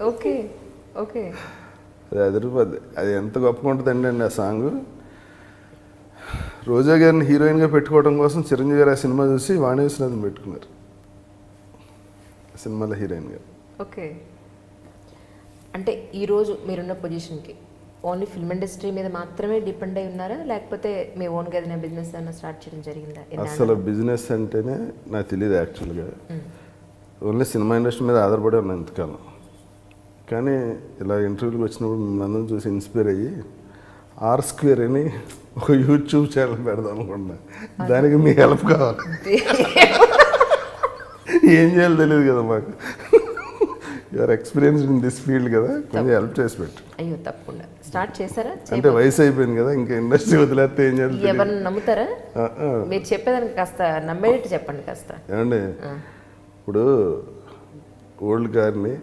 Okay okay. అది అదిరిపోద్ది. అది ఎంత గొప్పగా ఉంటుందండి అండి ఆ సాంగ్. రోజా గారిని హీరోయిన్గా పెట్టుకోవడం కోసం చిరంజీవి గారు ఆ సినిమా చూసి వాణి విశ్వనాథ్ని పెట్టుకున్నారు సినిమాలో హీరోయిన్గా. ఓకే. అంటే ఈరోజు మీరున్న పొజిషన్కి ఓన్లీ ఫిల్మ్ ఇండస్ట్రీ మీద మాత్రమే డిపెండ్ అయి ఉన్నారా, లేకపోతే మీ ఓన్గా ఏదైనా బిజినెస్ ఏమైనా స్టార్ట్ చేయడం జరిగిందా? అసలు బిజినెస్ అంటేనే నాకు తెలియదు యాక్చువల్గా. ఓన్లీ సినిమా ఇండస్ట్రీ మీద ఆధారపడి ఉన్నాను ఇంతకాలం. కానీ ఇలా ఇంటర్వ్యూకి వచ్చినప్పుడు మిమ్మల్ని చూసి ఇన్స్పైర్ అయ్యి R² అని ఒక యూట్యూబ్ ఛానల్ పెడదాం అనుకున్నా. దానికి మీ హెల్ప్ కావాలి. ఏం చేయాలో తెలియదు కదా మాకు. Your experience in this field కదా, కొంచెం హెల్ప్ చేసి పెట్టు. అయ్యో తప్పకుండా. స్టార్ట్ చేశారా? అంటే వయసు అయిపోయింది కదా, ఇంకా ఇండస్ట్రీ వదిలేస్తే ఏం చేయాలి? ఎవరిని నమ్ముతారా? మీరు చెప్పేదానికి కాస్త నమ్మేటట్టు చెప్పండి కాస్త. ఏమండి, ఇప్పుడు ఓల్డ్ కార్ని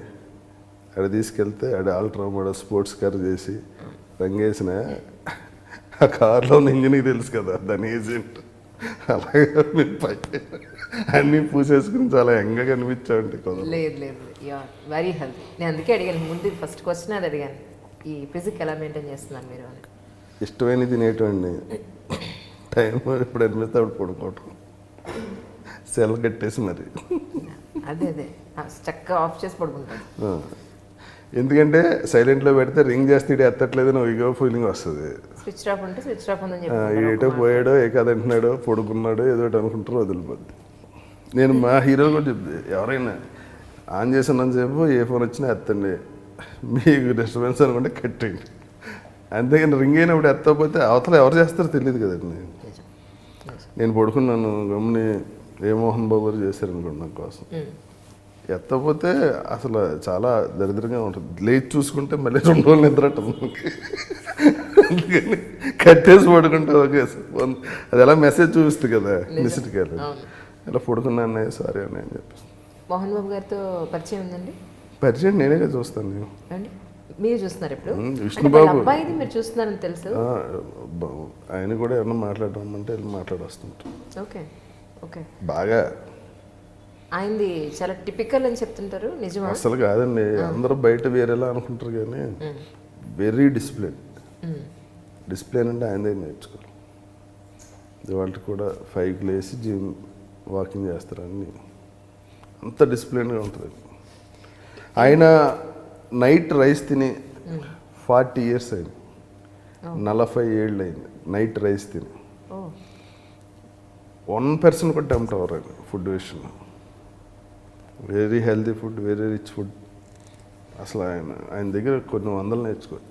అక్కడ తీసుకెళ్తే అక్కడ ఆల్ట్రా మోడల్ స్పోర్ట్స్ కార్ చేసి రంగేసిన ఆ కార్లో ఉన్న ఇంజనీర్ తెలుసు కదా, దాని ఏజెంట్. అలాగే మీరు పైకి అన్నీ పూసేసుకుని చాలా యంగ్గా కనిపించామండి. లేదు లేదు, వెరీ హెల్తీ. నేను అందుకే అడిగాను ముందు, ఫస్ట్ క్వశ్చన్ అది అడిగాను, ఈ ఫిజిక్ ఎలా మెయింటైన్ చేస్తున్నారు మీరు అని. ఇష్టమైనది తినేటండి, టైం ఎప్పుడు అనిపిస్తే అప్పుడు పడుకోవటం, సెల్ కట్టేసి మరి. అదే అదే చక్కగా ఆఫ్ చేసి పడుకుంటాడు. ఎందుకంటే సైలెంట్లో పెడితే రింగ్ చేస్తే ఇటు ఎత్తట్లేదు నువ్వు ఇగో ఫీలింగ్ వస్తుంది. స్విచ్ ఆఫ్ ఉంటే స్విచ్ ఆఫ్ ఉందని ఏటో పోయాడో ఏ కథ అంటున్నాడో పడుకున్నాడో ఏదో ఒకటి అనుకుంటారో వదిలిపోద్ది. నేను మా హీరో కూడా చెప్తే ఎవరైనా ఆన్ చేసినంతసేపు ఏ ఫోన్ వచ్చినా ఎత్తండి, మీకు డిస్టర్బెన్స్ అనుకుంటే కట్టేయండి, అంతేగాని రింగ్ అయినప్పుడు ఎత్తకపోతే అవతల ఎవరు చేస్తారో తెలియదు కదండి. నేను పడుకున్నాను గమ్ముని ఏ మోహన్ బాబు గారు చేశారనుకోండి నా కోసం, ఎత్తపోతే అసలు చాలా దరిద్రంగా ఉంటుంది. లేచి చూసుకుంటే మళ్ళీ 2 రోజులు నిద్రట్టదు. అందుకని కట్టేసి పడుకుంటే ఓకే అది ఎలా మెసేజ్ చూపిస్తుంది కదా మిస్డ్ కాల్, ఇలా పడుకున్నాను సారీ అని అని చెప్పి. మోహన్ బాబు గారితో పరిచయం ఉందండి? పరిచయం నేనే చూస్తాను. నేను అండి మీరు చూస్తున్నారు ఇప్పుడు? విష్ణుబాబు అబ్బాయిది మీరు చూస్తున్నారని తెలుసు. ఆయన కూడా ఏమన్నా మాట్లాడమంటే వెళ్ళి మాట్లాడొస్తుంటారు. Okay okay. బాగా ఆయనది చాలా టిపికల్ అని చెప్తుంటారు, నిజమా? అసలు కాదండి, అందరూ బయట వేరేలా అనుకుంటారు కానీ వెరీ డిసిప్లిన్. డిసిప్లిన్ అంటే ఆయన దగ్గర నేర్చుకోవాలి. వాళ్ళకి కూడా 5కి లేసి జిమ్ వాకింగ్ చేస్తారు, అన్నీ అంత డిసిప్లిన్గా ఉంటుంది. ఆయన నైట్ రైస్ తిని 40 years అయింది, 40 ఏళ్ళు అయింది నైట్ రైస్ తిని. 1% కూడా టెంప్ట్ అవ్వరండి ఫుడ్ విషయంలో. Very healthy food, very rich food. అసలు ఆయన దగ్గర కొన్ని వందలు నేర్చుకోవచ్చు.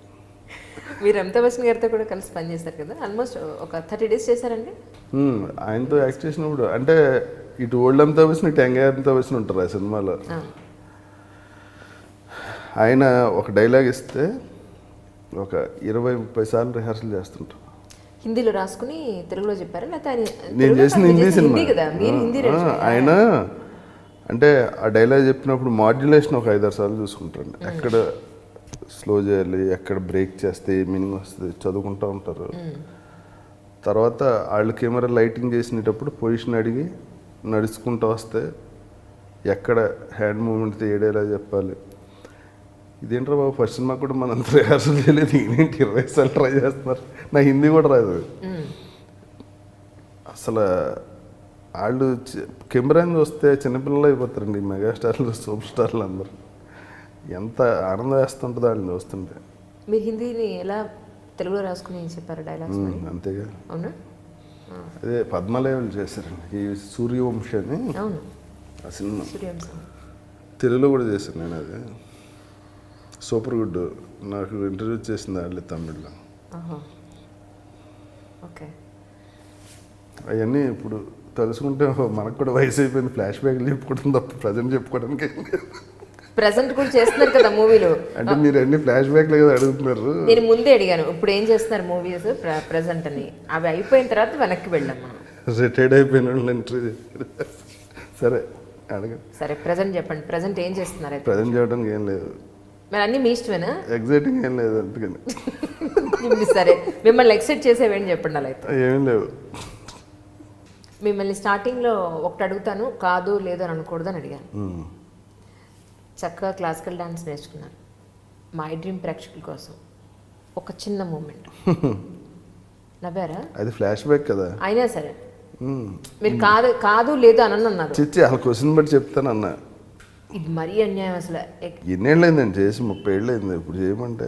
మీరు అమితాబ్ బచ్చన్ గారితో కూడా కలిసి పనిచేస్తారు కదా, ఆల్మోస్ట్ ఒక 30 days చేశారండి. ఆయనతో యాక్ట్ చేసినప్పుడు అంటే ఇటు ఓల్డ్ అమితాబ్ బచ్చన్ ఇటు యంగ్ అమితాబ్ బచ్చన్ ఉంటారు ఆ సినిమాలో. ఆయన ఒక డైలాగ్ ఇస్తే ఒక 20-30 సార్లు రిహార్సల్ చేస్తుంటారు. హిందీలో రాసుకుని తెలుగులో చెప్పారా లేకపోతే నేను చేసిన హిందీ సినిమా ఆయన అంటే ఆ డైలాగ్ చెప్పినప్పుడు మాడ్యులేషన్ ఒక 5-6 సార్లు చూసుకుంటారు. ఎక్కడ స్లో చేయాలి, ఎక్కడ బ్రేక్ చేస్తే ఏ మీనింగ్ వస్తుంది చదువుకుంటూ ఉంటారు. తర్వాత వాళ్ళు కెమెరా లైటింగ్ చేసినప్పుడు పొజిషన్ అడిగి నడుచుకుంటూ వస్తే ఎక్కడ హ్యాండ్ మూమెంట్ ఏ డైలాగ్ చెప్పాలి. ఇదేంట్రా బాబు ఫస్ట్ సినిమా కూడా మనం అంత రిహార్సల్ చేయలేదు, ఏంటి 20 సార్లు ట్రై చేస్తున్నారు. నా హిందీ కూడా రాదు. అసలు వాళ్ళు కెమెరాని చూస్తే చిన్నపిల్లలు అయిపోతారండి, మెగాస్టార్లు సూపర్ స్టార్లు అందరూ. ఎంత ఆనందం వేస్తుంటుందో వాళ్ళని చూస్తుంటే. మీరు హిందీని ఎలా తెలుగులో రాసుకుని చెప్పారు డైలాగ్స్? అంతేగా. అవునా? అదే పద్మలేవలు చేశారండి ఈ సూర్యవంశి అని. అవును, ఆ సినిమా సూర్యవంశం తెలుగులో కూడా చేశాను నేను. అది సూపర్ గుడ్. నాకు ఇంటర్వ్యూ చేసింది వాళ్ళు తమిళ్లో. ఓకే. అవన్నీ ఇప్పుడు తెలుసుకుంటే మనకు కూడా వయసు అయిపోయింది, ఫ్లాష్ బ్యాక్లు చెప్పుకోవడం తప్ప ప్రజెంట్ చెప్పుకోవడానికి. ప్రెజెంట్ కూడా చేస్తున్నారు కదా మూవీలో. అంటే మీరు అన్ని ఫ్లాష్ బ్యాక్లు కదా అడుగుతున్నారు. నేను ముందే అడిగాను ఇప్పుడు ఏం చేస్తున్నారు మూవీస్ ప్రెజెంట్ అని. అవి అయిపోయిన తర్వాత వెనక్కి వెళ్ళాం మనం. రిటైర్డ్ అయిపోయిన వాళ్ళు ఇంటర్వ్యూ. సరే అడగండి. సరే ప్రెజెంట్ చెప్పండి, ప్రెజెంట్ ఏం చేస్తున్నారు? ప్రజెంట్ చేయడానికి ఏం లేదు, మరి అన్నీ మీ ఇష్టమేనా? ఎగ్జైటింగ్ ఏం లేదు అందుకని. సరే మిమ్మల్ని ఎక్సైట్ చేసేవేంటి చెప్పండి. అలా అయితే ఏం లేవు. మిమ్మల్ని స్టార్టింగ్లో ఒకటి అడుగుతాను, కాదు లేదు అని అనకూడదు అని అడిగాను. చక్కగా క్లాసికల్ డాన్స్ నేర్చుకున్నారు. మై డ్రీమ్ ప్రేక్షకుల కోసం ఒక చిన్న మూమెంట్ నవ్వారా? అది ఫ్లాష్ బ్యాక్ కదా. అయినా సరే మీరు కాదు కాదు లేదు అని అన్నారు. చిచ్చి ఆ క్వశ్చన్ బట్టి చెప్తాను అన్న. ఇది మరీ అన్యాయం అసలు. ఎన్నేళ్ళు అయిందండి చేసి? 30 ఏళ్ళు అయింది. ఇప్పుడు చేయమంటే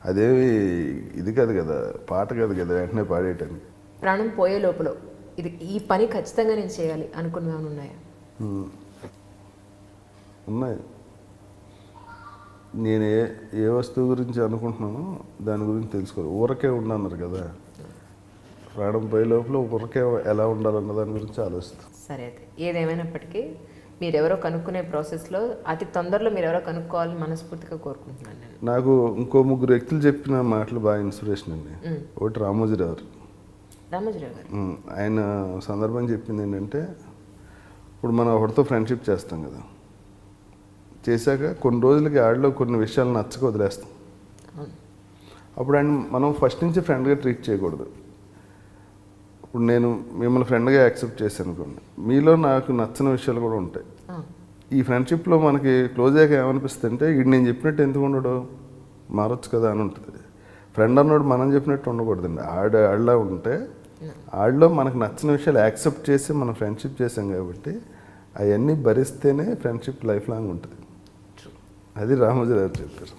అదేమి ఇది కాదు కదా, పాట కాదు కదా వెంటనే పాడేయటానికి. ప్రాణం పోయే లోపల ఇది ఈ పని ఖచ్చితంగా నేను చేయాలి అనుకుని ఉన్నాయా? ఉన్నాయి. నేను ఏ వస్తువు గురించి అనుకుంటున్నానో దాని గురించి తెలుసుకోవాలి. ఊరకే ఉండన్నారు కదా, ప్రాణం పోయే లోపల ఊరకే ఎలా ఉండాలన్న దాని గురించి ఆలోచిస్తాను. సరే అయితే ఏదేమైనప్పటికీ మీరెవరో కనుక్కునే ప్రాసెస్లో అతి తొందరలో మీరెవరో కనుక్కోవాలని మనస్ఫూర్తిగా కోరుకుంటున్నాను నేను. నాకు ఇంకో 3 వ్యక్తులు చెప్పిన మాటలు బాగా ఇన్స్పిరేషన్ అండి. ఒకటి రామోజీరావు గారు. ఆయన సందర్భం చెప్పింది ఏంటంటే, ఇప్పుడు మనం ఒకటితో ఫ్రెండ్షిప్ చేస్తాం కదా, చేశాక కొన్ని రోజులకి ఆడిలో కొన్ని విషయాలు నచ్చక వదిలేస్తాం. అప్పుడు ఆయన మనం ఫస్ట్ నుంచి ఫ్రెండ్గా ట్రీట్ చేయకూడదు. ఇప్పుడు నేను మిమ్మల్ని ఫ్రెండ్గా యాక్సెప్ట్ చేశాను అనుకోండి, మీలో నాకు నచ్చని విషయాలు కూడా ఉంటాయి. ఈ ఫ్రెండ్షిప్లో మనకి క్లోజ్ అయ్యాక ఏమనిపిస్తుంది అంటే, ఇది నేను చెప్పినట్టు ఎందుకు ఉండడు, మారొచ్చు కదా అని ఉంటుంది. ఫ్రెండ్ అన్నోడు మనం చెప్పినట్టు ఉండకూడదండి. ఆడలా ఉంటే ఆడలో మనకు నచ్చిన విషయాలు యాక్సెప్ట్ చేసి మనం ఫ్రెండ్షిప్ చేసాం కాబట్టి అవన్నీ భరిస్తేనే ఫ్రెండ్షిప్ లైఫ్ లాంగ్ ఉంటుంది. అది రామోజీ గారు చెప్పారు.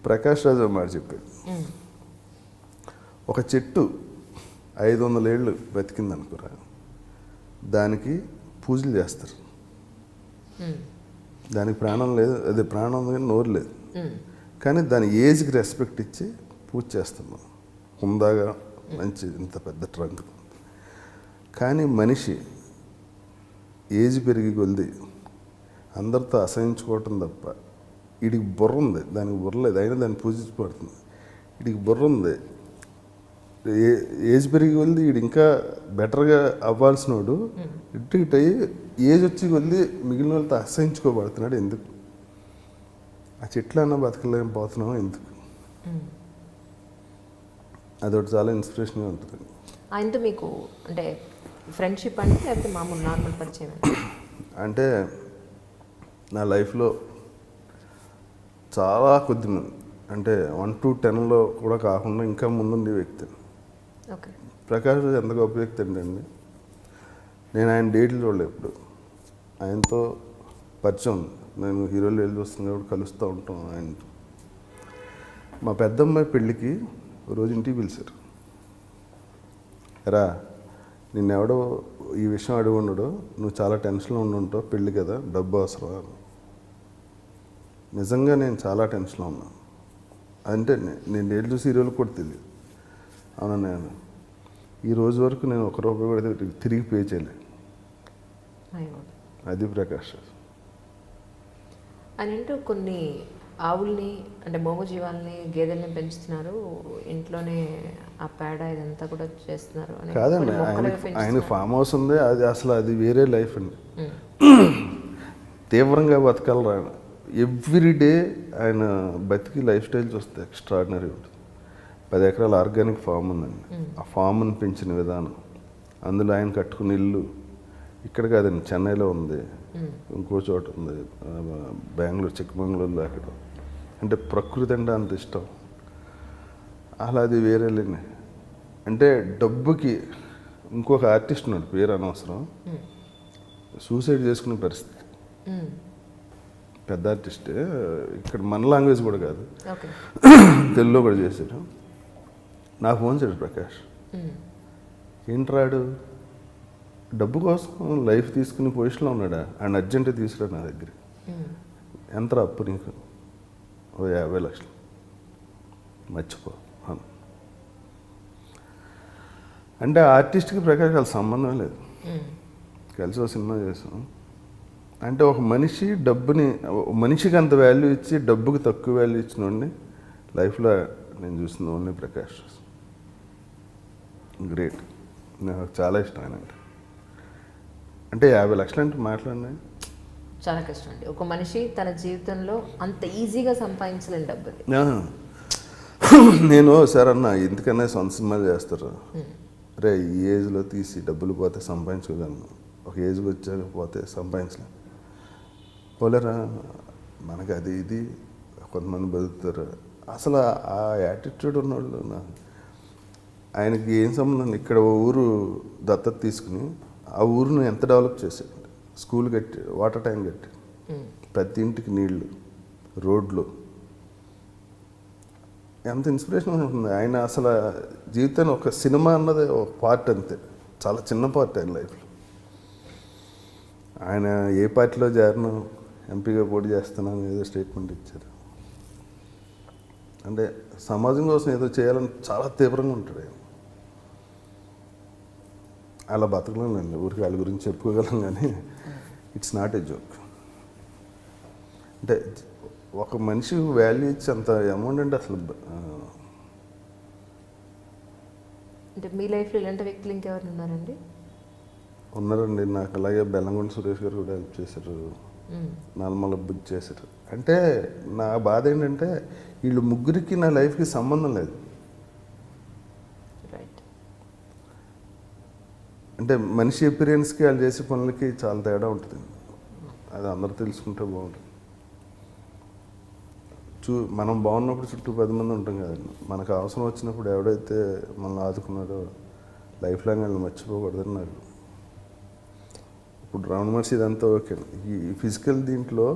ప్రకాష్ రాజు మాట చెప్పారు, ఒక చెట్టు 500 ఏళ్ళు బతికింది అనుకోరా, దానికి పూజలు చేస్తారు. దానికి ప్రాణం లేదు, అది ప్రాణం ఉంది కానీ నోరు లేదు, కానీ దాని ఏజ్కి రెస్పెక్ట్ ఇచ్చి పూజ చేస్తాం మనం. హుందాగా మంచి ఇంత పెద్ద ట్రంక్. కానీ మనిషి ఏజ్ పెరిగి కొలిది అందరితో అసహించుకోవటం తప్ప, వీడికి బుర్ర ఉంది, దానికి బుర్ర లేదు, అయినా దాన్ని పూజించబడుతుంది. వీడికి బుర్ర ఉంది, ఏజ్ పెరిగి కొలిది వీడు ఇంకా బెటర్గా అవ్వాల్సినోడు ఇటు అయ్యి ఏజ్ వచ్చి కొలిది మిగిలిన వాళ్ళతో అసహించుకోబడుతున్నాడు. ఎందుకు? ఆ చెట్లన్నా బతకలేకపోతున్నాం ఎందుకు? అదొకటి చాలా ఇన్స్పిరేషన్గా ఉంటుంది. ఆయనతో మీకు అంటే ఫ్రెండ్షిప్ అంటే లేకపోతే మామూలు నార్మల్ పరిచయం? అంటే నా లైఫ్లో చాలా కొద్దిమంది, అంటే 1 to 10లో కూడా కాకుండా ఇంకా ముందుండే వ్యక్తి. ఓకే. ప్రకాష్ రాజు ఎంత గొప్ప వ్యక్తి అంటే అండి, నేను ఆయన డేట్లు చూడలేదు ఎప్పుడు. ఆయనతో పరిచయం ఉంది, నేను హీరోలు వెళ్ళి చూస్తాను కాబట్టి కలుస్తూ ఉంటాం ఆయనతో. మా పెద్దమ్మాయి పెళ్ళికి రోజు ఇంటికి పిలిచారు. రా, నిన్నెవడో ఈ విషయం అడిగి ఉండడు, నువ్వు చాలా టెన్షన్లో ఉండుంటావు, పెళ్ళి కదా, డబ్బు అవసరం. నిజంగా నేను చాలా టెన్షన్లో ఉన్నాను. అంటే నేను డేట్ చూసి హీరోలు కూడా తెలియదు. అవునా, నేను ఈ రోజు వరకు నేను ₹1 కూడా తిరిగి పే చేయలేదు. అది ప్రకాష్. అని కొన్ని ఆవుల్ని అంటే మూగజీవాల్ని గేదెల్ని పెంచుతున్నారు, ఇంట్లోనే ఆ పేడ ఇదంతా కూడా చేస్తున్నారు. కాదండి, ఆయన ఫామ్ హౌస్ ఉంది, అది అసలు అది వేరే లైఫ్ అండి. తీవ్రంగా బతకాలరా. ఎవ్రీడే ఆయన బతికి లైఫ్ స్టైల్ చూస్తే ఎక్స్ట్రాడినరీ ఉంటుంది. 10 ఎకరాల ఆర్గానిక్ ఫామ్ ఉందండి. ఆ ఫామ్ని పెంచిన విధానం, అందులో ఆయన కట్టుకున్న ఇల్లు ఇక్కడ కాదండి, చెన్నైలో ఉంది, ఇంకో చోట ఉంది, బెంగళూరు, చిక్కమంగళూరులో అక్కడ. అంటే ప్రకృతి అంటే అంత ఇష్టం. అలా అది వేరేలేండి. అంటే డబ్బుకి ఇంకొక ఆర్టిస్ట్ ఉన్నాడు, పేరు అనవసరం, సూసైడ్ చేసుకునే పరిస్థితి. పెద్ద ఆర్టిస్టే, ఇక్కడ మన లాంగ్వేజ్ కూడా కాదు, తెలుగులో కూడా చేశాడు. నాకు ఫోన్ చేయడు ప్రకాష్, ఏంట్రాడు డబ్బు కోసం లైఫ్ తీసుకునే పొజిషన్లో ఉన్నాడా, అండ్ అర్జెంటుగా తీసుకురాడు నా దగ్గర. ఎంత అప్పు నీకు? ఓ 50 లక్షలు, మర్చిపో. అంటే ఆర్టిస్ట్కి ప్రకాష్ వాళ్ళ సంబంధం లేదు. కలిసి ఒక సినిమా చేసాం. అంటే ఒక మనిషి డబ్బుని, మనిషికి అంత వాల్యూ ఇచ్చి డబ్బుకి తక్కువ వాల్యూ ఇచ్చిన వాడిని లైఫ్లో నేను చూసింది ఓన్లీ ప్రకాష్. గ్రేట్, నాకు చాలా ఇష్టం ఆయన. అంటే 50 లక్షలు అంటే మాట్లాడినా చాలా కష్టం అండి. ఒక మనిషి తన జీవితంలో అంత ఈజీగా సంపాదించలేని డబ్బు. నేను సార్ అన్న, ఎందుకన్నా సొంత సినిమాలు చేస్తారు రే, ఈ ఏజ్లో తీసి డబ్బులు పోతే సంపాదించుకోగలను, ఒక ఏజ్కి వచ్చాక పోతే సంపాదించలేను. పోలేరా, మనకు అది ఇది కొంతమంది బతుకుతారు. అసలు ఆ యాటిట్యూడ్ ఉన్నవాళ్ళు, ఆయనకి ఏం సంబంధం. ఇక్కడ ఊరు దత్తత తీసుకుని ఆ ఊరును ఎంత డెవలప్ చేశాడు. స్కూల్ కట్టి, వాటర్ ట్యాంక్ కట్టి, ప్రతి ఇంటికి నీళ్లు, రోడ్లు, ఎంత ఇన్స్పిరేషన్ ఉంటుంది. ఆయన అసలు జీవితాన్ని ఒక సినిమా అన్నది ఒక పార్ట్ అంతే, చాలా చిన్న పార్ట్ ఆయన లైఫ్లో. ఆయన ఏ పార్టీలో చేరను, ఎంపీగా పోటీ చేస్తున్నాను ఏదో స్టేట్మెంట్ ఇచ్చారు. అంటే సమాజం కోసం ఏదో చేయాలని చాలా తీవ్రంగా ఉంటాడు ఆయన. అలా బతకలేనండి, ఊరికి వాళ్ళ గురించి చెప్పుకోగలం, కానీ ఇట్స్ నాట్ ఏ జోక్. అంటే ఒక మనిషి వాల్యూ ఇచ్చి అంత అమౌంట్ అంటే అసలు. అంటే మీ లైఫ్లో ఇలాంటి వ్యక్తులు ఇంకెవరు ఉన్నారండి? ఉన్నారండి, నాకు అలాగే బెల్లంకొండ సురేష్ గారు కూడా హెల్ప్ చేశారు, నల్మల బుద్ధి చేశారు. అంటే నా బాధ ఏంటంటే వీళ్ళు ముగ్గురికి నా లైఫ్కి సంబంధం లేదు. అంటే మనిషి ఎపీరియన్స్కి వాళ్ళు చేసే పనులకి చాలా తేడా ఉంటుంది. అది అందరూ తెలుసుకుంటే బాగుంటుంది. మనం బాగున్నప్పుడు చుట్టూ 10 మంది ఉంటాం కదండి. మనకు అవసరం వచ్చినప్పుడు ఎవడైతే మనల్ని ఆదుకున్నాడో లైఫ్ లాంగ్ వాళ్ళని మర్చిపోకూడదని నాకు ఇప్పుడు రమణ మహర్షి ఇదంతా ఓకే. ఈ ఫిజికల్ దీంట్లో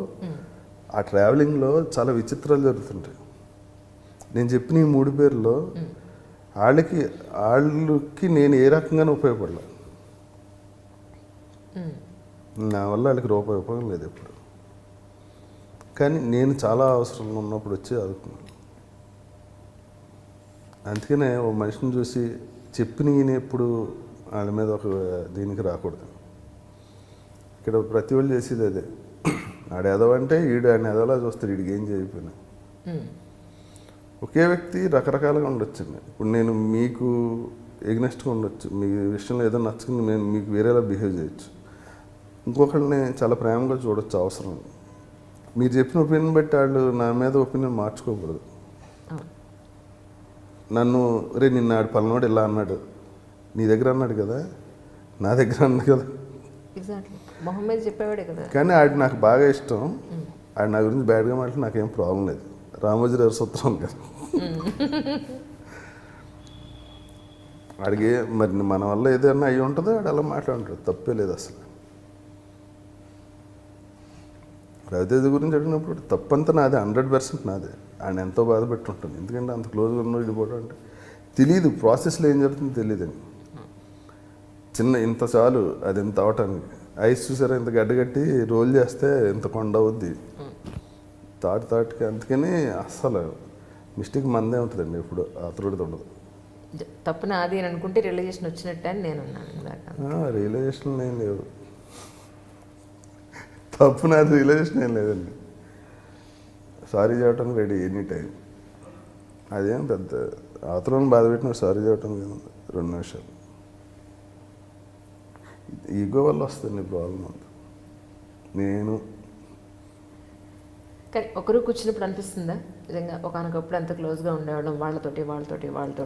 ఆ ట్రావెలింగ్లో చాలా విచిత్రాలు జరుగుతుంటాయి. నేను చెప్పిన ఈ 3 పేర్లో వాళ్ళకి నేను ఏ రకంగానే ఉపయోగపడలే. నా వల్ల వాళ్ళకి రూపాయి ఉపయోగం లేదు ఎప్పుడు. కానీ నేను చాలా అవసరంలో ఉన్నప్పుడు వచ్చి ఆదుకున్నాను. అందుకనే ఓ మనిషిని చూసి చెప్పిన ఈయన ఎప్పుడు వాళ్ళ మీద ఒక దీనికి రాకూడదు. ఇక్కడ ప్రతి వాళ్ళు చేసేది అదే. ఆడ ఎదవంటే ఈడు ఆయన ఎదవలా చూస్తాడు, వీడికి ఏం చేయకపోయినా. ఒకే వ్యక్తి రకరకాలుగా ఉండొచ్చండి. ఇప్పుడు నేను మీకు ఎగ్నెస్ట్గా ఉండొచ్చు, మీ విషయంలో ఏదో నచ్చుకుని నేను మీకు వేరేలా బిహేవ్ చేయొచ్చు. ఇంకొకరిని చాలా ప్రేమగా చూడొచ్చు అవసరం. మీరు చెప్పిన ఒపీనియన్ బట్టి వాళ్ళు నా మీద ఒపీనియన్ మార్చుకోకూడదు. నన్ను నిన్న ఆడు పలనాడు ఇలా అన్నాడు, నీ దగ్గర అన్నాడు కదా, నా దగ్గర అన్నాడు కదా, మొహమ్మద్ చెప్పేవాడే కదా. కానీ ఆడు నాకు బాగా ఇష్టం. ఆడు నా గురించి బ్యాడ్గా మాట్లాడి నాకేం ప్రాబ్లం లేదు. రామోజీ గారి సూత్రం కదా. ఆడికి మరి మన వల్ల ఏదైనా అయ్యి ఉంటుందో ఆడు అలా మాట్లాడుతాడు, తప్పే లేదు అసలు. రవితేజ గురించి అడిగినప్పుడు తప్పంతా నాదే, 100% నాదే. ఆయన ఎంతో బాధ పెట్టుంటాను, ఎందుకంటే అంత క్లోజ్గా ఉన్న ఇడిపోవడం అంటే తెలియదు, ప్రాసెస్లో ఏం జరుగుతుందో తెలియదండి. చిన్న ఇంత చాలు అది ఎంత అవటానికి. ఐస్ చూసారా, ఇంత గడ్డగట్టి రోల్ చేస్తే ఇంత కొండ అవుద్ది తాటికి. అందుకని అస్సలు మిస్టేక్ మందే ఉంటుందండి, ఎప్పుడు అతరుడిది ఉండదు. తప్పు నాది అని అనుకుంటే రియలైజేషన్ వచ్చినట్టు అని నేను అన్నాను. రియలైజేషన్ ఏం లేవు, తప్పు నాది రియలైజేషన్ ఏం లేదండి. సారీ చెప్పడానికి రెడీ ఎనీ టైం. అదేం పెద్ద అవతలను బాధ పెట్టిన సారీ చెప్పడానికి 2 నిమిషాలు. ఈగో వల్ల వస్తుంది ప్రాబ్లం అంతా. నేను కానీ ఒకరు కూర్చున్నప్పుడు అనిపిస్తుందా నిజంగా ఒకనొకప్పుడు అంత క్లోజ్గా ఉండేవాళ్ళం, వాళ్ళతోటి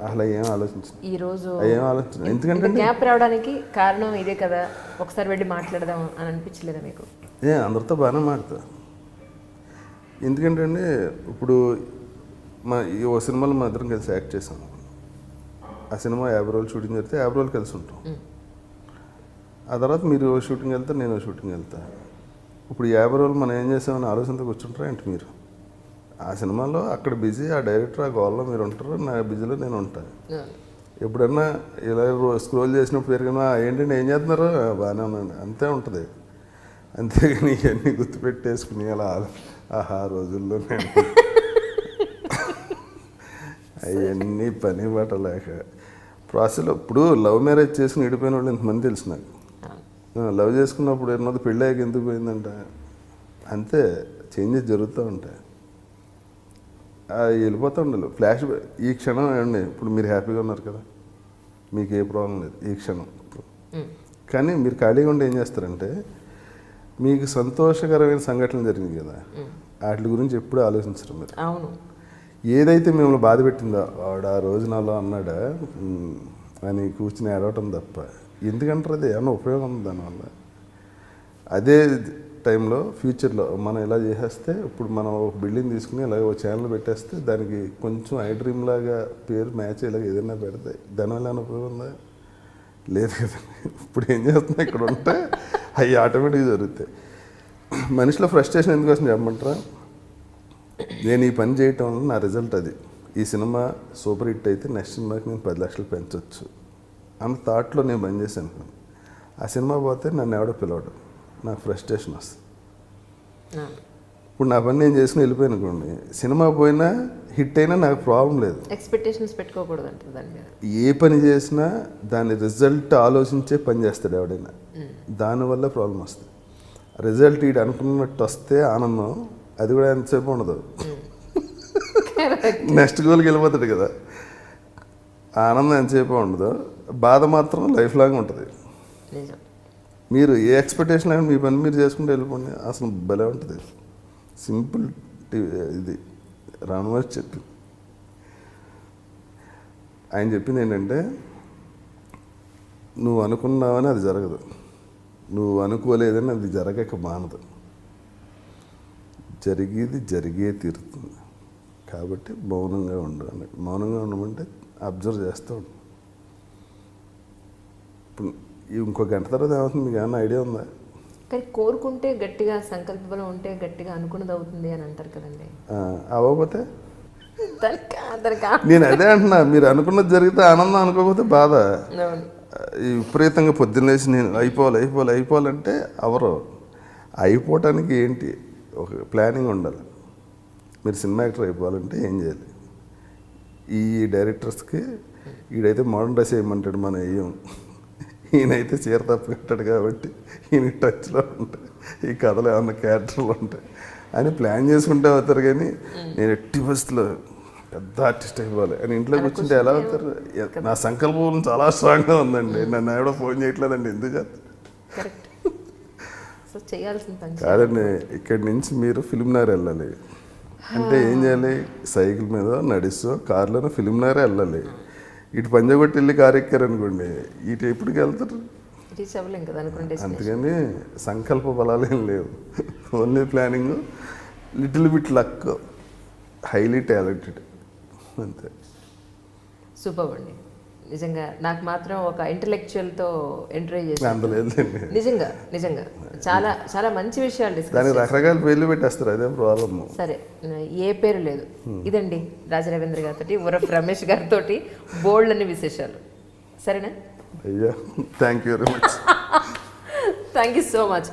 అలా ఏం ఆలోచించను. ఈ రోజు ఏం ఆలోచన, ఎందుకంటే గ్యాప్ రావడానికి కారణం ఇదే కదా, ఒకసారి వెళ్ళి మాట్లాడదాం అని అనిపించలేదా మీకు? అందరితో బాగానే మాడతా. ఎందుకంటే అండి ఇప్పుడు ఈ ఓ సినిమాలో మా ఇద్దరం కలిసి యాక్ట్ చేసాం. ఆ సినిమా 50 రోజులు షూటింగ్ జరిగితే 50 రోజులు కలిసి ఉంటాం. ఆ తర్వాత మీరు షూటింగ్ వెళ్తా, నేను షూటింగ్ వెళ్తా. ఇప్పుడు 50 రోజులు మనం ఏం చేసామని ఆలోచనతో కూర్చుంటారా ఏంటి మీరు? ఆ సినిమాలో అక్కడ బిజీ, ఆ డైరెక్టర్ ఆ గోల్లో మీరు ఉంటారు, నా బిజీలో నేను ఉంటాను. ఎప్పుడన్నా ఇలా స్క్రోల్ చేసినప్పుడు పెరిగినా ఏంటంటే ఏం చేస్తున్నారు, బాగానే ఉన్నాను, అంతే ఉంటుంది. అంతేగాని ఇవన్నీ గుర్తుపెట్టేసుకుని అలా ఆహా రోజుల్లో నేను అవన్నీ పని పట్టలేక ప్రాసెస్లో. ఇప్పుడు లవ్ మ్యారేజ్ చేసుకుని విడిపోయిన వాళ్ళు ఇంతమంది తెలుసు నాకు. లవ్ చేసుకున్నప్పుడు ఏమన్నా పెళ్ళాక ఎందుకు పోయిందంట, అంతే చేంజెస్ జరుగుతూ ఉంటాయి. వెళ్ళిపోతూ ఉండాలి ఫ్లాష్. ఈ క్షణం ఏమండి, ఇప్పుడు మీరు హ్యాపీగా ఉన్నారు కదా, మీకు ఏ ప్రాబ్లం లేదు ఈ క్షణం. కానీ మీరు ఖాళీగా ఉండి ఏం చేస్తారంటే, మీకు సంతోషకరమైన సంఘటనలు జరిగింది కదా, వాటి గురించి ఎప్పుడూ ఆలోచించరు మీరు. అవును, ఏదైతే మిమ్మల్ని బాధ పెట్టిందో ఆవిడ ఆ రోజు నాలో అన్నాడా అని కూర్చుని ఏడవటం తప్ప ఎందుకంటారు, అది ఏమన్నా ఉపయోగం ఉంది దానివల్ల? అదే టైంలో ఫ్యూచర్లో మనం ఇలా చేసేస్తే, ఇప్పుడు మనం ఒక బిల్డింగ్ తీసుకుని ఇలా ఒక ఛానల్ పెట్టేస్తే దానికి కొంచెం ఐ డ్రీమ్ లాగా పేరు మ్యాచ్ ఇలాగ ఏదైనా పెడతాయి, దానివల్ల ఏమైనా ఉపయోగం ఉందా? లేదు కదండి. ఇప్పుడు ఏం చేస్తున్నా ఇక్కడ ఉంటే అవి ఆటోమేటిక్గా జరుగుతాయి. మనిషిలో ఫ్రస్ట్రేషన్ ఎందుకు వస్తుంది చెప్పమంటారా? నేను ఈ పని చేయటం వల్ల నా రిజల్ట్ అది. ఈ సినిమా సూపర్ హిట్ అయితే నెక్స్ట్ సినిమాకి నేను 10 లక్షలు పెంచవచ్చు అన్న థాట్లో నేను పని చేశాను. ఆ సినిమా పోతే నన్ను ఎవడో పిలవడం, నాకు ఫ్రస్ట్రేషన్ వస్తుంది. ఇప్పుడు నా పని నేను చేసుకుని వెళ్ళిపోయాను అనుకోండి, సినిమా పోయినా హిట్ అయినా నాకు ప్రాబ్లం లేదు. ఎక్స్పెక్టేషన్స్ పెట్టుకోకూడదు అంటే దాని మీద. ఏ పని చేసినా దాని రిజల్ట్ ఆలోచించే పని చేస్తాడు ఎవడైనా, దానివల్ల ప్రాబ్లం వస్తుంది. రిజల్ట్ ఈడు అనుకున్నట్టు వస్తే ఆనందం, అది కూడా ఎంతసేపు ఉండదు, నెక్స్ట్ గోల్కి వెళ్ళిపోతాడు కదా. ఆనందం ఎంతసేపు ఉండదు, బాధ మాత్రం లైఫ్ లాంగ్ ఉంటుంది. మీరు ఏ ఎక్స్పెక్టేషన్ అయినా మీ పని మీరు చేసుకుంటూ వెళ్ళిపోండి, అసలు భలే ఉంటుంది. సింపుల్ ఇది రామవారి చెప్పి ఆయన చెప్పింది ఏంటంటే, నువ్వు అనుకున్నావని అది జరగదు, నువ్వు అనుకోలేదని అది జరగక మానదు, జరిగే తీరుతుంది. కాబట్టి మౌనంగా ఉండు అన్నట్టు. మౌనంగా ఉండమంటే అబ్జర్వ్ చేస్తూ ఉండు. ఇప్పుడు ఇంకో గంట తర్వాత ఏమవుతుంది మీకు ఏమన్నా ఐడియా ఉందా? కానీ కోరుకుంటే గట్టిగా సంకల్ప బలం ఉంటే గట్టిగా అనుకున్నది అవుతుంది అని అంటారు కదండి. అవ్వకపోతే దానికి నేను అదే అంటున్నా, మీరు అనుకున్నది జరిగితే ఆనందం, అనుకోకపోతే బాధ. అవును. ఈ విపరీతంగా పొద్దున్నేసి నేను అయిపోవాలంటే ఎవరు అయిపోవటానికి ఏంటి ఒక ప్లానింగ్ ఉండాలి. మీరు సినిమా యాక్టర్ అయిపోవాలంటే ఏం చేయాలి? ఈ డైరెక్టర్స్కి ఈడైతే మోడర్న్ డ్రెస్ వేయమంటాడు, మనం వేయం. ఈయనైతే చీర తప్పు కట్టాడు కాబట్టి ఈయన టచ్లో ఉంటాయి, ఈ కథలో ఏమన్నా క్యారెక్టర్లు ఉంటాయి అని ప్లాన్ చేసుకుంటే అవుతారు. కానీ నేను ఎట్టి బస్సులో పెద్ద ఆర్టిస్ట్ అయిపోవాలి అని ఇంట్లో కూర్చుంటే ఎలా అవుతారు? నా సంకల్పం చాలా స్ట్రాంగ్గా ఉందండి. నన్ను ఎవడో ఫోన్ చేయట్లేదండి, ఎందుకు చేస్తారు? కరెక్ట్. సో చేయాల్సిన పని కాదండి, ఇక్కడి నుంచి మీరు ఫిల్మ్నగర్ వెళ్ళాలి అంటే ఏం చేయాలి? సైకిల్ మీద నడుస్తూ కారులోనే ఫిల్మ్నగరే వెళ్ళాలి. ఇటు పంజాగొట్టి వెళ్ళి కారు ఎక్కారనుకోండి, ఇటు ఎప్పటికి వెళ్తారు? రీచ్ అవ్వలేం కదా అనుకుంటే. అందుకని సంకల్ప బలాలు ఏం లేవు, only planning, little bit luck, highly talented, అంతే. సూపర్ అండి. నిజంగా నాకు మాత్రం ఒక ఇంటలెక్చువల్తో ఎంటర్టైన్ చేసి అందలేదండి. నిజంగా చాలా చాలా మంచి విషయాలు డిస్కస్. దానికి రకరకాల పేర్లు పెట్టేస్తారు, అదే ప్రాబ్లమ్. సరే, ఏ పేరు లేదు. ఇదండి రాజా రవీంద్ర గారితో, ఉరఫ్ రమేష్ గారితో బోల్డ్ అని విశేషాలు. సరేనా? అయ్యా, thank you very much. Thank you so much.